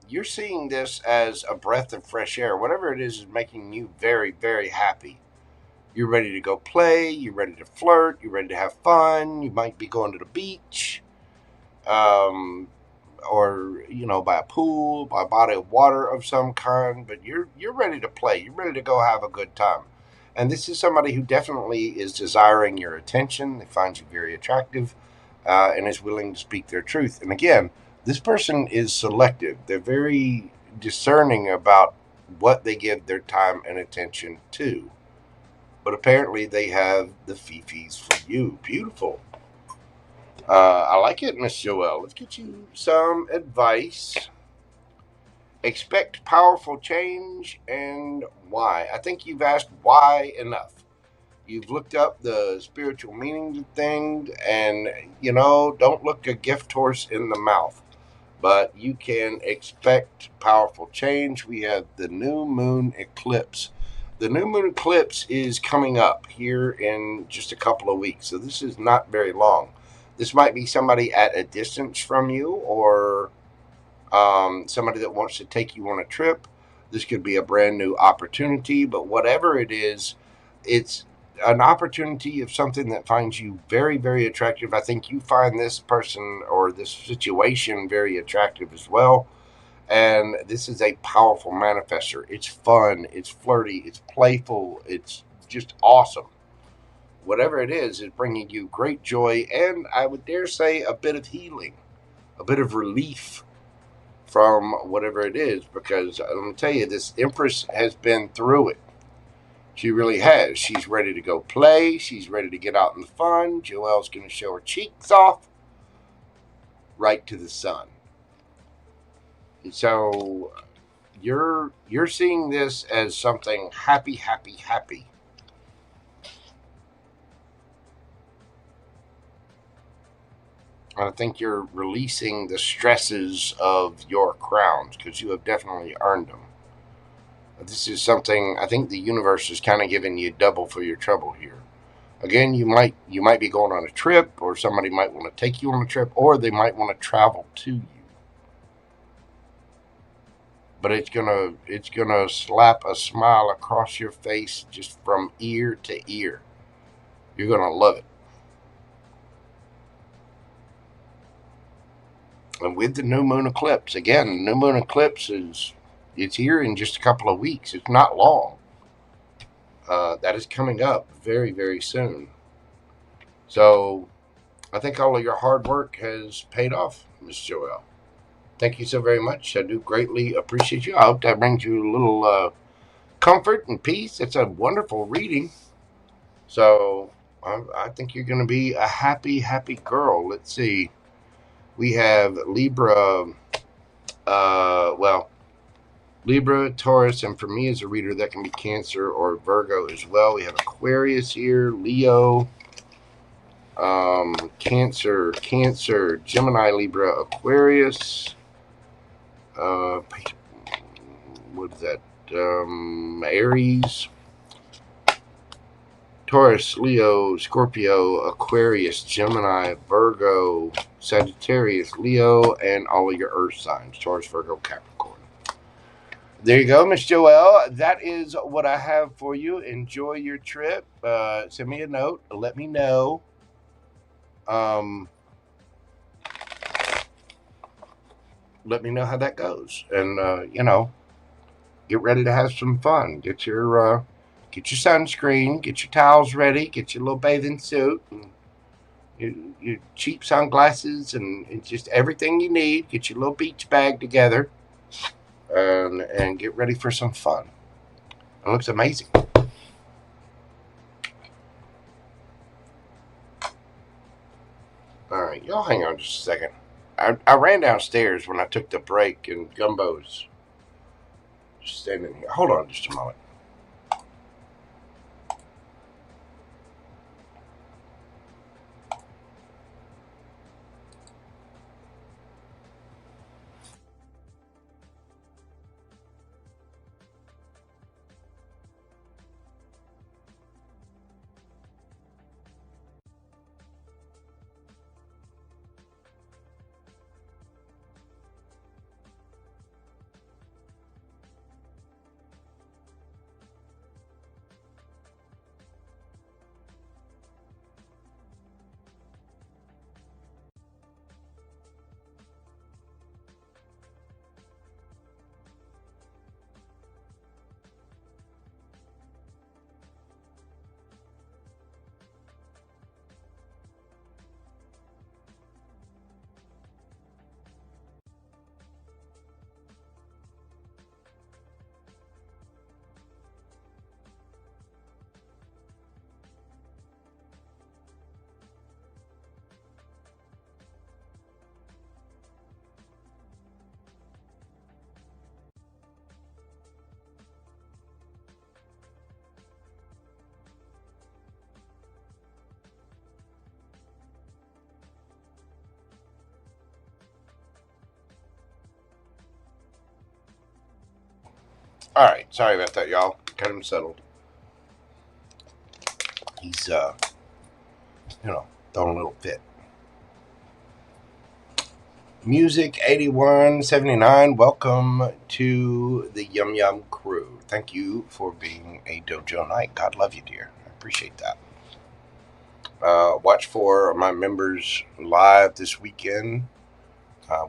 You're seeing this as a breath of fresh air. Whatever it is making you very, very happy. You're ready to go play. You're ready to flirt. You're ready to have fun. You might be going to the beach. Or, by a pool, by a body of water of some kind. But you're ready to play. You're ready to go have a good time. And this is somebody who definitely is desiring your attention. They find you very attractive and is willing to speak their truth. And again, this person is selective. They're very discerning about what they give their time and attention to. But apparently they have the fifis for you. Beautiful. I like it, Miss Joelle. Let's get you some advice. Expect powerful change and why. I think you've asked why enough. You've looked up the spiritual meaning of things and, don't look a gift horse in the mouth. But you can expect powerful change. We have the new moon eclipse. the new moon eclipse is coming up here in just a couple of weeks. So this is not very long. This might be somebody at a distance from you, or somebody that wants to take you on a trip. This could be a brand new opportunity, but whatever it is, it's an opportunity of something that finds you very, very attractive. I think you find this person or this situation very attractive as well. And this is a powerful manifester. It's fun, it's flirty, it's playful, it's just awesome. Whatever it is bringing you great joy, and I would dare say a bit of healing, a bit of relief from whatever it is, because let me tell you, this Empress has been through it. She really has. She's ready to go play. She's ready to get out in the fun. Joelle's going to show her cheeks off right to the sun. And so you're seeing this as something happy, happy, happy. I think you're releasing the stresses of your crowns, because you have definitely earned them. This is something, I think the universe is kind of giving you double for your trouble here. Again, you might be going on a trip, or somebody might want to take you on a trip, or they might want to travel to you. But it's gonna slap a smile across your face just from ear to ear. You're gonna love it. And with the new moon eclipse, again, the new moon eclipse it's here in just a couple of weeks. It's not long. That is coming up very, very soon. So I think all of your hard work has paid off, Miss Joelle. Thank you so very much. I do greatly appreciate you. I hope that brings you a little comfort and peace. It's a wonderful reading. So I think you're going to be a happy, happy girl. Let's see. We have Libra, Libra, Taurus, and for me as a reader, that can be Cancer or Virgo as well. We have Aquarius here, Leo, Cancer, Gemini, Libra, Aquarius. What is that? Aries, Taurus, Leo, Scorpio, Aquarius, Gemini, Virgo, Sagittarius, Leo, and all of your earth signs, Taurus, Virgo, Capricorn. There you go, Miss Joelle. That is what I have for you. Enjoy your trip. Send me a note. Let me know. Let me know how that goes. And, get ready to have some fun. Get your sunscreen, get your towels ready, get your little bathing suit, and your cheap sunglasses, and just everything you need. Get your little beach bag together, and get ready for some fun. It looks amazing. All right, y'all hang on just a second. I ran downstairs when I took the break, and Gumbo's just standing here. Hold on just a moment. All right, sorry about that, y'all. Got him settled. He's, throwing a little fit. Music 8179, welcome to the Yum Yum crew. Thank you for being a Dojo Knight. God love you, dear. I appreciate that. Watch for my members live this weekend.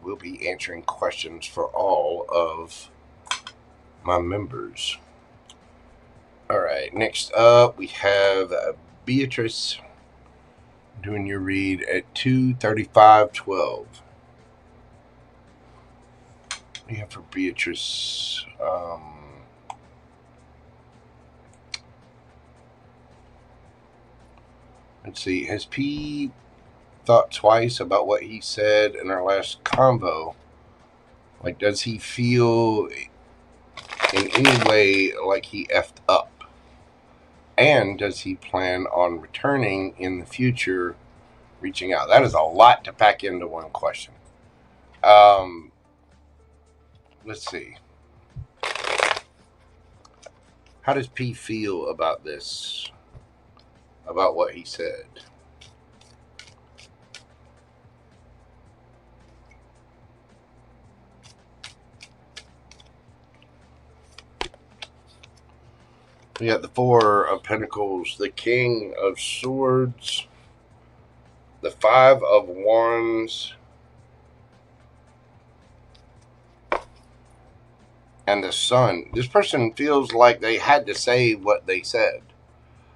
We'll be answering questions for all of my members. All right, next up we have Beatrice doing your read at 2:35:12. We have for Beatrice. Let's see. Has P thought twice about what he said in our last convo? Like, does he feel in any way like he effed up? And does he plan on returning in the future, reaching out? That is a lot to pack into one question. Let's see. How does P feel about this? About what he said? We got the Four of Pentacles, the King of Swords, the Five of Wands, and the Sun. This person feels like they had to say what they said.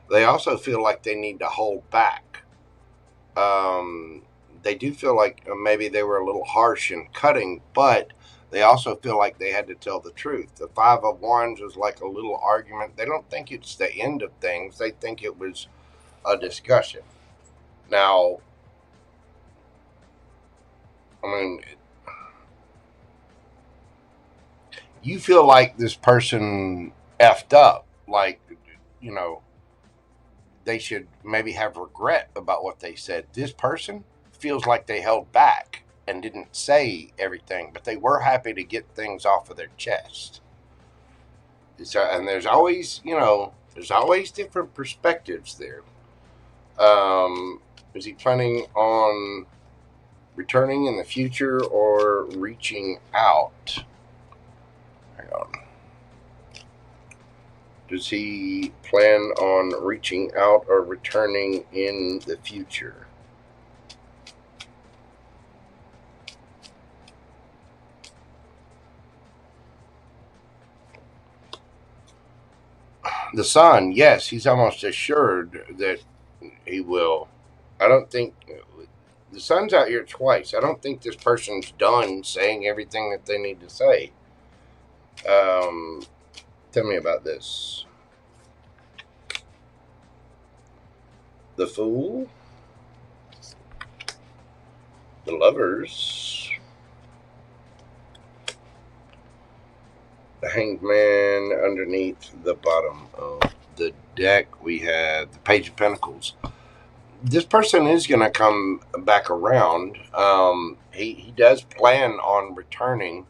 They also feel like they need to hold back. They do feel like maybe they were a little harsh in cutting, but they also feel like they had to tell the truth. The Five of Wands was like a little argument. They don't think it's the end of things. They think it was a discussion. Now, I mean, you feel like this person effed up, like, they should maybe have regret about what they said. This person feels like they held back and didn't say everything, but they were happy to get things off of their chest. And there's always, there's always different perspectives there. Is he planning on returning in the future or reaching out? Hang on. Does he plan on reaching out or returning in the future? The Sun, yes, he's almost assured that he will. I don't think the Sun's out here twice. I don't think this person's done saying everything that they need to say. Tell me about this. The Fool, the Lovers, the Hanged Man. Underneath the bottom of the deck, we have the Page of Pentacles. This person is going to come back around. He does plan on returning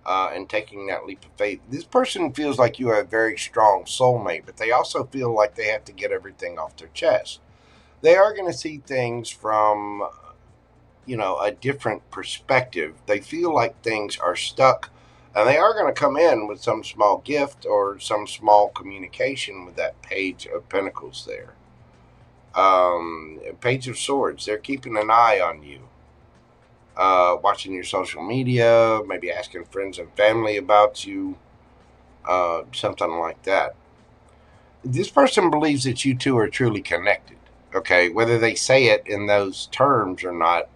and taking that leap of faith. This person feels like you have a very strong soulmate, but they also feel like they have to get everything off their chest. They are going to see things from, a different perspective. They feel like things are stuck, and they are going to come in with some small gift or some small communication with that Page of Pentacles there. Page of Swords, they're keeping an eye on you. Watching your social media, maybe asking friends and family about you, something like that. This person believes that you two are truly connected, okay? Whether they say it in those terms or not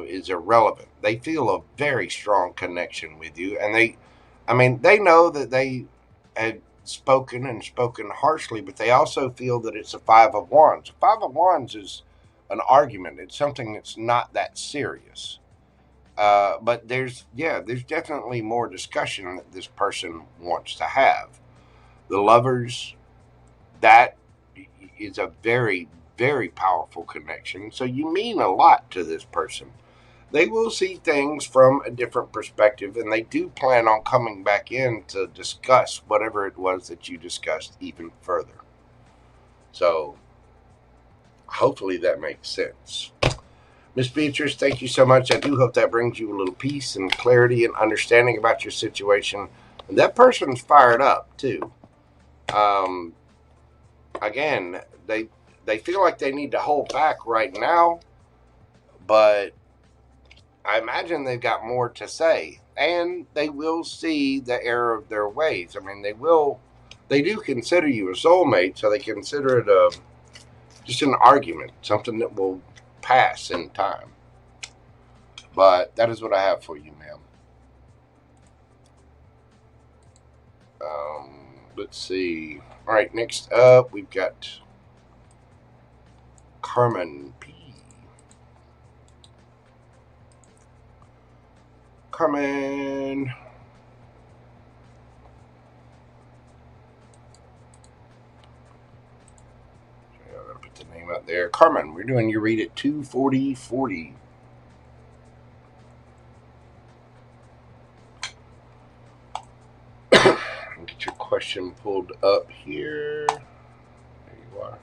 is irrelevant. They feel a very strong connection with you, and they know that they had spoken harshly, but they also feel that it's a Five of Wands. A Five of Wands is an argument. It's something that's not that serious. But there's definitely more discussion that this person wants to have. The Lovers, that is a very, very powerful connection. So you mean a lot to this person. They will see things from a different perspective, and they do plan on coming back in to discuss whatever it was that you discussed even further. So hopefully that makes sense. Miss Beatrice, thank you so much. I do hope that brings you a little peace and clarity and understanding about your situation. And that person's fired up too. Again, they feel like they need to hold back right now, but I imagine they've got more to say, and they will see the error of their ways. I mean, they do consider you a soulmate, so they consider it just an argument, something that will pass in time. But that is what I have for you, ma'am. Let's see. All right, next up, we've got Carmen P. Carmen. Okay, I gotta put the name out there. Carmen, we're doing your read at 2:40:40. Get your question pulled up here. There you are.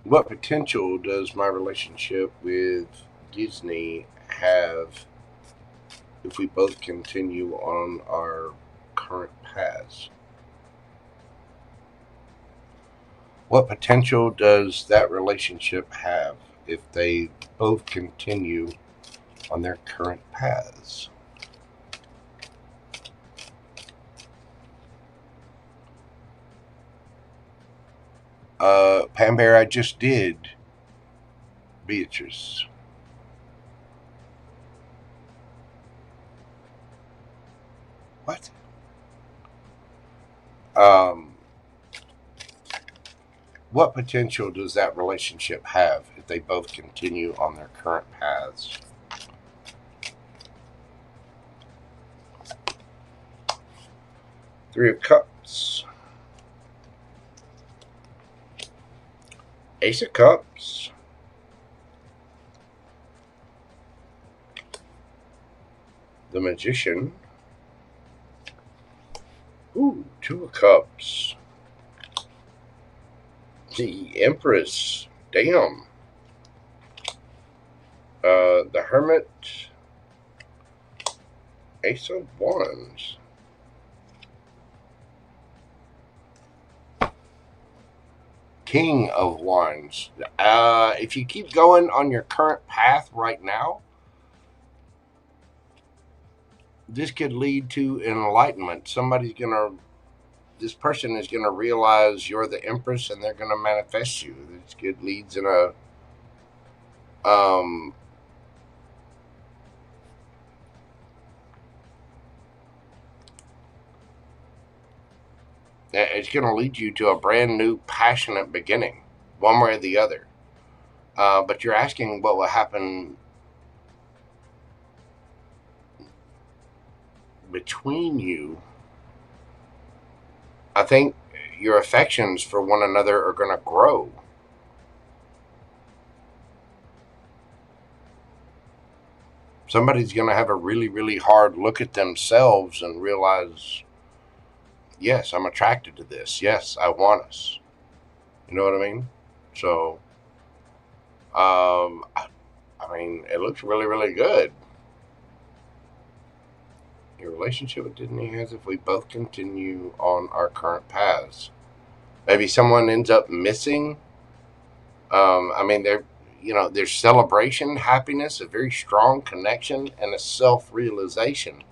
What potential does my relationship with Disney have if we both continue on our current paths? What potential does that relationship have if they both continue on their current paths? Pam Bear, I just did Beatrice. What? What potential does that relationship have if they both continue on their current paths? Three of Cups. Ace of Cups. The Magician. Ooh, Two of Cups. The Empress. Damn. The Hermit. Ace of Wands. King of Wands. If you keep going on your current path right now, this could lead to enlightenment. This person is gonna realize you're the Empress, and they're gonna manifest you. This could leads in a it's going to lead you to a brand new passionate beginning, one way or the other. But you're asking what will happen between you. I think your affections for one another are going to grow. Somebody's going to have a really, really hard look at themselves and realize, yes, I'm attracted to this. Yes, I want us. You know what I mean? So, I mean, it looks really, really good. Your relationship with Disney has if we both continue on our current paths. Maybe someone ends up missing. I mean, there's celebration, happiness, a very strong connection, and a self-realization.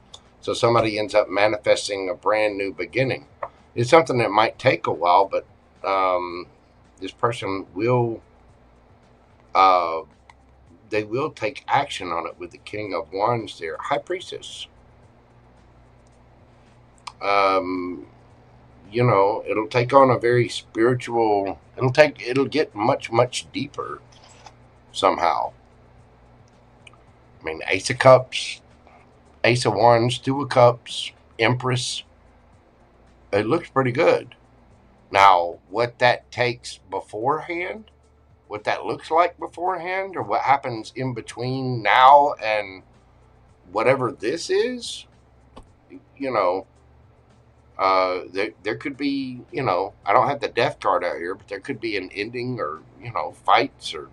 So somebody ends up manifesting a brand new beginning. It's something that might take a while, but this person will take action on it with the King of Wands there. High Priestess. It'll take on a very spiritual, it'll get much, much deeper somehow. I mean, Ace of Cups, Ace of Wands, Two of Cups, Empress. It looks pretty good. Now, what that takes beforehand, what that looks like beforehand, or what happens in between now and whatever this is, you know, there could be, you know, I don't have the death card out here, but there could be an ending, or, you know, fights, or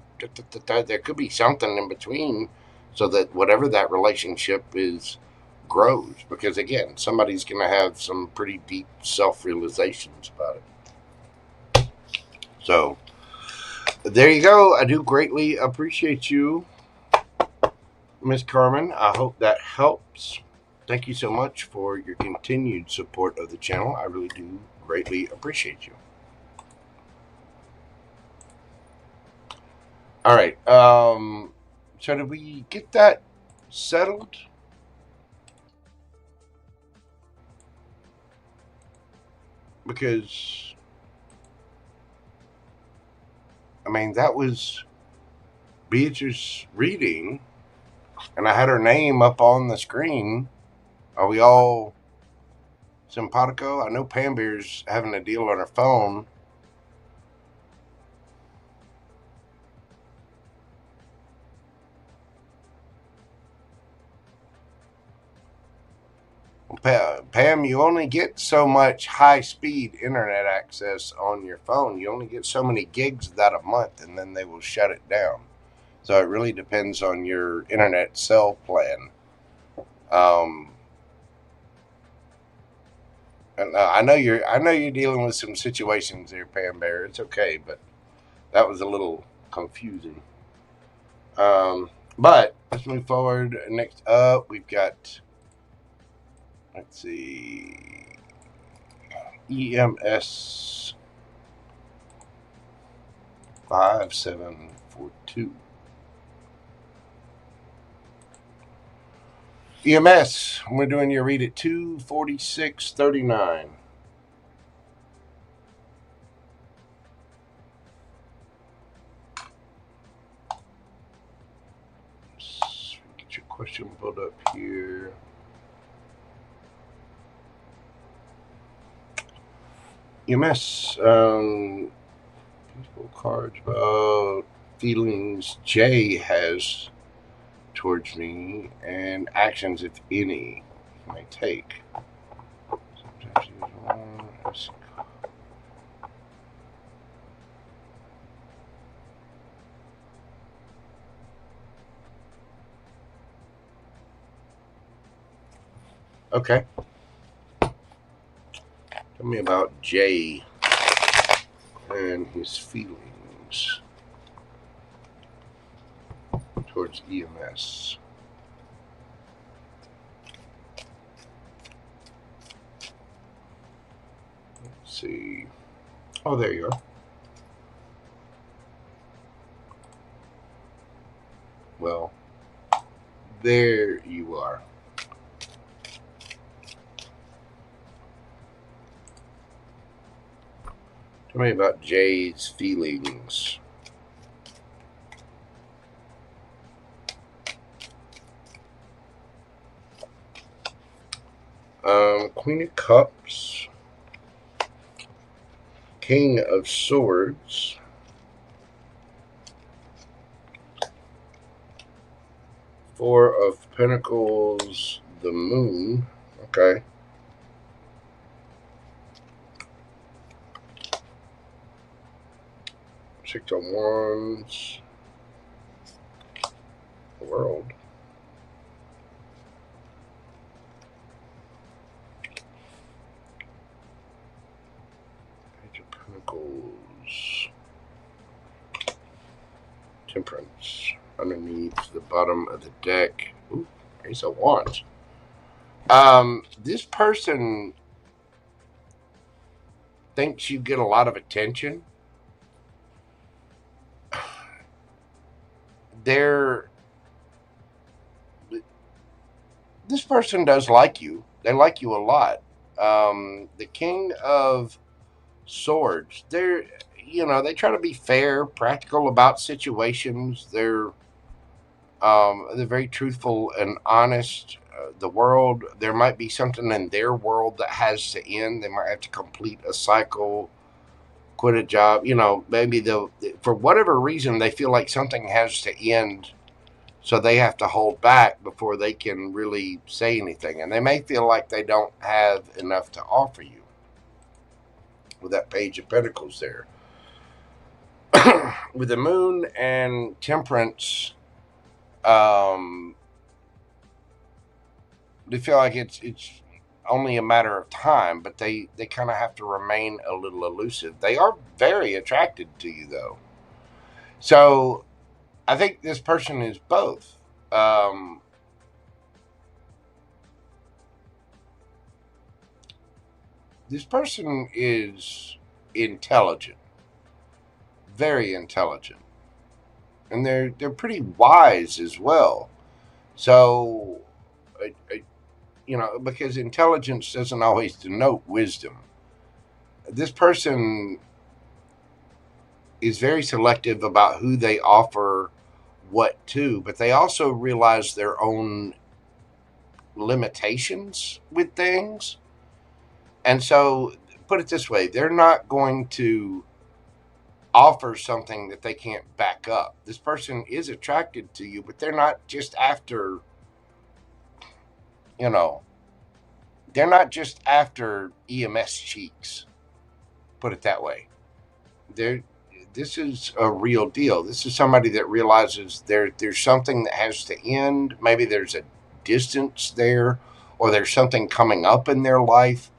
there could be something in between, so that whatever that relationship is grows. Because again, somebody's going to have some pretty deep self-realizations about it. So there you go. I do greatly appreciate you, Miss Carmen. I hope that helps. Thank you so much for your continued support of the channel. I really do greatly appreciate you. All right. So did we get that settled? Because, I mean, that was Beatrice's reading, and I had her name up on the screen. Are we all simpatico? I know Pam Bear's having a deal on her phone. Pam, you only get so much high-speed internet access on your phone. You only get so many gigs of that a month, and then they will shut it down. So it really depends on your internet cell plan. And I know you're dealing with some situations there, Pam Bear. It's okay, but that was a little confusing. But let's move forward. Next up, we've got, let's see, EMS 5742. EMS, we're doing your read at 24639. Let's get your question pulled up here. EMS, peaceful cards about feelings Jay has towards me, and actions, if any, he may take. Sometimes he is one. Okay. Tell me about Jay and his feelings towards EMS. Let's see. Oh, there you are. Well, there you are. Tell me about Jay's feelings. Queen of Cups, King of Swords, Four of Pentacles, the Moon. Okay. Six of Wands, the World. Page of Pentacles, Temperance, underneath the bottom of the deck. Ooh, Ace of Wands. This person thinks you get a lot of attention. This person does like you. They like you a lot. The King of Swords, they try to be fair, practical about situations. They're very truthful and honest. The world, there might be something in their world that has to end. They might have to complete a cycle, quit a job. Maybe for whatever reason, they feel like something has to end So they have to hold back before they can really say anything. And they may feel like they don't have enough to offer you with that Page of Pentacles there. With the Moon and Temperance, they feel like it's only a matter of time, but they kind of have to remain a little elusive. They are very attracted to you, though. So I think this person is both. This person is intelligent, very intelligent, and they're pretty wise as well. So, you know, because intelligence doesn't always denote wisdom. This person is very selective about who they offer what to, but they also realize their own limitations with things. And so, put it this way, they're not going to offer something that they can't back up. This person is attracted to you, but they're not just after, you know, they're not just after EMS cheeks. Put it that way. This is a real deal. This is somebody that realizes there's something that has to end. Maybe there's a distance there, or there's something coming up in their life.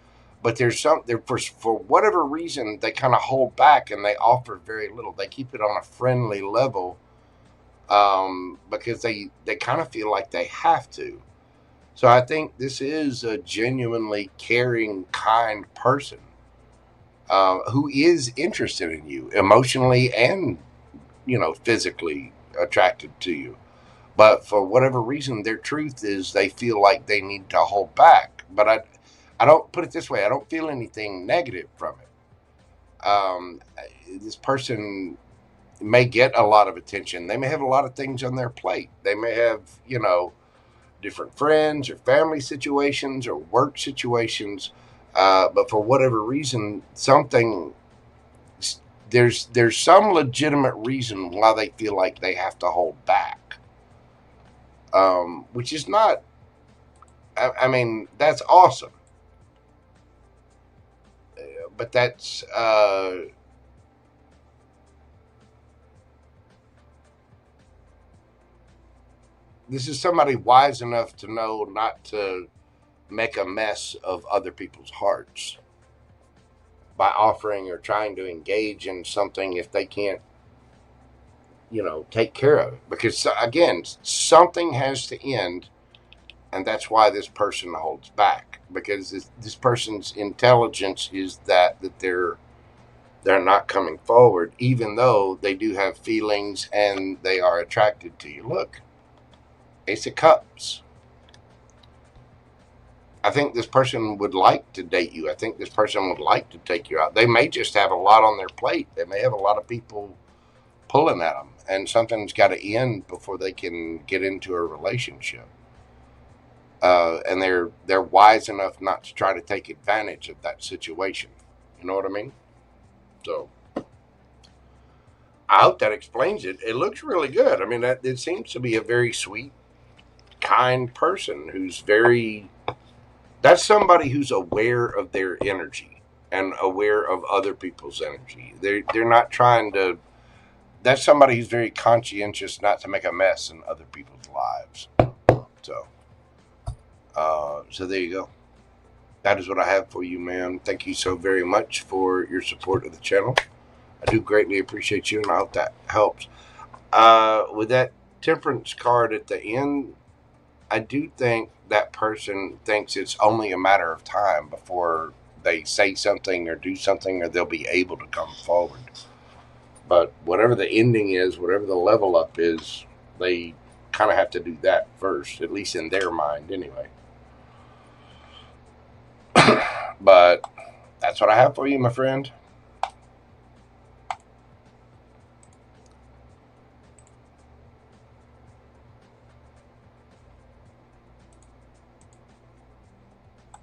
But there's something, for whatever reason, they kind of hold back and they offer very little. They keep it on a friendly level because they kind of feel like they have to. So I think this is a genuinely caring, kind person who is interested in you emotionally and, you know, physically attracted to you. But for whatever reason, their truth is they feel like they need to hold back. But I don't, put it this way, I don't feel anything negative from it. This person may get a lot of attention. They may have a lot of things on their plate. They may have, you know, different friends or family situations or work situations. But for whatever reason, there's some legitimate reason why they feel like they have to hold back. Which is not, I mean, that's awesome. But that's, this is somebody wise enough to know not to make a mess of other people's hearts by offering or trying to engage in something if they can't, you know, take care of it. Because, again, something has to end, and that's why this person holds back. Because this person's intelligence is that they're not coming forward, even though they do have feelings and they are attracted to you. Look, Ace of Cups. I think this person would like to date you. I think this person would like to take you out. They may just have a lot on their plate. They may have a lot of people pulling at them, and something's got to end before they can get into a relationship. And they're wise enough not to try to take advantage of that situation. You know what I mean? So I hope that explains it. It looks really good. I mean, it seems to be a very sweet, kind person who's very, that's somebody who's aware of their energy and aware of other people's energy. They're not trying to, that's somebody who's very conscientious not to make a mess in other people's lives. So there you go. That is what I have for you, man. Thank you so very much for your support of the channel. I do greatly appreciate you, and I hope that helps. With that Temperance card at the end, I do think that person thinks it's only a matter of time before they say something or do something, or they'll be able to come forward. But whatever the ending is, whatever the level up is, they kind of have to do that first, at least in their mind anyway. But that's what I have for you, my friend.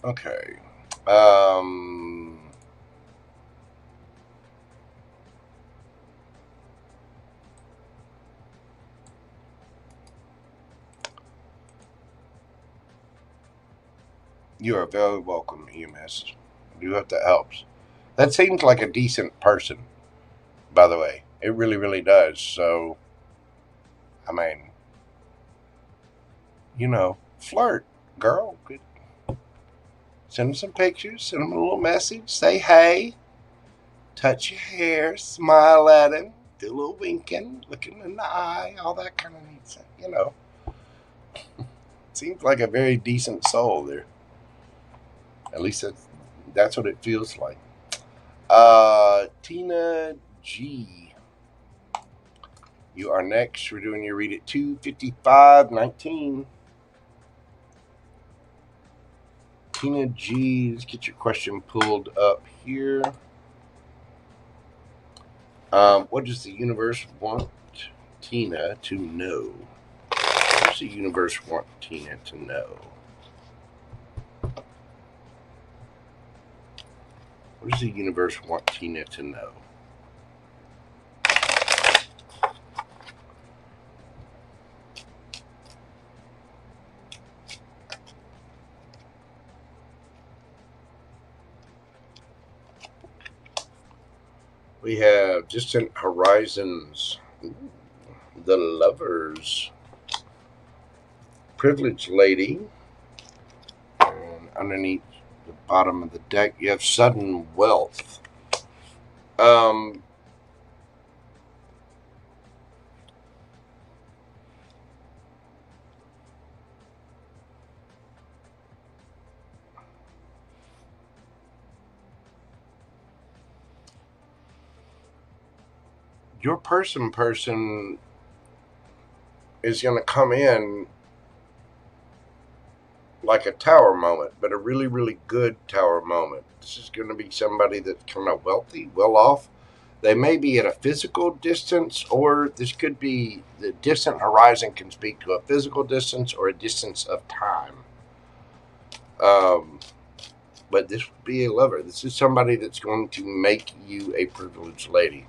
Okay. You are very welcome, EMS. I do hope that helps. That seems like a decent person, by the way. It really, really does. So, I mean, you know, flirt, girl. Send him some pictures, send him a little message, say hey, touch your hair, smile at him, do a little winking, look him in the eye, all that kind of neat stuff, you know. Seems like a very decent soul there. At least that's what it feels like. Teena G. You are next. We're doing your read at 2:55:19. Teena G, let's get your question pulled up here. What does the universe want Teena to know? What does the universe want Teena to know? What does the universe want Teena to know? We have Distant Horizons, The Lovers, Privileged Lady, and underneath the bottom of the deck you have Sudden Wealth. Your person is going to come in like a tower moment, but a really, really good tower moment. This is going to be somebody that's kind of wealthy, well off. They may be at a physical distance, or this could be the distant horizon can speak to a physical distance or a distance of time. But this would be a lover. This is somebody that's going to make you a privileged lady,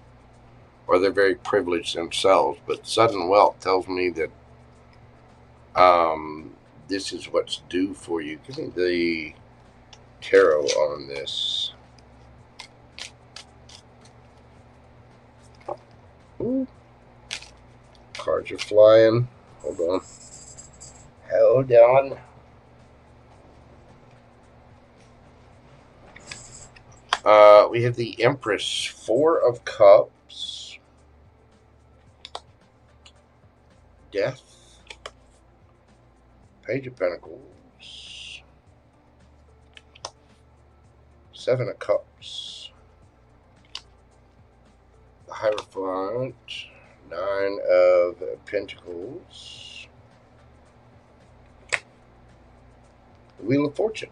or they're very privileged themselves. But sudden wealth tells me that this is what's due for you. Give me the tarot on this. Ooh. Cards are flying. Hold on. Hold on. We have the Empress, Four of Cups, Death, Page of Pentacles, Seven of Cups, the Hierophant, Nine of Pentacles, the Wheel of Fortune,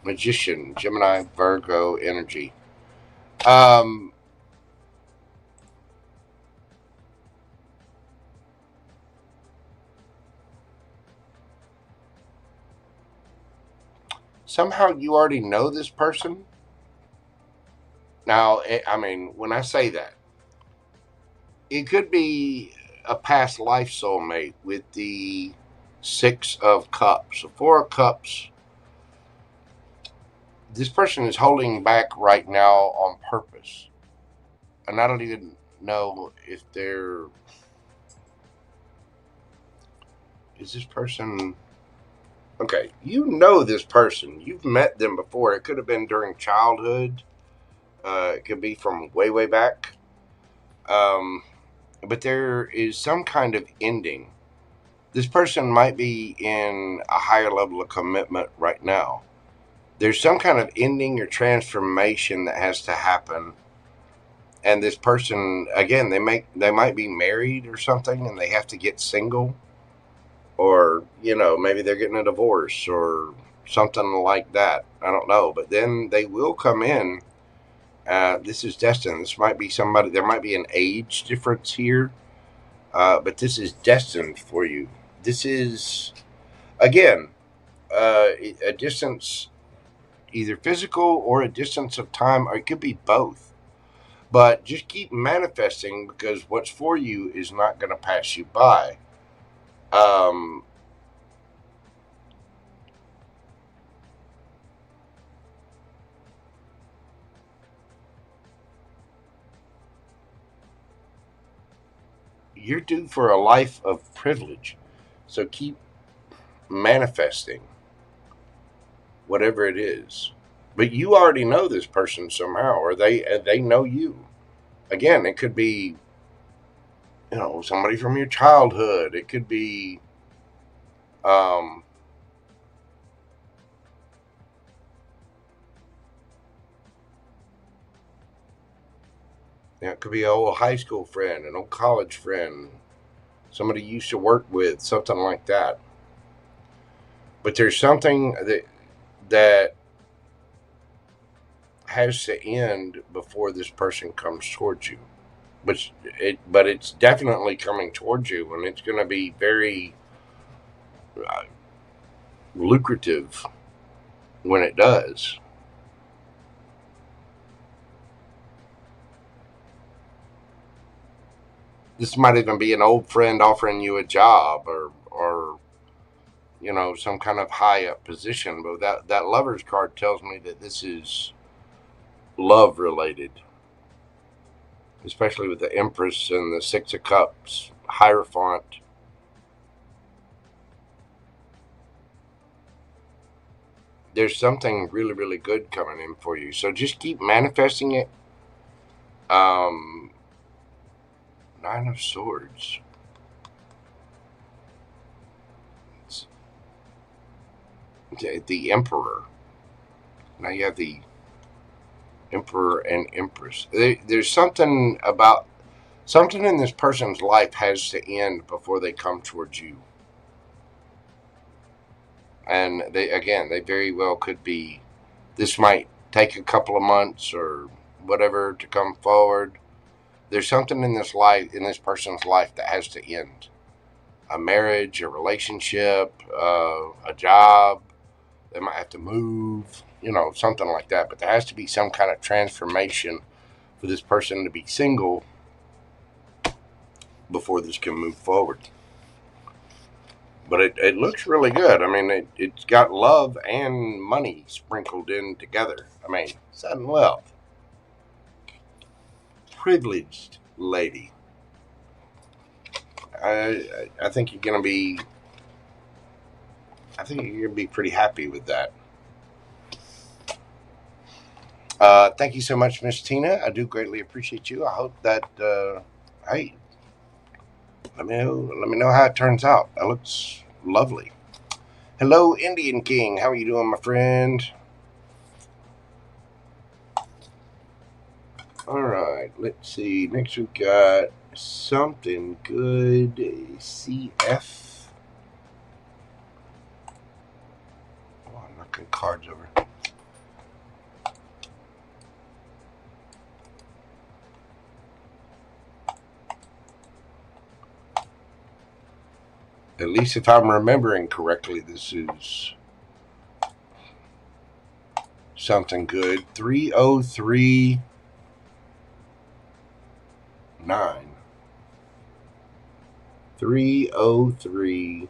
Magician, Gemini, Virgo energy. Somehow you already know this person. Now, I mean, when I say that, it could be a past life soulmate with the Six of Cups. The Four of Cups, this person is holding back right now on purpose. And I don't even know if they're... Is this person... Okay, you know this person. You've met them before. It could have been during childhood. It could be from way, way back. But there is some kind of ending. This person might be in a higher level of commitment right now. There's some kind of ending or transformation that has to happen. And this person, again, they might be married or something and they have to get single. Or, you know, maybe they're getting a divorce or something like that. I don't know. But then they will come in. This is destined. This might be somebody, there might be an age difference here. But this is destined for you. This is, again, a distance, either physical or a distance of time, or it could be both. But just keep manifesting, because what's for you is not going to pass you by. you're due for a life of privilege. So keep manifesting whatever it is. But you already know this person somehow, or they know you. Again, it could be, somebody from your childhood. It could be, it could be an old high school friend, an old college friend, somebody you used to work with, something like that. But there's something that has to end before this person comes towards you. But it's definitely coming towards you, and it's going to be very lucrative when it does. This might even be an old friend offering you a job or some kind of high up position. But that Lover's card tells me that this is love related, especially with the Empress and the Six of Cups, Hierophant. There's something really, really good coming in for you. So just keep manifesting it. Nine of Swords. The Emperor. Now you have the Emperor and Empress. There's something in this person's life has to end before they come towards you. And they very well could be, this might take a couple of months or whatever to come forward. There's something in this person's life that has to end. A marriage, a relationship, a job. They might have to move, something like that. But there has to be some kind of transformation for this person to be single before this can move forward. But it looks really good. I mean, it's got love and money sprinkled in together. I mean, sudden wealth. Privileged lady. I think you're going to be... I think you're going to be pretty happy with that. Thank you so much, Miss Teena. I do greatly appreciate you. I hope that, hey, let me know how it turns out. That looks lovely. Hello, Indian King. How are you doing, my friend? All right, let's see. Next we got Something Good, CF. I'm knocking cards over. At least if I'm remembering correctly, this is Something Good. 3039. 3:03:09.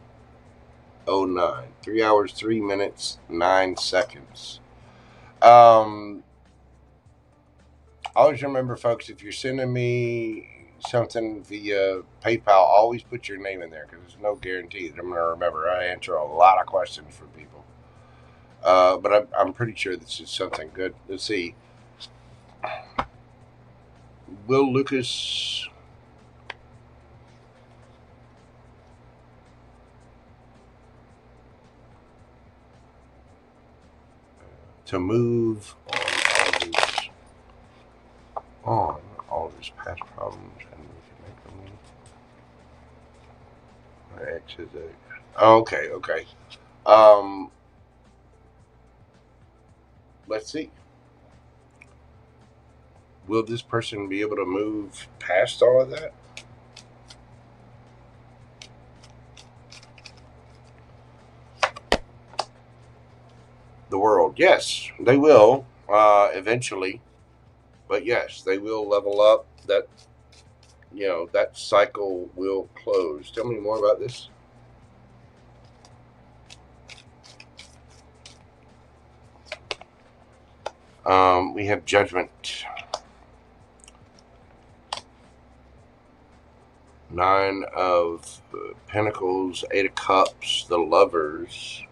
3 hours, 3 minutes, 9 seconds. Always remember, folks, if you're sending me something via PayPal, always put your name in there, because there's no guarantee that I'm going to remember. I answer a lot of questions for people. But I'm pretty sure this is Something Good. Let's see. Will Lucas... to move on all of his past problems, and we can make them. My ex is okay. Let's see. Will this person be able to move past all of that? The World. Yes, they will eventually. But yes, they will level up. That cycle will close. Tell me more about this. We have Judgment. Nine of Pentacles, Eight of Cups, the Lovers,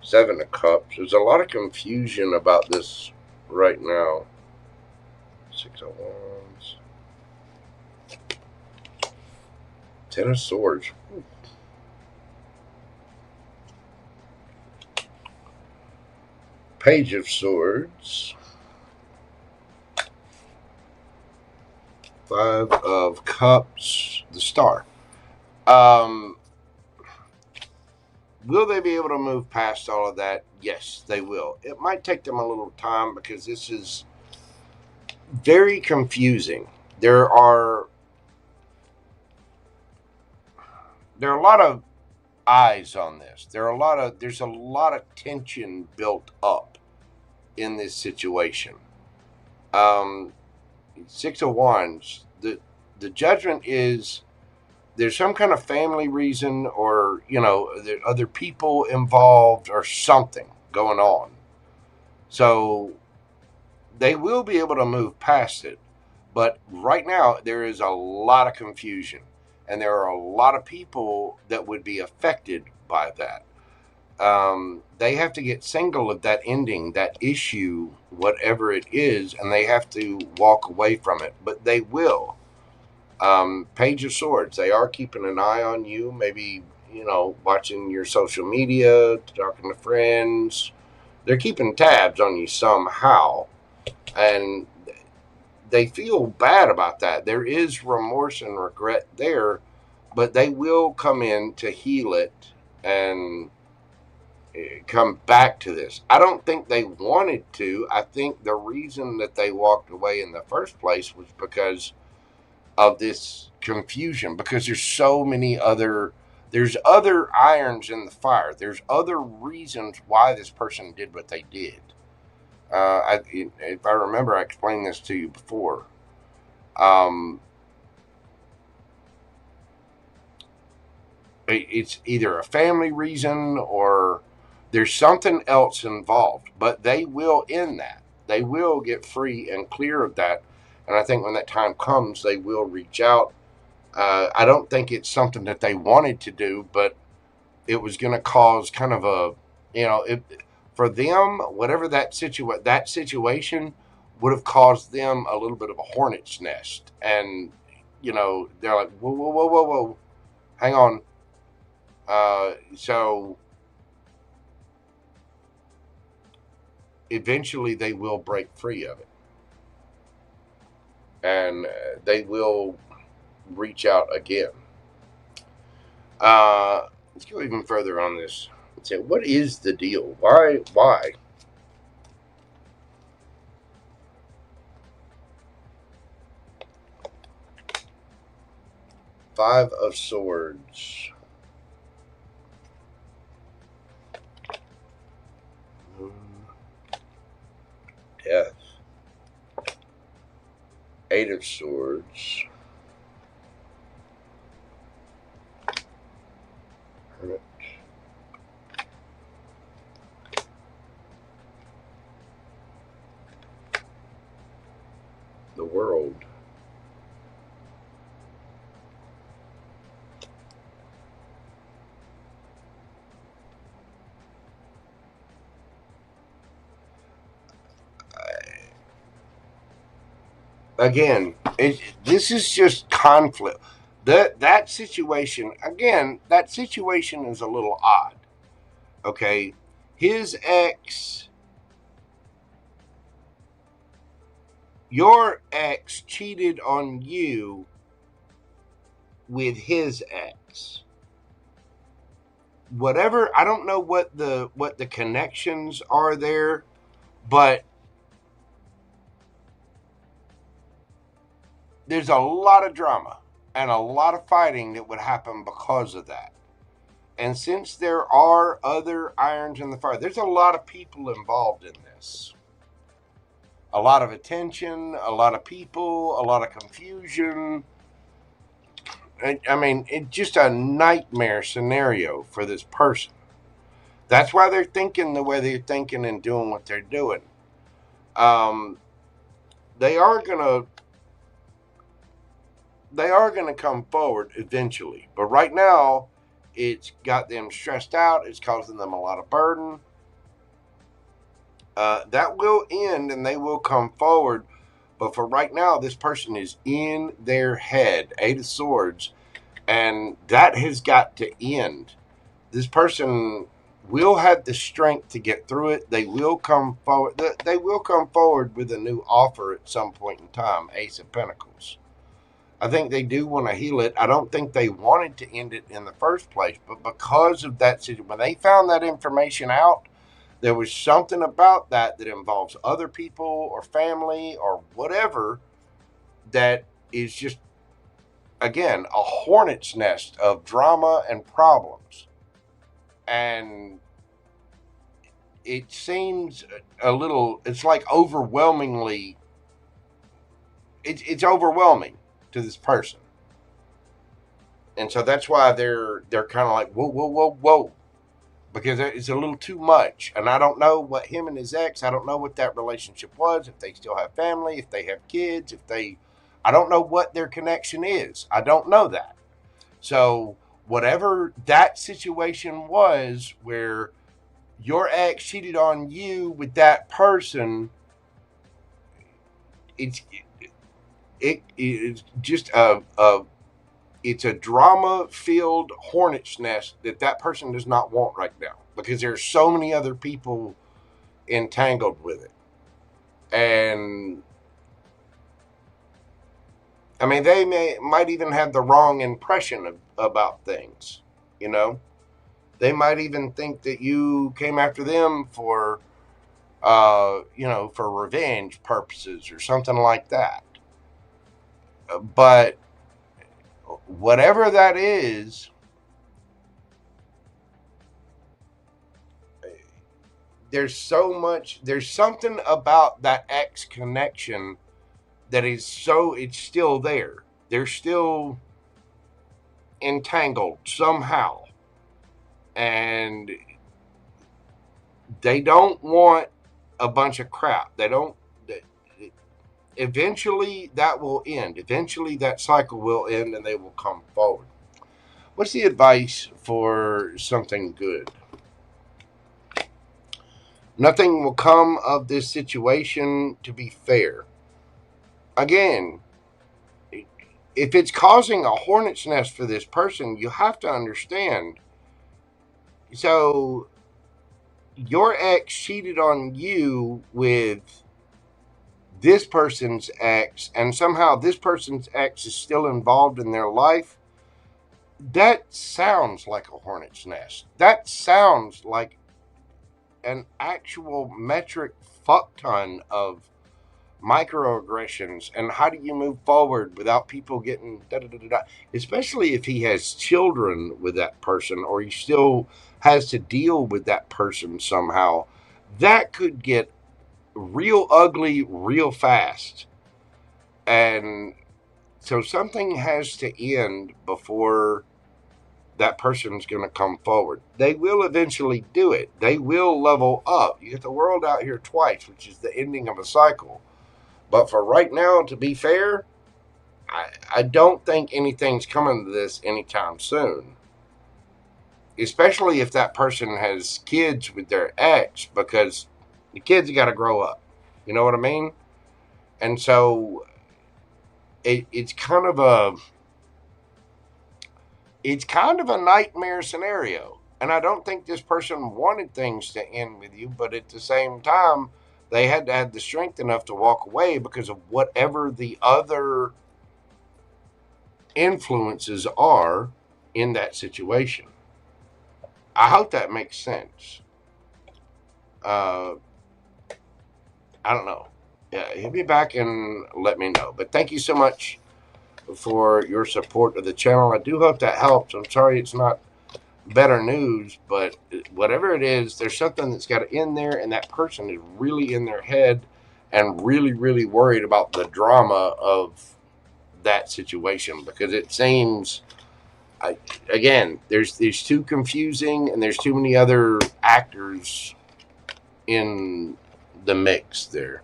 Seven of Cups. There's a lot of confusion about this right now. Six of Wands, Ten of Swords. Page of Swords, Five of Cups, the Star. Will they be able to move past all of that? Yes, they will. It might take them a little time because this is very confusing. There are a lot of eyes on this. There's a lot of tension built up in this situation. Six of Wands. The judgment is there's some kind of family reason, or there are other people involved, or something going on. So they will be able to move past it. But right now there is a lot of confusion, and there are a lot of people that would be affected by that. They have to get single of that ending, that issue, whatever it is, and they have to walk away from it. But they will. Page of Swords, they are keeping an eye on you, maybe, watching your social media, talking to friends. They're keeping tabs on you somehow, and they feel bad about that. There is remorse and regret there, but they will come in to heal it and come back to this. I don't think they wanted to. I think the reason that they walked away in the first place was because of this confusion, because there's other irons in the fire. There's other reasons why this person did what they did. If I remember, I explained this to you before. It's either a family reason or there's something else involved, but they will end that. They will get free and clear of that. And I think when that time comes, they will reach out. I don't think it's something that they wanted to do, but it was going to cause kind of a, for them, whatever that situation would have caused them a little bit of a hornet's nest. And, they're like, whoa, whoa, whoa, whoa, whoa, hang on. So eventually they will break free of it. And they will reach out again. Let's go even further on this. Let's say, what is the deal? Why? Five of Swords. Death. Eight of Swords. Hermit. The World. Again, this is just conflict. That situation, again, that situation is a little odd. Okay, his ex, your ex cheated on you with his ex. Whatever, I don't know what the connections are there, but there's a lot of drama and a lot of fighting that would happen because of that. And since there are other irons in the fire, there's a lot of people involved in this. A lot of attention, a lot of people, a lot of confusion. I mean, it's just a nightmare scenario for this person. That's why they're thinking the way they're thinking and doing what they're doing. They are going to they are going to come forward eventually. But right now, it's got them stressed out. It's causing them a lot of burden. That will end and they will come forward. But for right now, this person is in their head, 8 of Swords, and that has got to end. This person will have the strength to get through it. They will come forward. They will come forward with a new offer at some point in time, Ace of Pentacles. I think they do want to heal it. I don't think they wanted to end it in the first place, but because of that situation, when they found that information out, there was something about that involves other people or family or whatever that is just, again, a hornet's nest of drama and problems. And it seems a little, it's like overwhelmingly, it's overwhelming to this person. And so that's why they're kind of like, whoa. Because it's a little too much. And I don't know what him and his ex, I don't know what that relationship was, if they still have family, if they have kids, I don't know what their connection is. I don't know that. So whatever that situation was where your ex cheated on you with that person, it's just it's a drama-filled hornet's nest that person does not want right now, because there's so many other people entangled with it. And I mean, they might even have the wrong impression about things, you know? They might even think that you came after them for, for revenge purposes or something like that. But whatever that is, there's something about that ex connection that is it's still there. They're still entangled somehow. And they don't want a bunch of crap. Eventually that will end. Eventually that cycle will end and they will come forward. What's the advice for something good? Nothing will come of this situation to be fair. Again, if it's causing a hornet's nest for this person, you have to understand. So your ex cheated on you with this person's ex, and somehow this person's ex is still involved in their life. That sounds like a hornet's nest. That sounds like an actual metric fuck ton of microaggressions. And how do you move forward without people getting especially if he has children with that person, or he still has to deal with that person somehow? That could get real ugly real fast. And so something has to end before that person's going to come forward. They will eventually do it. They will level up. You get the world out here twice, which is the ending of a cycle. But for right now, to be fair, I don't think anything's coming to this anytime soon. Especially if that person has kids with their ex, because the kids got to grow up. You know what I mean? And so it's kind of a nightmare scenario. And I don't think this person wanted things to end with you, but at the same time, they had to have the strength enough to walk away because of whatever the other influences are in that situation. I hope that makes sense. I don't know. Yeah, hit me back and let me know. But thank you so much for your support of the channel. I do hope that helps. I'm sorry it's not better news, but whatever it is, there's something that's got to end there, and that person is really in their head and really, really worried about the drama of that situation, because it seems, again, there's too confusing and there's too many other actors in the mix there.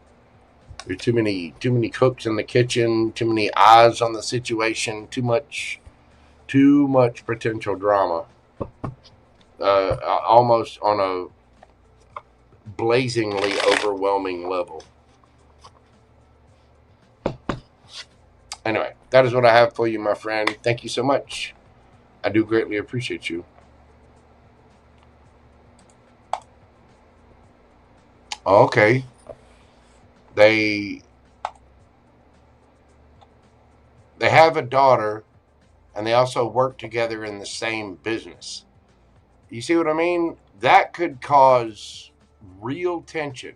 There's too many cooks in the kitchen, too many eyes on the situation, too much potential drama. Almost on a blazingly overwhelming level. Anyway, that is what I have for you, my friend. Thank you so much. I do greatly appreciate you. Okay. They have a daughter, and they also work together in the same business. You see what I mean? That could cause real tension.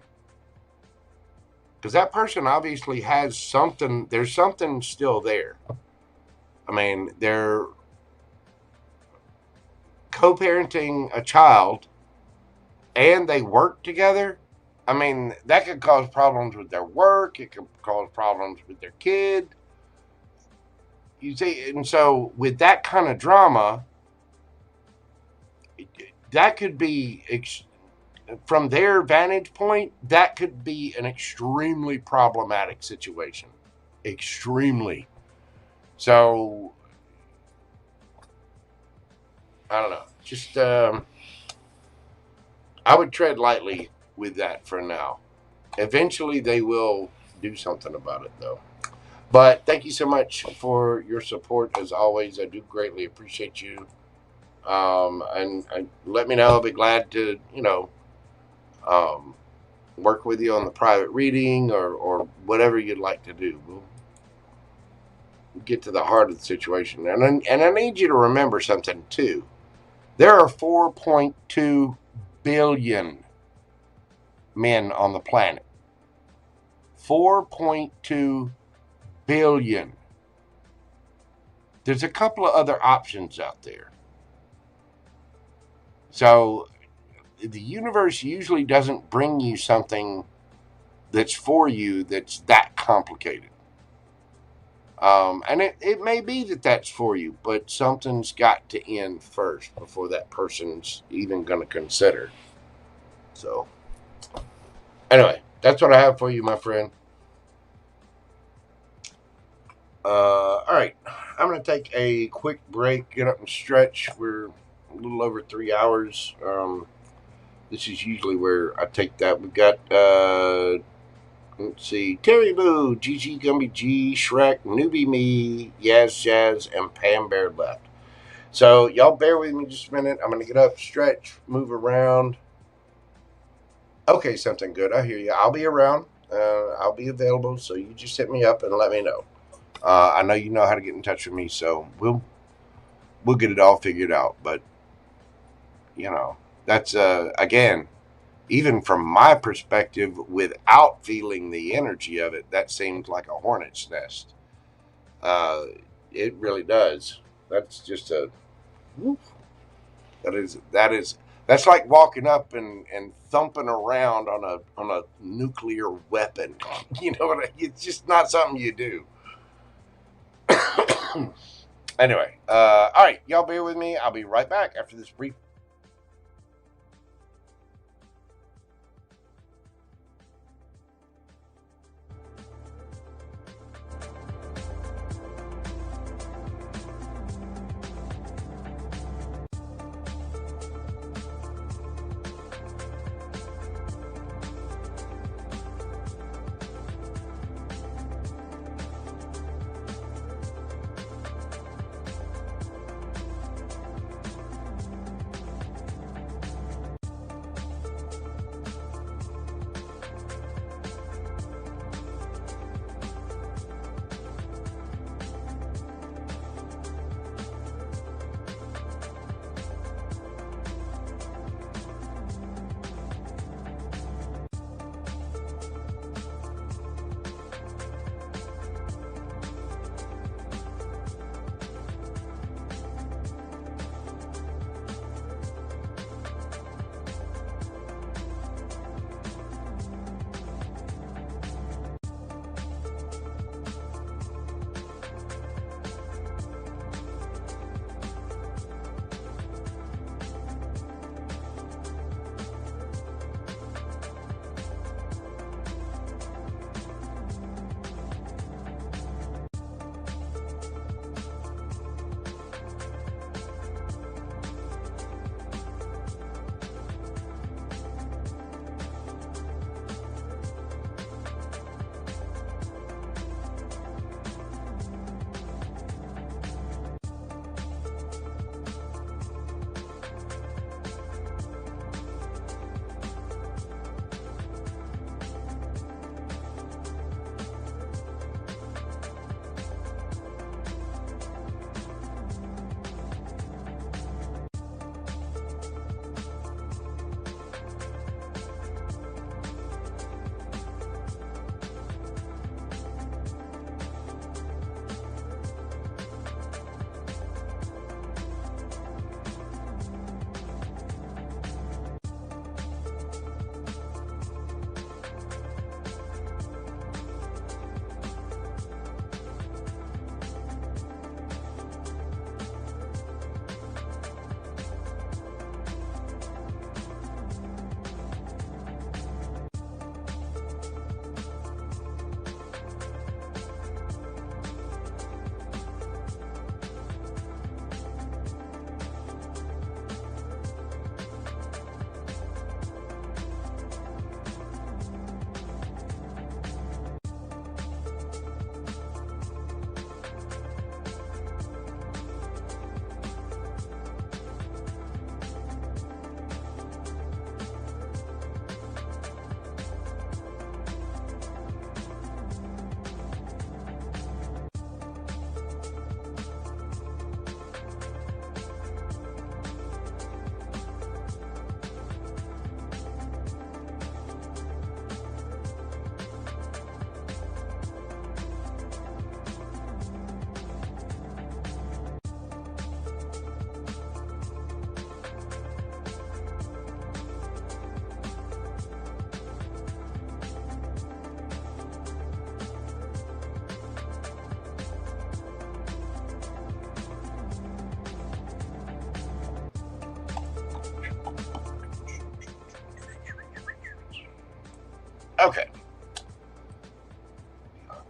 Because that person obviously has something, there's something still there. I mean, they're co-parenting a child and they work together. I mean, that could cause problems with their work. It could cause problems with their kid. You see, and so with that kind of drama, that could be, from their vantage point, that could be an extremely problematic situation. Extremely. So, I don't know. Just, I would tread lightly with that for now. Eventually, they will do something about it, though. But thank you so much for your support, as always. I do greatly appreciate you. And let me know. I'll be glad to, work with you on the private reading or whatever you'd like to do. We'll get to the heart of the situation. And I need you to remember something, too. There are 4.2 billion men on the planet. 4.2 billion. There's a couple of other options out there. So the universe usually doesn't bring you something that's for you that's that complicated. And it may be that that's for you, but something's got to end first before that person's even going to consider. So, anyway, that's what I have for you, my friend. All right, I'm going to take a quick break, get up and stretch. We're a little over 3 hours. This is usually where I take that. We've got, let's see, Terry Boo, GGGumbyG, Shrek, Newbie Me, YazJazz, and Pam Bear left. So, y'all bear with me just a minute. I'm going to get up, stretch, move around. Okay, something good. I hear you. I'll be around. I'll be available, so you just hit me up and let me know. I know you know how to get in touch with me, so we'll get it all figured out. But, that's, again, even from my perspective, without feeling the energy of it, that seems like a hornet's nest. It really does. That's just that's like walking up and thumping around on a nuclear weapon. It's just not something you do. Anyway, all right, y'all bear with me. I'll be right back after this brief.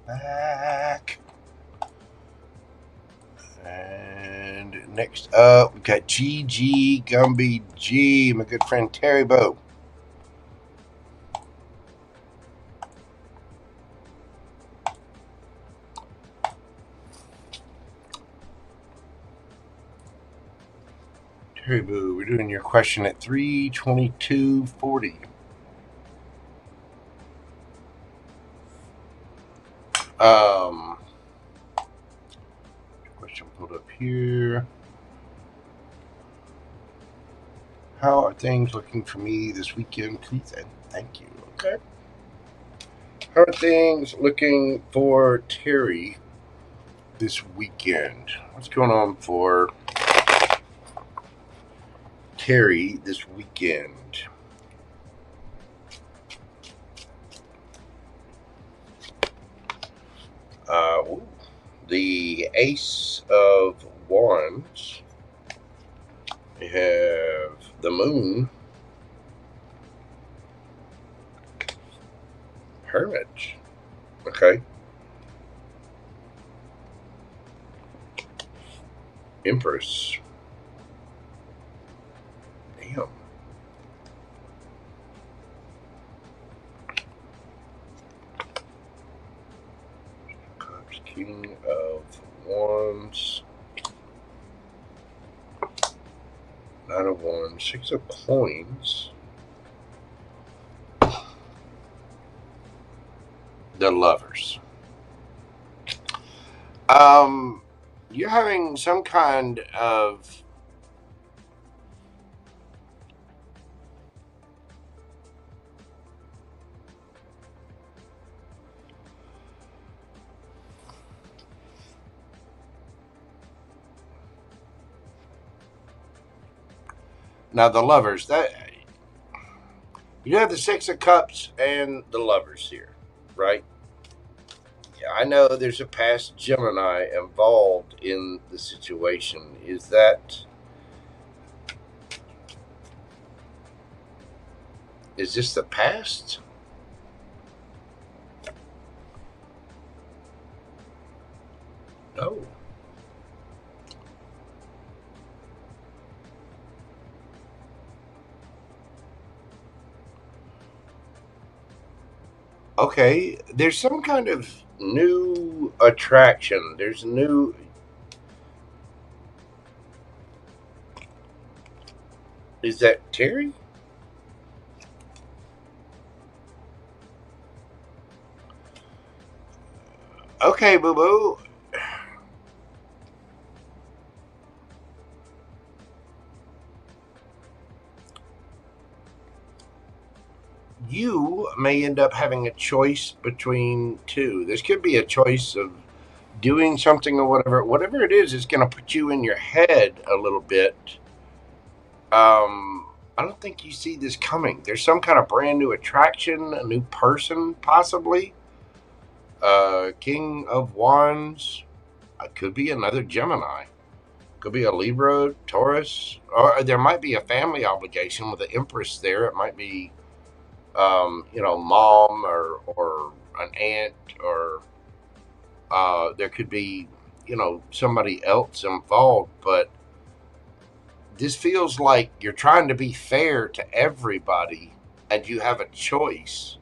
back. And next up, we've got GGGumbyG, my good friend Terry Bo. Terry Boo, we're doing your question at 3:22:40. Question pulled up here. How are things looking for me this weekend, please? And thank you. Okay. How are things looking for Terry this weekend? What's going on for Terry this weekend? The Ace of Wands. We have the Moon. Hermit. Okay. Empress. Damn. Cups, King of Wands. Nine of Wands. Six of Coins. The Lovers. You're having some kind of now the Lovers, that you have the Six of Cups and the Lovers here, right? I know there's a past Gemini involved in the situation. Is this the past? No. Okay, there's some kind of new attraction. There's new. Is that Terry? Okay, boo boo. You may end up having a choice between two. This could be a choice of doing something or whatever. Whatever it is, it's going to put you in your head a little bit. I don't think you see this coming. There's some kind of brand new attraction, a new person, possibly. King of Wands. It could be another Gemini. Could be a Libra, Taurus. Or there might be a family obligation with the Empress there. It might be, mom or an aunt, or there could be, somebody else involved. But this feels like you're trying to be fair to everybody and you have a choice.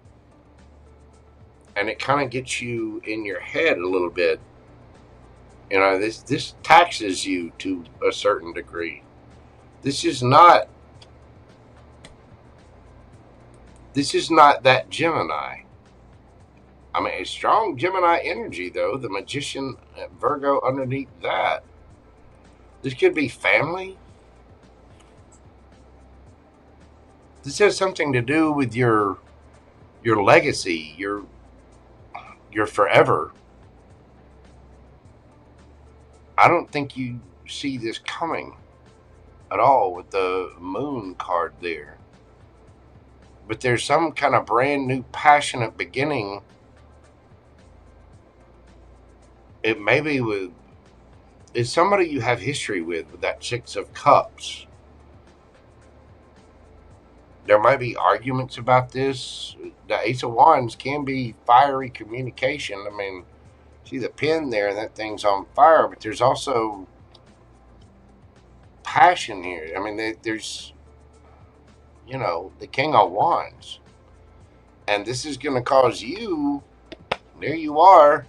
And it kind of gets you in your head a little bit. This taxes you to a certain degree. This is not that Gemini. I mean, a strong Gemini energy, though. The Magician, Virgo underneath that. This could be family. This has something to do with your legacy, your forever. I don't think you see this coming at all with the Moon card there. But there's some kind of brand new passionate beginning. It may be it's somebody you have history with that Six of Cups. There might be arguments about this. The Ace of Wands can be fiery communication. I mean, see the pen there, and that thing's on fire, but there's also passion here. I mean, there's, you know, the King of Wands. And this is going to cause you, there you are,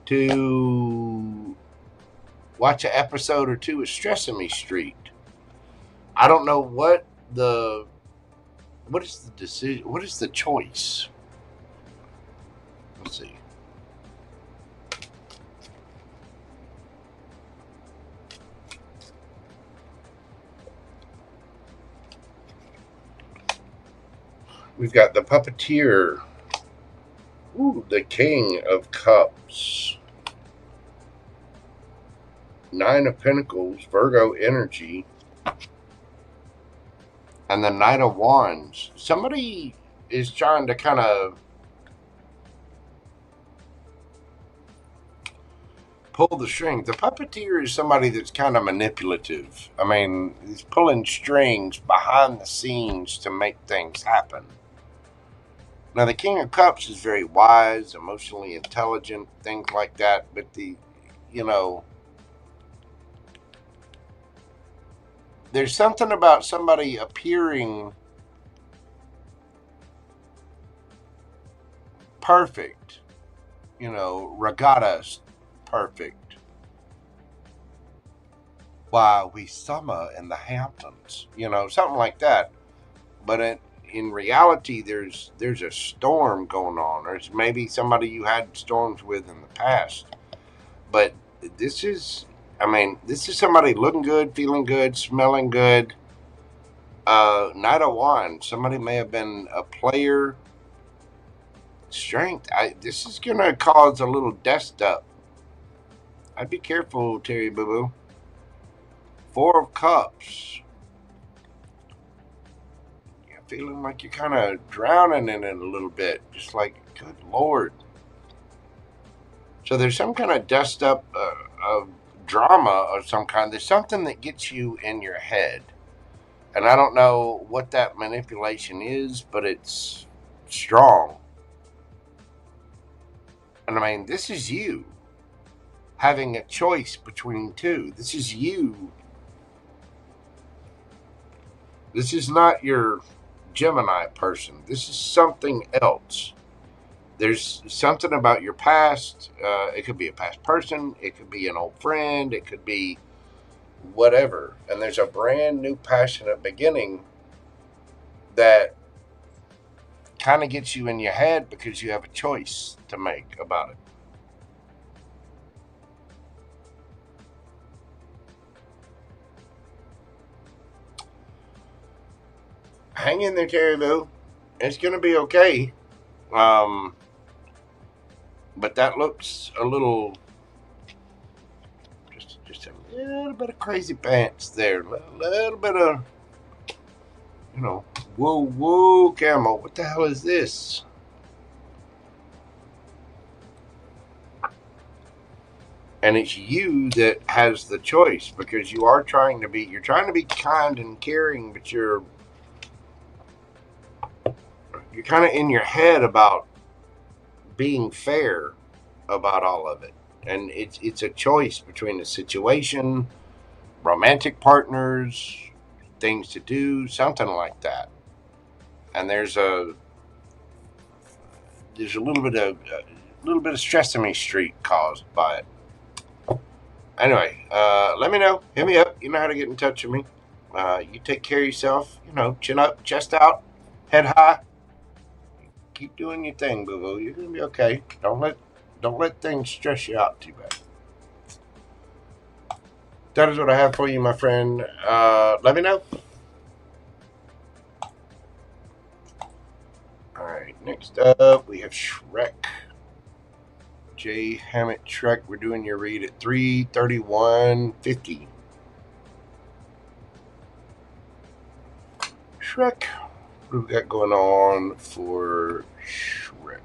to watch an episode or two of Stressing Me Street. I don't know what is the decision, what is the choice? Let's see. We've got the Puppeteer. Ooh, the King of Cups. Nine of Pentacles, Virgo energy. And the Knight of Wands. Somebody is trying to kind of pull the strings. The Puppeteer is somebody that's kind of manipulative. I mean, he's pulling strings behind the scenes to make things happen. Now, the King of Cups is very wise, emotionally intelligent, things like that. But there's something about somebody appearing perfect, regattas perfect. Why, we summer in the Hamptons, something like that. But in reality, there's a storm going on. Or it's maybe somebody you had storms with in the past. But this is somebody looking good, feeling good, smelling good. Knight of Wands. Somebody may have been a player. Strength. This is going to cause a little dust up. I'd be careful, Terry Boo Boo. Four of Cups. You're feeling like you're kind of drowning in it a little bit. Just like, good Lord. So there's some kind of dust up of drama of some kind. There's something that gets you in your head. And I don't know what that manipulation is, but it's strong. And I mean, this is you having a choice between two. This is you. This is not your Gemini person. This is something else. There's something about your past. It could be a past person. It could be an old friend. It could be whatever. And there's a brand new passionate beginning that kind of gets you in your head because you have a choice to make about it. Hang in there, Terry Lou. It's going to be okay. But that looks a little, just a little bit of crazy pants there. A little bit of, whoa, camel. What the hell is this? And it's you that has the choice because you're trying to be kind and caring, but you're kind of in your head about being fair about all of it. And it's a choice between a situation, romantic partners, things to do, something like that. And there's a little bit of Stressing Me Street caused by it. Anyway, let me know. Hit me up. You know how to get in touch with me. You take care of yourself. Chin up, chest out, head high. Keep doing your thing, boo boo. You're gonna be okay. Don't let things stress you out too bad. That is what I have for you, my friend. Let me know. All right. Next up, we have Shrek. JHammettshrek. We're doing your read at 3/31/50. Shrek. What do we got going on for Shrek?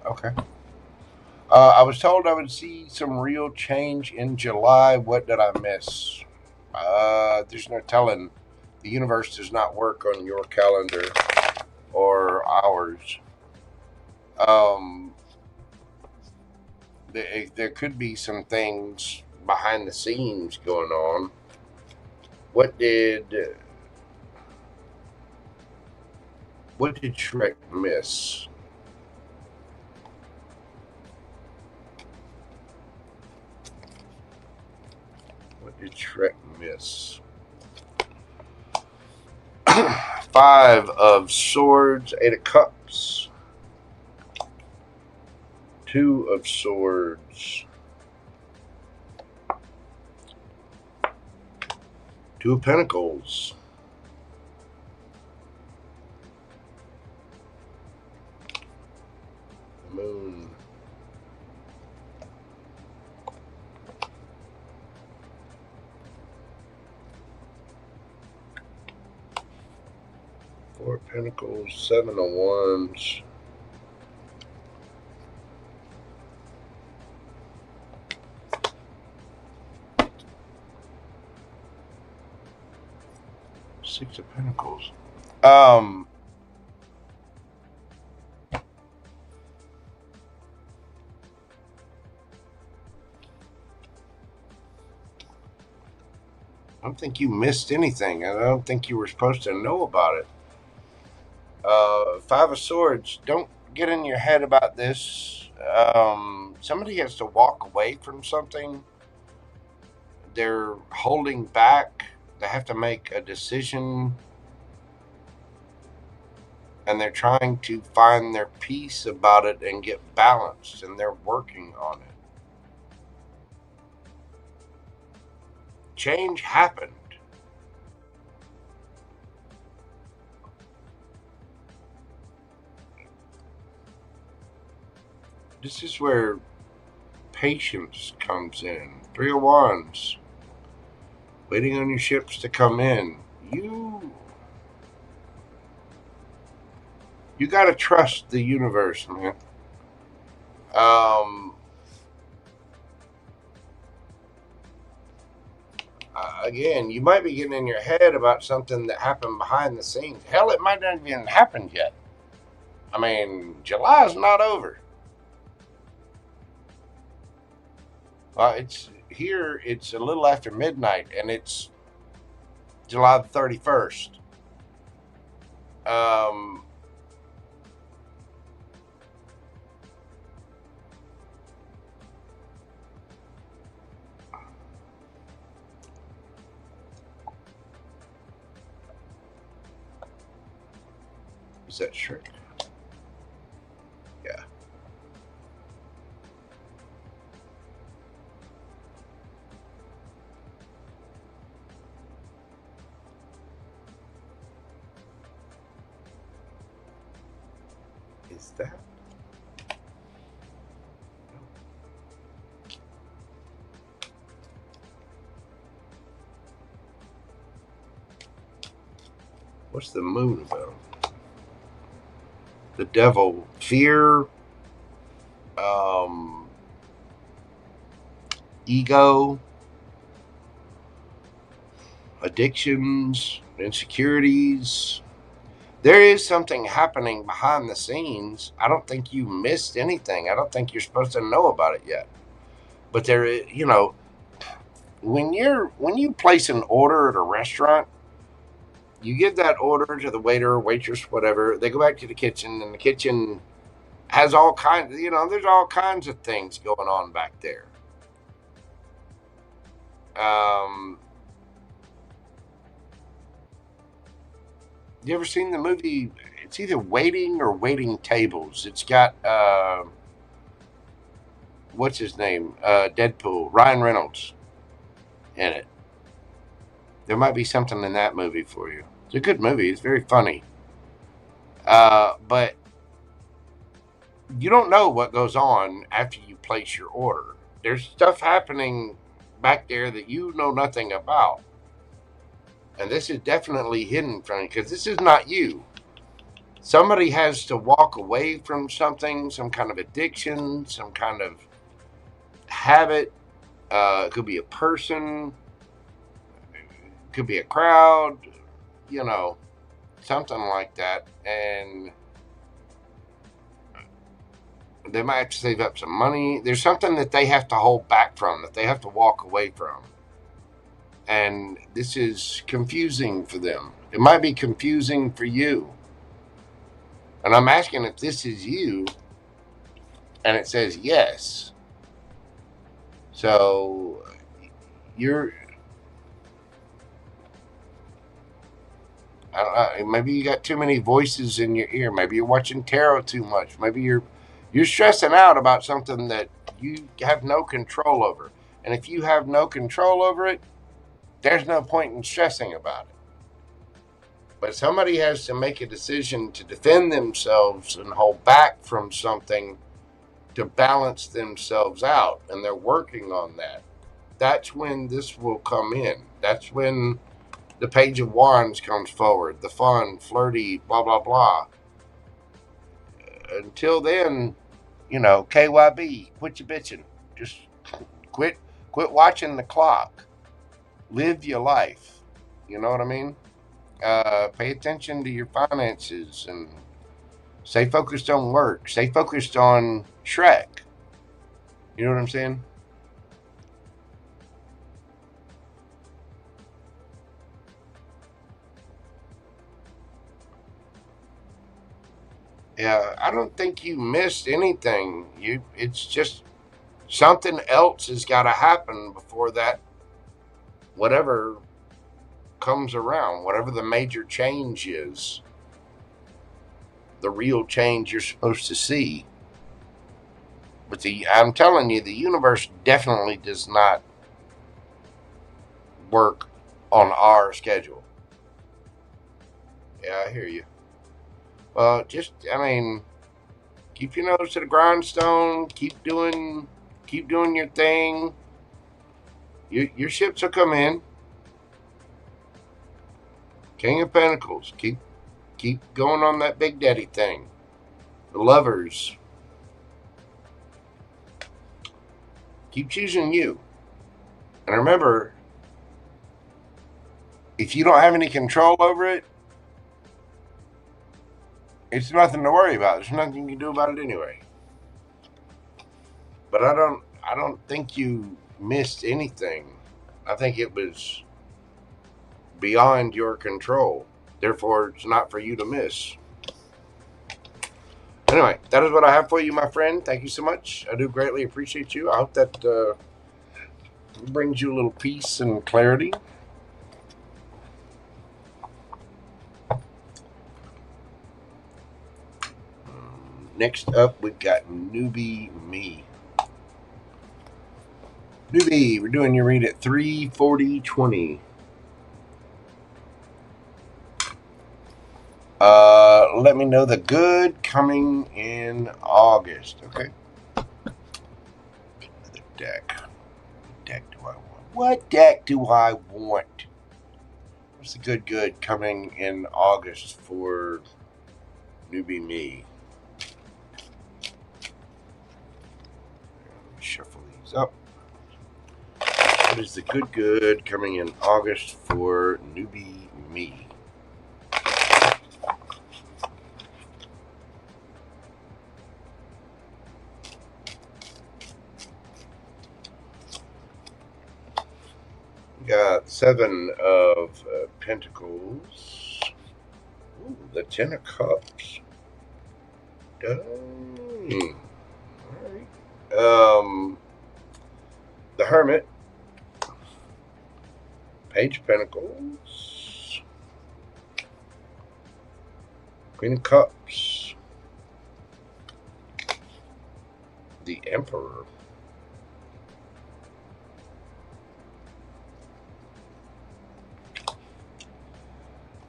Okay. I was told I would see some real change in July. What did I miss? There's no telling. The universe does not work on your calendar or ours. There could be some things behind the scenes going on. What did Shrek miss? What did Shrek miss? 5 of Swords, 8 of Cups, 2 of Swords, 2 of Pentacles, Moon, 4 of Pentacles, 7 of Wands, Six of Pentacles. I don't think you missed anything. I don't think you were supposed to know about it. 5 of Swords. Don't get in your head about this. Somebody has to walk away from something. They're holding back. They have to make a decision. And they're trying to find their peace about it and get balanced. And they're working on it. Change happened. This is where patience comes in. 3 of Wands. Waiting on your ships to come in. You got to trust the universe, man. Again, you might be getting in your head about something that happened behind the scenes. Hell, it might not even happened yet. I mean, July's not over. It's here. It's a little after midnight, and it's July the 31st. Is that Shrek? Yeah. Is that? What's the moon about? The devil, fear, ego, addictions, insecurities. There is something happening behind the scenes. I don't think you missed anything. I don't think you're supposed to know about it yet. But there is, you know, when you place an order at a restaurant, you give that order to the waiter or waitress, whatever. They go back to the kitchen, and the kitchen has all kinds, there's all kinds of things going on back there. You ever seen the movie? It's either Waiting or Waiting Tables. It's got, what's his name? Deadpool, Ryan Reynolds in it. There might be something in that movie for you. It's a good movie. It's very funny. But you don't know what goes on after you place your order. There's stuff happening back there that you know nothing about. And this is definitely hidden from you because this is not you. Somebody has to walk away from something, some kind of addiction, some kind of habit. It could be a person. Could be a crowd, you know, something like that. And they might have to save up some money. There's something that they have to hold back from, that they have to walk away from. And this is confusing for them. It might be confusing for you. And I'm asking if this is you. And it says yes. So maybe you got too many voices in your ear. Maybe you're watching tarot too much. Maybe you're stressing out about something that you have no control over. And if you have no control over it, there's no point in stressing about it. But somebody has to make a decision to defend themselves and hold back from something to balance themselves out. And they're working on that. That's when this will come in. That's when the Page of Wands comes forward. The fun, flirty, blah, blah, blah. Until then, you know, KYB, quit your bitching. Just quit watching the clock. Live your life. You know what I mean? Pay attention to your finances and stay focused on work. Stay focused on Shrek. You know what I'm saying? Yeah, I don't think you missed anything. It's just something else has got to happen before that, whatever comes around, whatever the major change is, the real change you're supposed to see. But I'm telling you, the universe definitely does not work on our schedule. Yeah, I hear you. Well, keep your nose to the grindstone. Keep doing your thing. Your ships will come in. King of Pentacles. Keep going on that Big Daddy thing. The Lovers. Keep choosing you. And remember, if you don't have any control over it, it's nothing to worry about. There's nothing you can do about it anyway. But I don't think you missed anything. I think it was beyond your control. Therefore, it's not for you to miss. Anyway, that is what I have for you, my friend. Thank you so much. I do greatly appreciate you. I hope that brings you a little peace and clarity. Next up, we've got Newbie Me. Newbie, we're doing your read at 3/40/20. Let me know the good coming in August. Okay. Another deck. What deck do I want? What deck do I want? What's the good coming in August for Newbie Me? Shuffle these up. What is the good coming in August for Newbie Me? We got 7 of Pentacles. Ooh, the 10 of Cups. Dang. Alright. The Hermit. Page of Pentacles. Queen of Cups. The Emperor.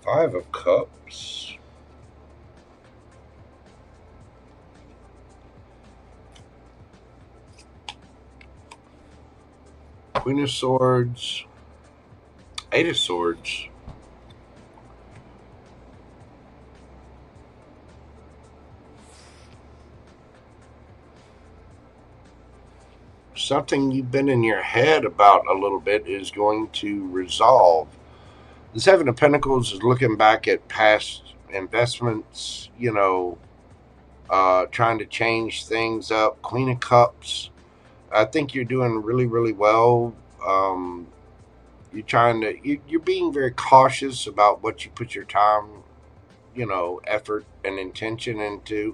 Five of Cups. Queen of Swords. Eight of Swords. Something you've been in your head about a little bit is going to resolve. The Seven of Pentacles is looking back at past investments, you know, trying to change things up. Queen of Cups. I think you're doing really, really well. You're being very cautious about what you put your time, you know, effort and intention into.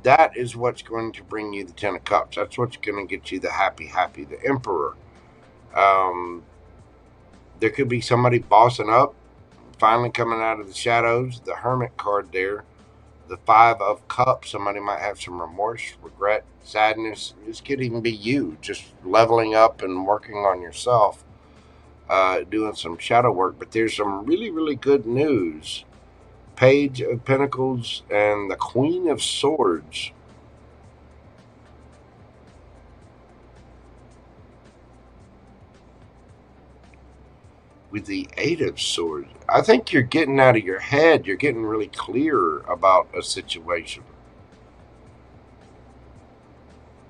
That is what's going to bring you the Ten of Cups. That's what's going to get you the happy, the Emperor. There could be somebody bossing up, finally coming out of the shadows. The Hermit card there. The Five of Cups. Somebody might have some remorse, regret, sadness. This could even be you just leveling up and working on yourself, doing some shadow work. But there's some really, really good news. Page of Pentacles and the Queen of Swords. With the Eight of Swords. I think you're getting out of your head. You're getting really clear about a situation.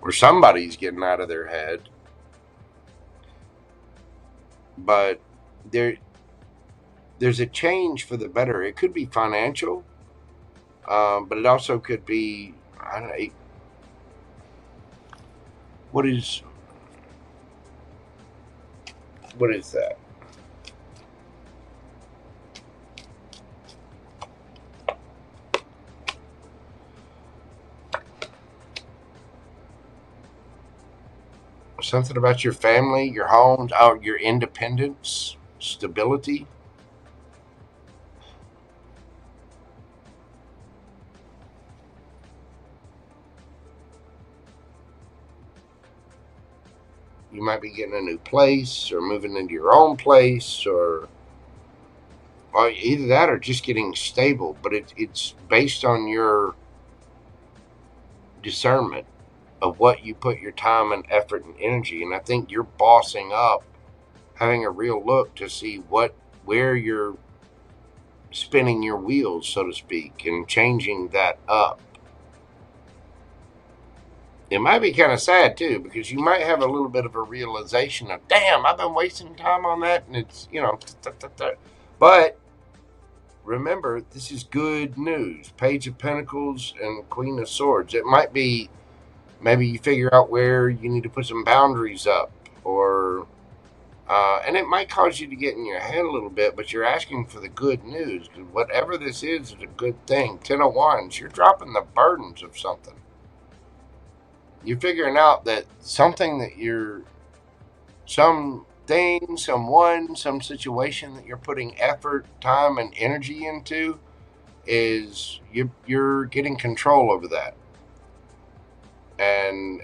Or somebody's getting out of their head. But there's a change for the better. It could be financial, but it also could be, I don't know, what is that? Something about your family, your homes, your independence, stability. You might be getting a new place or moving into your own place, or either that or just getting stable. But it's based on your discernment of what you put your time and effort and energy. And I think you're bossing up, having a real look to see where you're spinning your wheels, so to speak, and changing that up. It might be kind of sad too, because you might have a little bit of a realization of, damn, I've been wasting time on that, and it's, you know, but remember, this is good news. Page of Pentacles and Queen of Swords. It might be, maybe you figure out where you need to put some boundaries up, or and it might cause you to get in your head a little bit, but you're asking for the good news. Whatever this is a good thing. 10 of Wands, you're dropping the burdens of something. You're figuring out that something that something, someone, some situation that you're putting effort, time, and energy into is you're getting control over that. And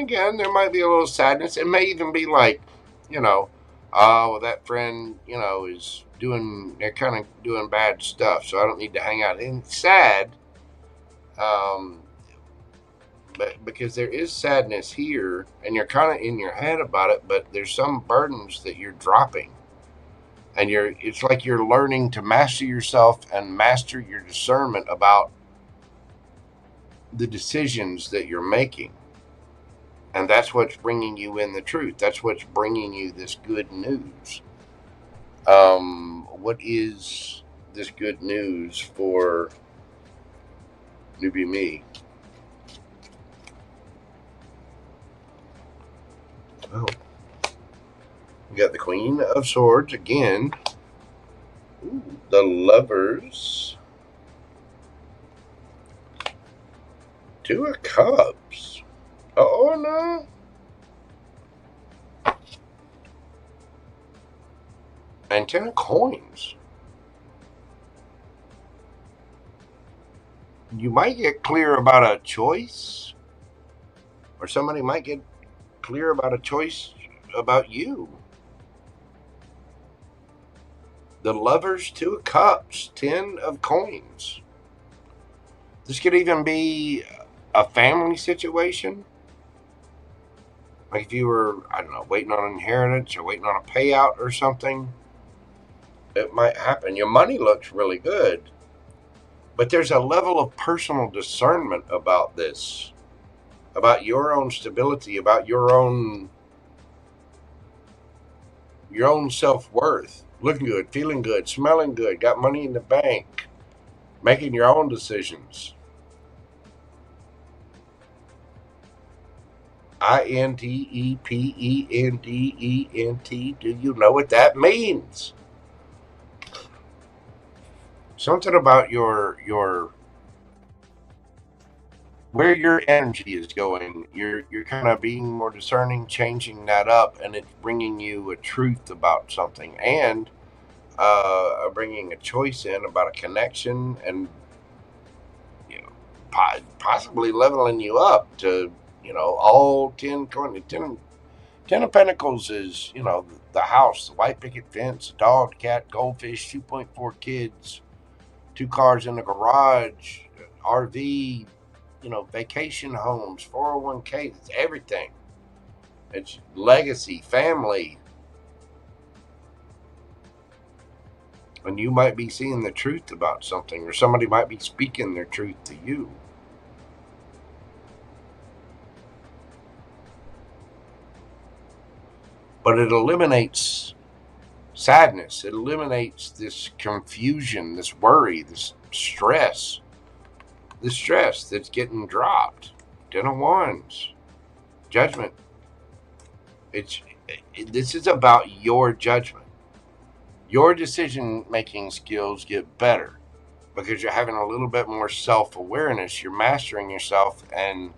again, there might be a little sadness. It may even be like, you know, well, that friend, you know, they're kind of doing bad stuff, so I don't need to hang out. And it's sad, but because there is sadness here, and you're kind of in your head about it, but there's some burdens that you're dropping. And it's like you're learning to master yourself and master your discernment about the decisions that you're making. And that's what's bringing you in the truth. That's what's bringing you this good news. What is this good news for Newbie Me? Oh. We got the Queen of Swords again. Ooh, the Lovers. Two of Cups. Oh, no. And 10 of Coins. You might get clear about a choice, or somebody might get clear about a choice about you. The Lovers, 2 of Cups, 10 of Coins. This could even be a family situation. Like if you were, I don't know, waiting on an inheritance or waiting on a payout or something, it might happen. Your money looks really good, but there's a level of personal discernment about this, about your own stability, about your own self-worth. looking good, feeling good, smelling good, got money in the bank, making your own decisions. INTEPENDENT. Do you know what that means? Something about your where your energy is going. You're kind of being more discerning, changing that up, and it's bringing you a truth about something, and bringing a choice in about a connection, and possibly leveling you up to all 10 of Pentacles is the house, the white picket fence, dog, cat, goldfish, 2.4 kids, 2 cars in the garage, RV, vacation homes, 401k. It's everything. It's legacy, family. And you might be seeing the truth about something, or somebody might be speaking their truth to you. But it eliminates sadness. It eliminates this confusion, this worry, this stress. The stress that's getting dropped. 10 of Wands. Judgment. This is about your judgment. Your decision-making skills get better because you're having a little bit more self-awareness. You're mastering yourself, and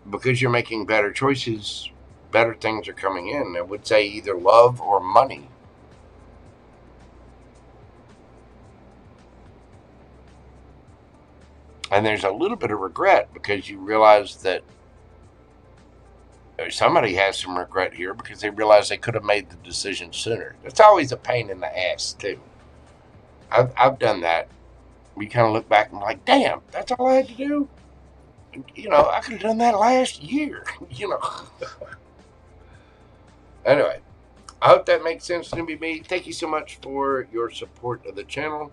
because you're making better choices, better things are coming in. I would say either love or money. And there's a little bit of regret because you realize that somebody has some regret here because they realize they could have made the decision sooner. That's always a pain in the ass too. I've done that. We kind of look back and like, damn, that's all I had to do. I could have done that last year. Anyway, I hope that makes sense to me. Thank you so much for your support of the channel.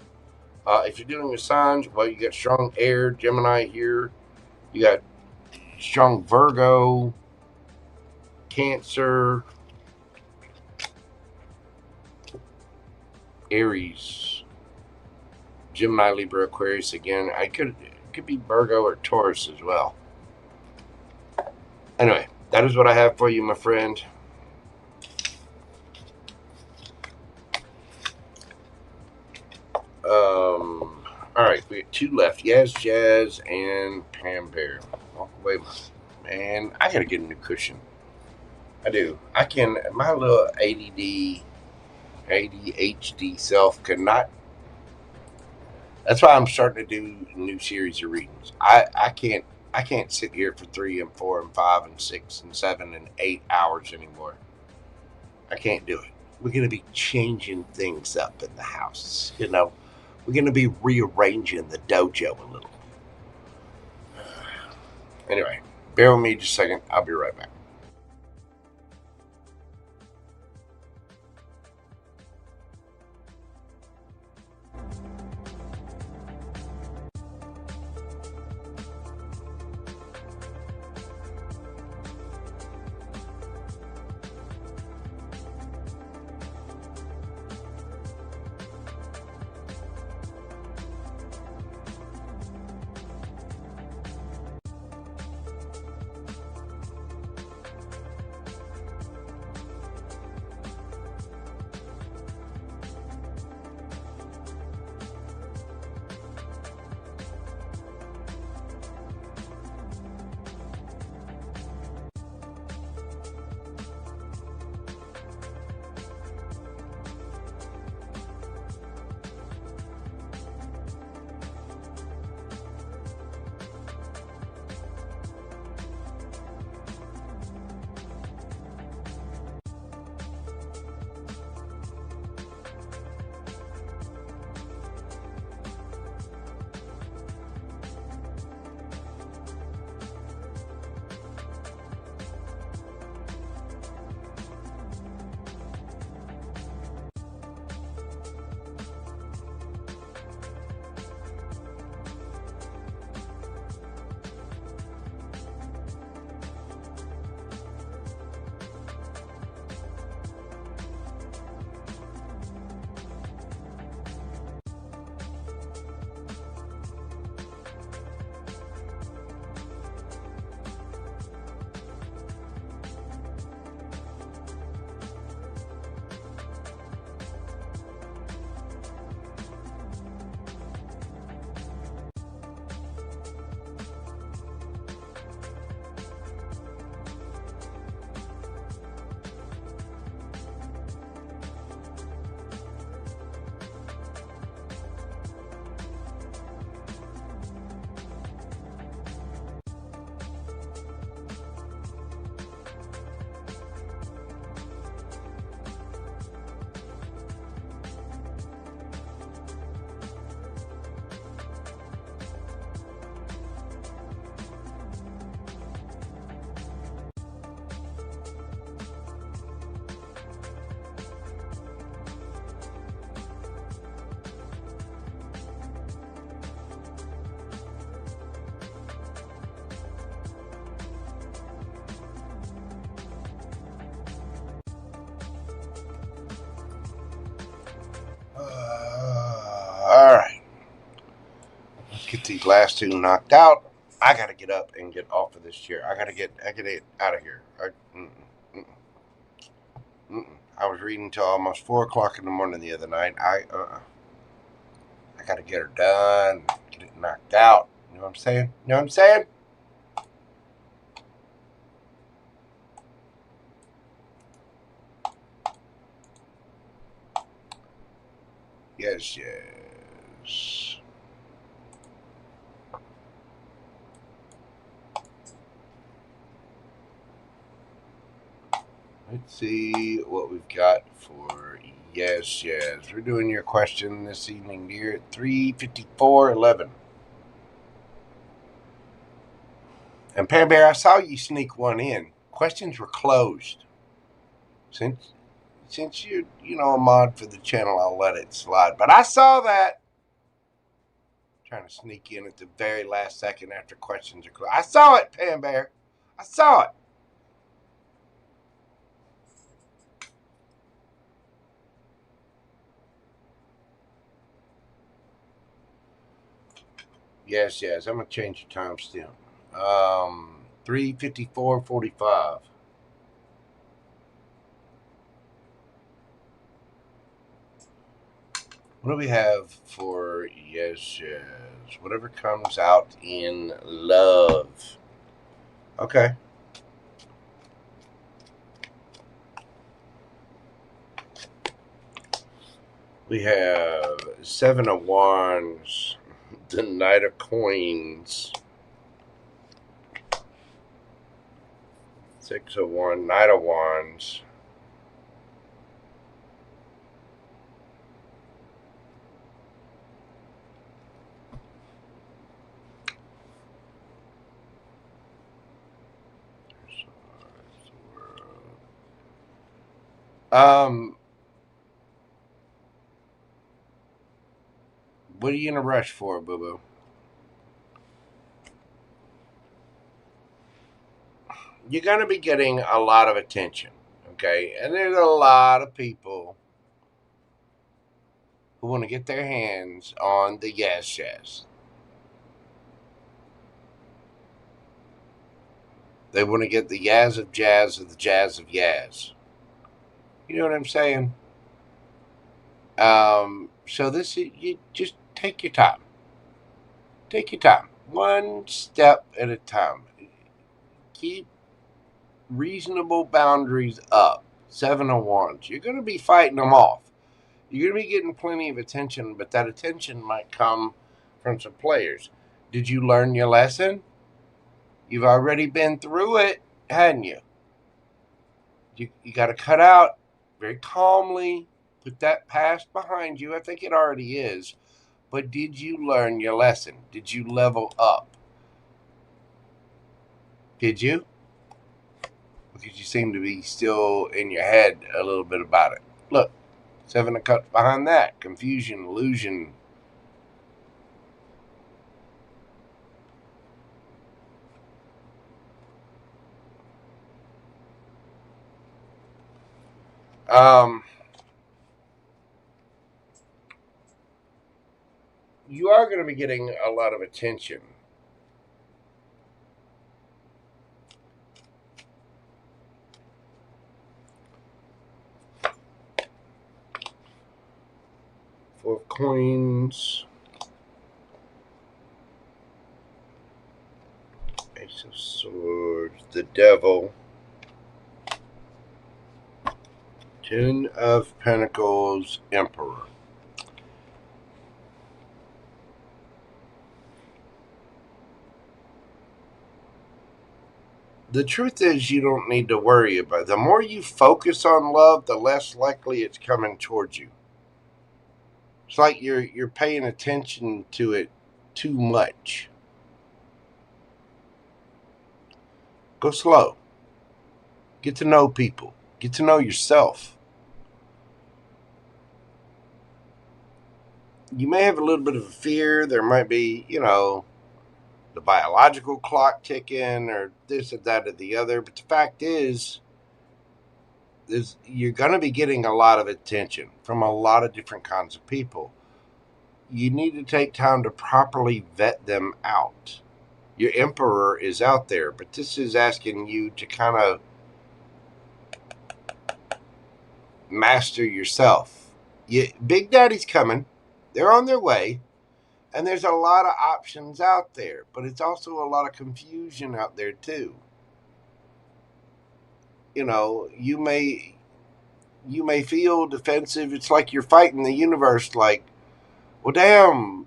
If you're dealing with signs, well, you got strong air, Gemini here. You got strong Virgo, Cancer, Aries, Gemini, Libra, Aquarius again. It could be Virgo or Taurus as well. Anyway, that is what I have for you, my friend. All right, we got 2 left. YazJazz and Pam Bear. Walk away, man. I gotta get a new cushion. I do. My little ADHD self could not. That's why I'm starting to do a new series of readings. I can't sit here for 3 and 4 and 5 and 6 and 7 and 8 hours anymore. I can't do it. We're going to be changing things up in the house. We're going to be rearranging the dojo a little. Anyway, bear with me just a second. I'll be right back. get these last two knocked out, I got to get up and get off of this chair. I got to get out of here. I was reading till almost 4 o'clock in the morning the other night. I got to get her done, get it knocked out. You know what I'm saying? You know what I'm saying? Yes, yes. Let's see what we've got for yes, yes. We're doing your question this evening, dear, at 3:54:11. And Pam Bear, I saw you sneak one in. Questions were closed. Since you're, a mod for the channel, I'll let it slide. But I saw that. Trying to sneak in at the very last second after questions are closed. I saw it, Pam Bear. I saw it. Yes, yes. I'm going to change your timestamp. 3:54:45. What do we have for yes, yes? Whatever comes out in love. Okay. We have 7 of Wands, the Knight of Coins, 6 of Wands, Knight of Wands, what are you in a rush for, boo-boo? You're going to be getting a lot of attention, okay? And there's a lot of people who want to get their hands on the YazJazz. They want to get the Yaz of Jazz or the Jazz of Yaz. You know what I'm saying? So this, you just take your time. Take your time. One step at a time. Keep reasonable boundaries up. 7 of Wands. You're going to be fighting them off. You're going to be getting plenty of attention, but that attention might come from some players. Did you learn your lesson? You've already been through it, hadn't you? You got to cut out very calmly. Put that past behind you. I think it already is. But did you learn your lesson? Did you level up? Did you? Because you seem to be still in your head a little bit about it. Look, 7 of Cups behind that. Confusion, illusion. You are going to be getting a lot of attention. Four of Coins. Ace of Swords. The Devil. 10 of Pentacles. Emperor. The truth is, you don't need to worry about it. The more you focus on love, the less likely it's coming towards you. It's like you're paying attention to it too much. Go slow. Get to know people. Get to know yourself. You may have a little bit of a fear. There might be, the biological clock ticking or this or that or the other. But the fact is you're going to be getting a lot of attention from a lot of different kinds of people. you need to take time to properly vet them out. Your Emperor is out there, but this is asking you to kind of master yourself. Big Daddy's coming. They're on their way. And there's a lot of options out there, but it's also a lot of confusion out there too. You know, you may feel defensive. It's like you're fighting the universe. Like, well, damn,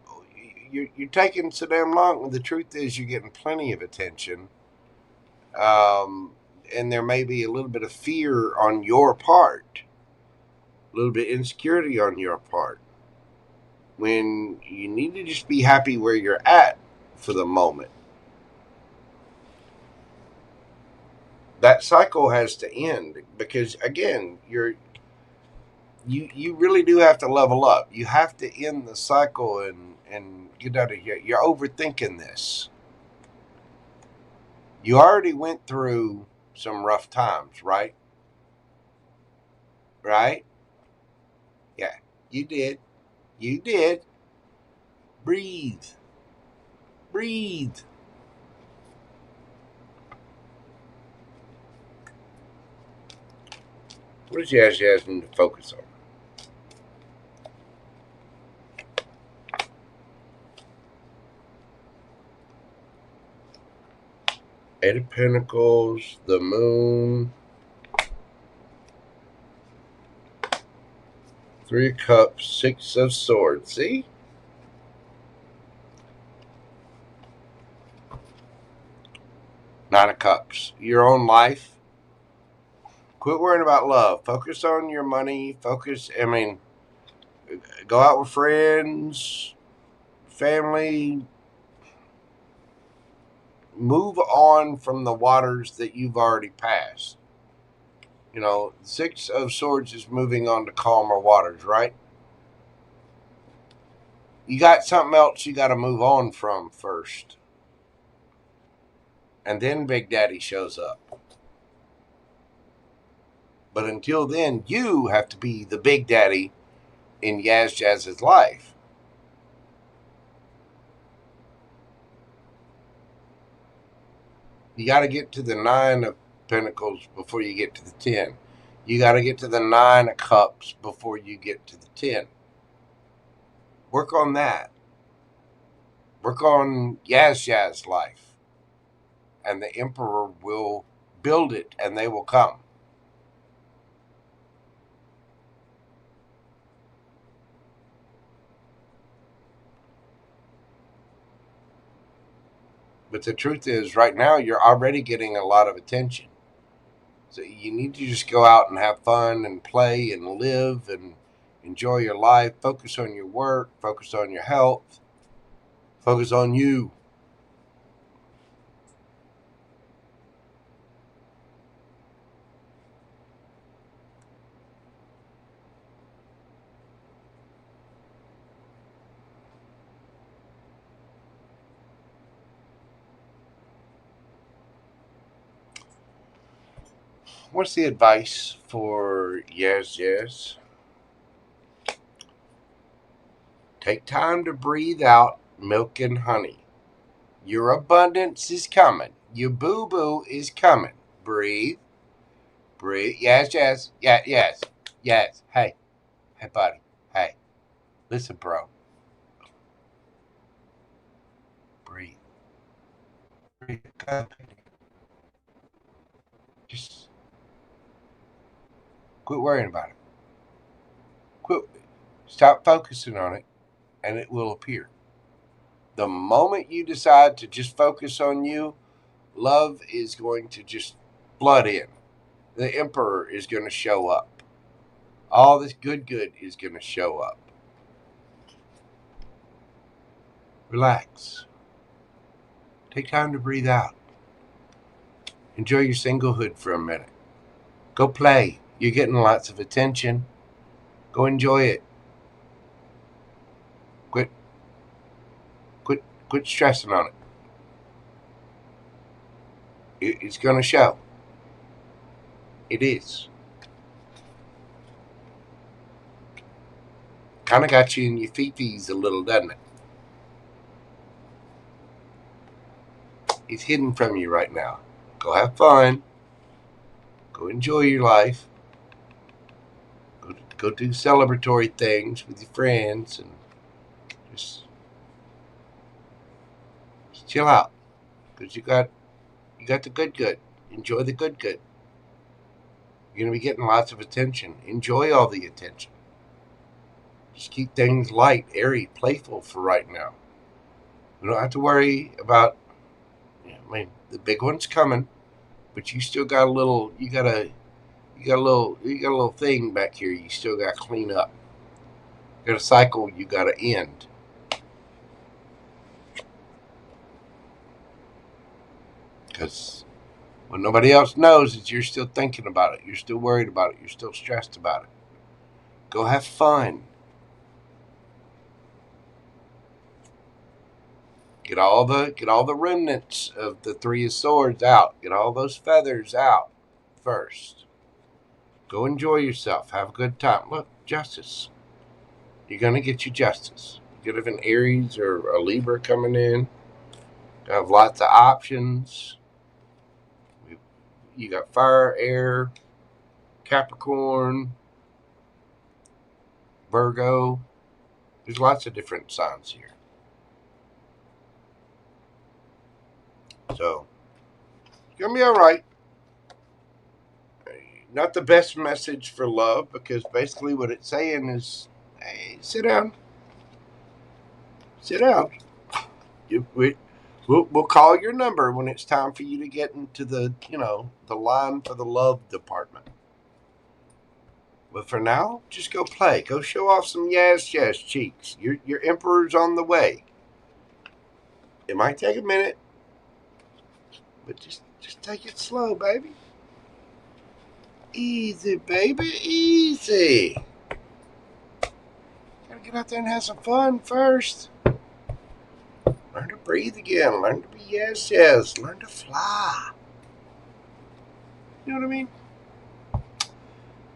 you're taking so damn long. The truth is, you're getting plenty of attention, and there may be a little bit of fear on your part, a little bit of insecurity on your part, when you need to just be happy where you're at for the moment. That cycle has to end because, again, you really do have to level up. You have to end the cycle and get out of here. You're overthinking this. You already went through some rough times, right? Right? Yeah, you did. You did. Breathe. Breathe. What does YazJazz need to focus on? Eight of Pentacles, the Moon, Three of Cups, Six of Swords. See? Nine of Cups. Your own life. Quit worrying about love. Focus on your money. Go out with friends, family. Move on from the waters that you've already passed. You know, Six of Swords is moving on to calmer waters, right? You got something else you got to move on from first. And then Big Daddy shows up. But until then, you have to be the Big Daddy in YazJazz's life. You got to get to the Nine of Pentacles before you get to the 10. You got to get to the Nine of Cups before you get to the 10. Work on that. Work on YazJazz's life. And the Emperor will build it and they will come. But the truth is, right now, you're already getting a lot of attention. So you need to just go out and have fun and play and live and enjoy your life. Focus on your work. Focus on your health. Focus on you. What's the advice for YazJazz? Take time to breathe out milk and honey. Your abundance is coming. Your boo-boo is coming. Breathe. Breathe. YazJazz. Yeah, yes. Yes. Hey. Hey, buddy. Hey. Listen, bro. Breathe. Breathe. Just quit worrying about it. Stop focusing on it, and it will appear. The moment you decide to just focus on you, love is going to just flood in. The Emperor is going to show up. All this good is going to show up. Relax. Take time to breathe out. Enjoy your singlehood for a minute. Go play. You're getting lots of attention. Go enjoy it. Quit stressing on it. It's going to show. It is. kind of got you in your feeties a little, doesn't it? It's hidden from you right now. Go have fun. Go enjoy your life. Go do celebratory things with your friends and just chill out. Because you got the good. Enjoy the good. You're going to be getting lots of attention. Enjoy all the attention. Just keep things light, airy, playful for right now. We don't have to worry about, the big one's coming, but you still got a little, you got a little thing back here you still got to clean up. You got a cycle you got to end. Because when nobody else knows that you're still thinking about it, you're still worried about it, you're still stressed about it. Go have fun. Get all the remnants of the Three of Swords out. Get all those feathers out first. Go enjoy yourself. Have a good time. Look, justice. You're going to get your justice. You could have an Aries or a Libra coming in. You have lots of options. You got fire, air, Capricorn, Virgo. There's lots of different signs here. So, it's going to be all right. Not the best message for love, because basically what it's saying is, hey, sit down. Sit down. We'll call your number when it's time for you to get into the line for the love department. But for now, just go play. Go show off some YazJazz cheeks. Your emperor's on the way. It might take a minute, but just take it slow, baby. Easy, baby, easy. Gotta get out there and have some fun first. Learn to breathe again. Learn to be YazJazz. Learn to fly. You know what I mean?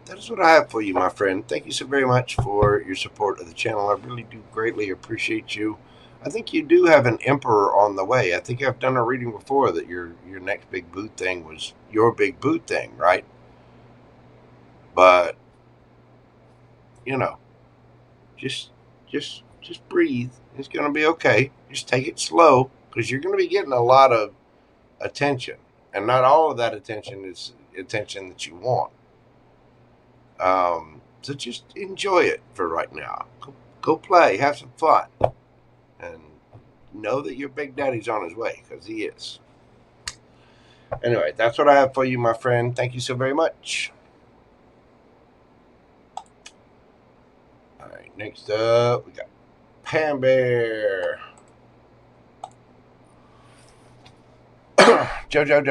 That is what I have for you, my friend. Thank you so very much for your support of the channel. I really do greatly appreciate you. I think you do have an emperor on the way. I think I've done a reading before that your next big boo thing was your big boo thing, right? But just breathe. It's going to be okay. Just take it slow, because you're going to be getting a lot of attention, and not all of that attention is attention that you want. So just enjoy it for right now. Go play, have some fun, and know that your big daddy's on his way, because he is. Anyway, that's what I have for you, my friend. Thank you so very much. All right, next up, we got Pam Bear. Jojo.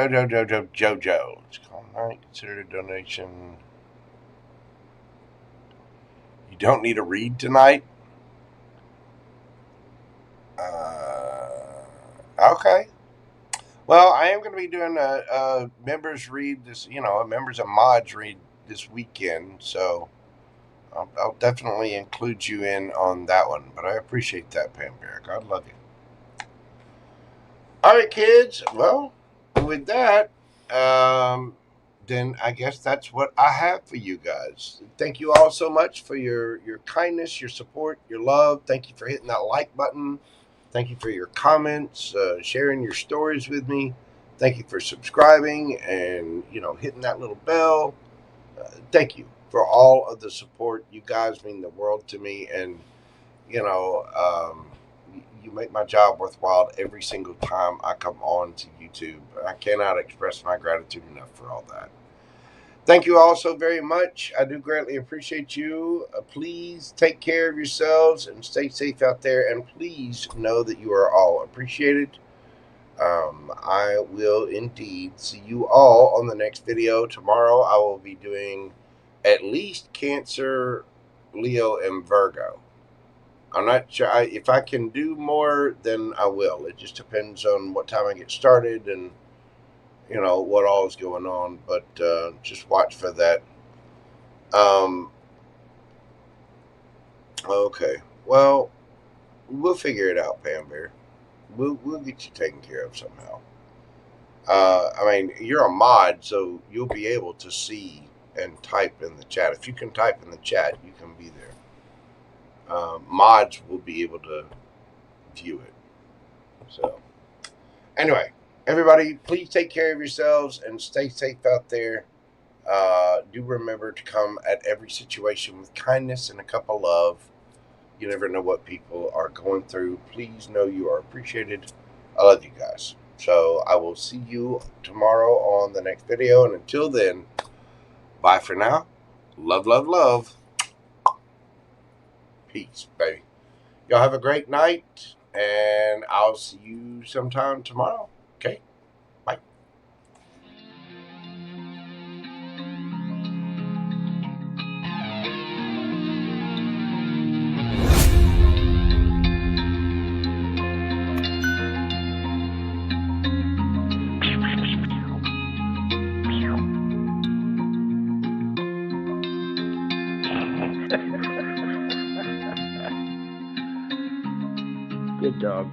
Let's call night. Consider a donation. You don't need a read tonight? Okay. Well, I am going to be doing a members read this, a members and mods read this weekend, so I'll definitely include you in on that one. But I appreciate that, Pam Bear. God love you. All right, kids. Well, with that, then I guess that's what I have for you guys. Thank you all so much for your kindness, your support, your love. Thank you for hitting that like button. Thank you for your comments, sharing your stories with me. Thank you for subscribing and, hitting that little bell. Thank you for all of the support. You guys mean the world to me. And, you make my job worthwhile every single time I come on to YouTube. I cannot express my gratitude enough for all that. Thank you all so very much. I do greatly appreciate you. Please take care of yourselves and stay safe out there. And please know that you are all appreciated. I will indeed see you all on the next video. Tomorrow I will be doing at least Cancer, Leo, and Virgo. I'm not sure. If I can do more, then I will. It just depends on what time I get started and what all is going on, but just watch for that. Okay. Well, we'll figure it out, Pam Bear. We'll get you taken care of somehow. I mean, you're a mod, so you'll be able to see and type in the chat. If you can type in the chat, you can be there. Mods will be able to view it. So, anyway, everybody, please take care of yourselves and stay safe out there. Do remember to come at every situation with kindness and a cup of love. You never know what people are going through. Please know you are appreciated. I love you guys. So I will see you tomorrow on the next video. And until then, bye for now. Love, love, love. Peace, baby. Y'all have a great night. And I'll see you sometime tomorrow. Okay? Bye. Good dog.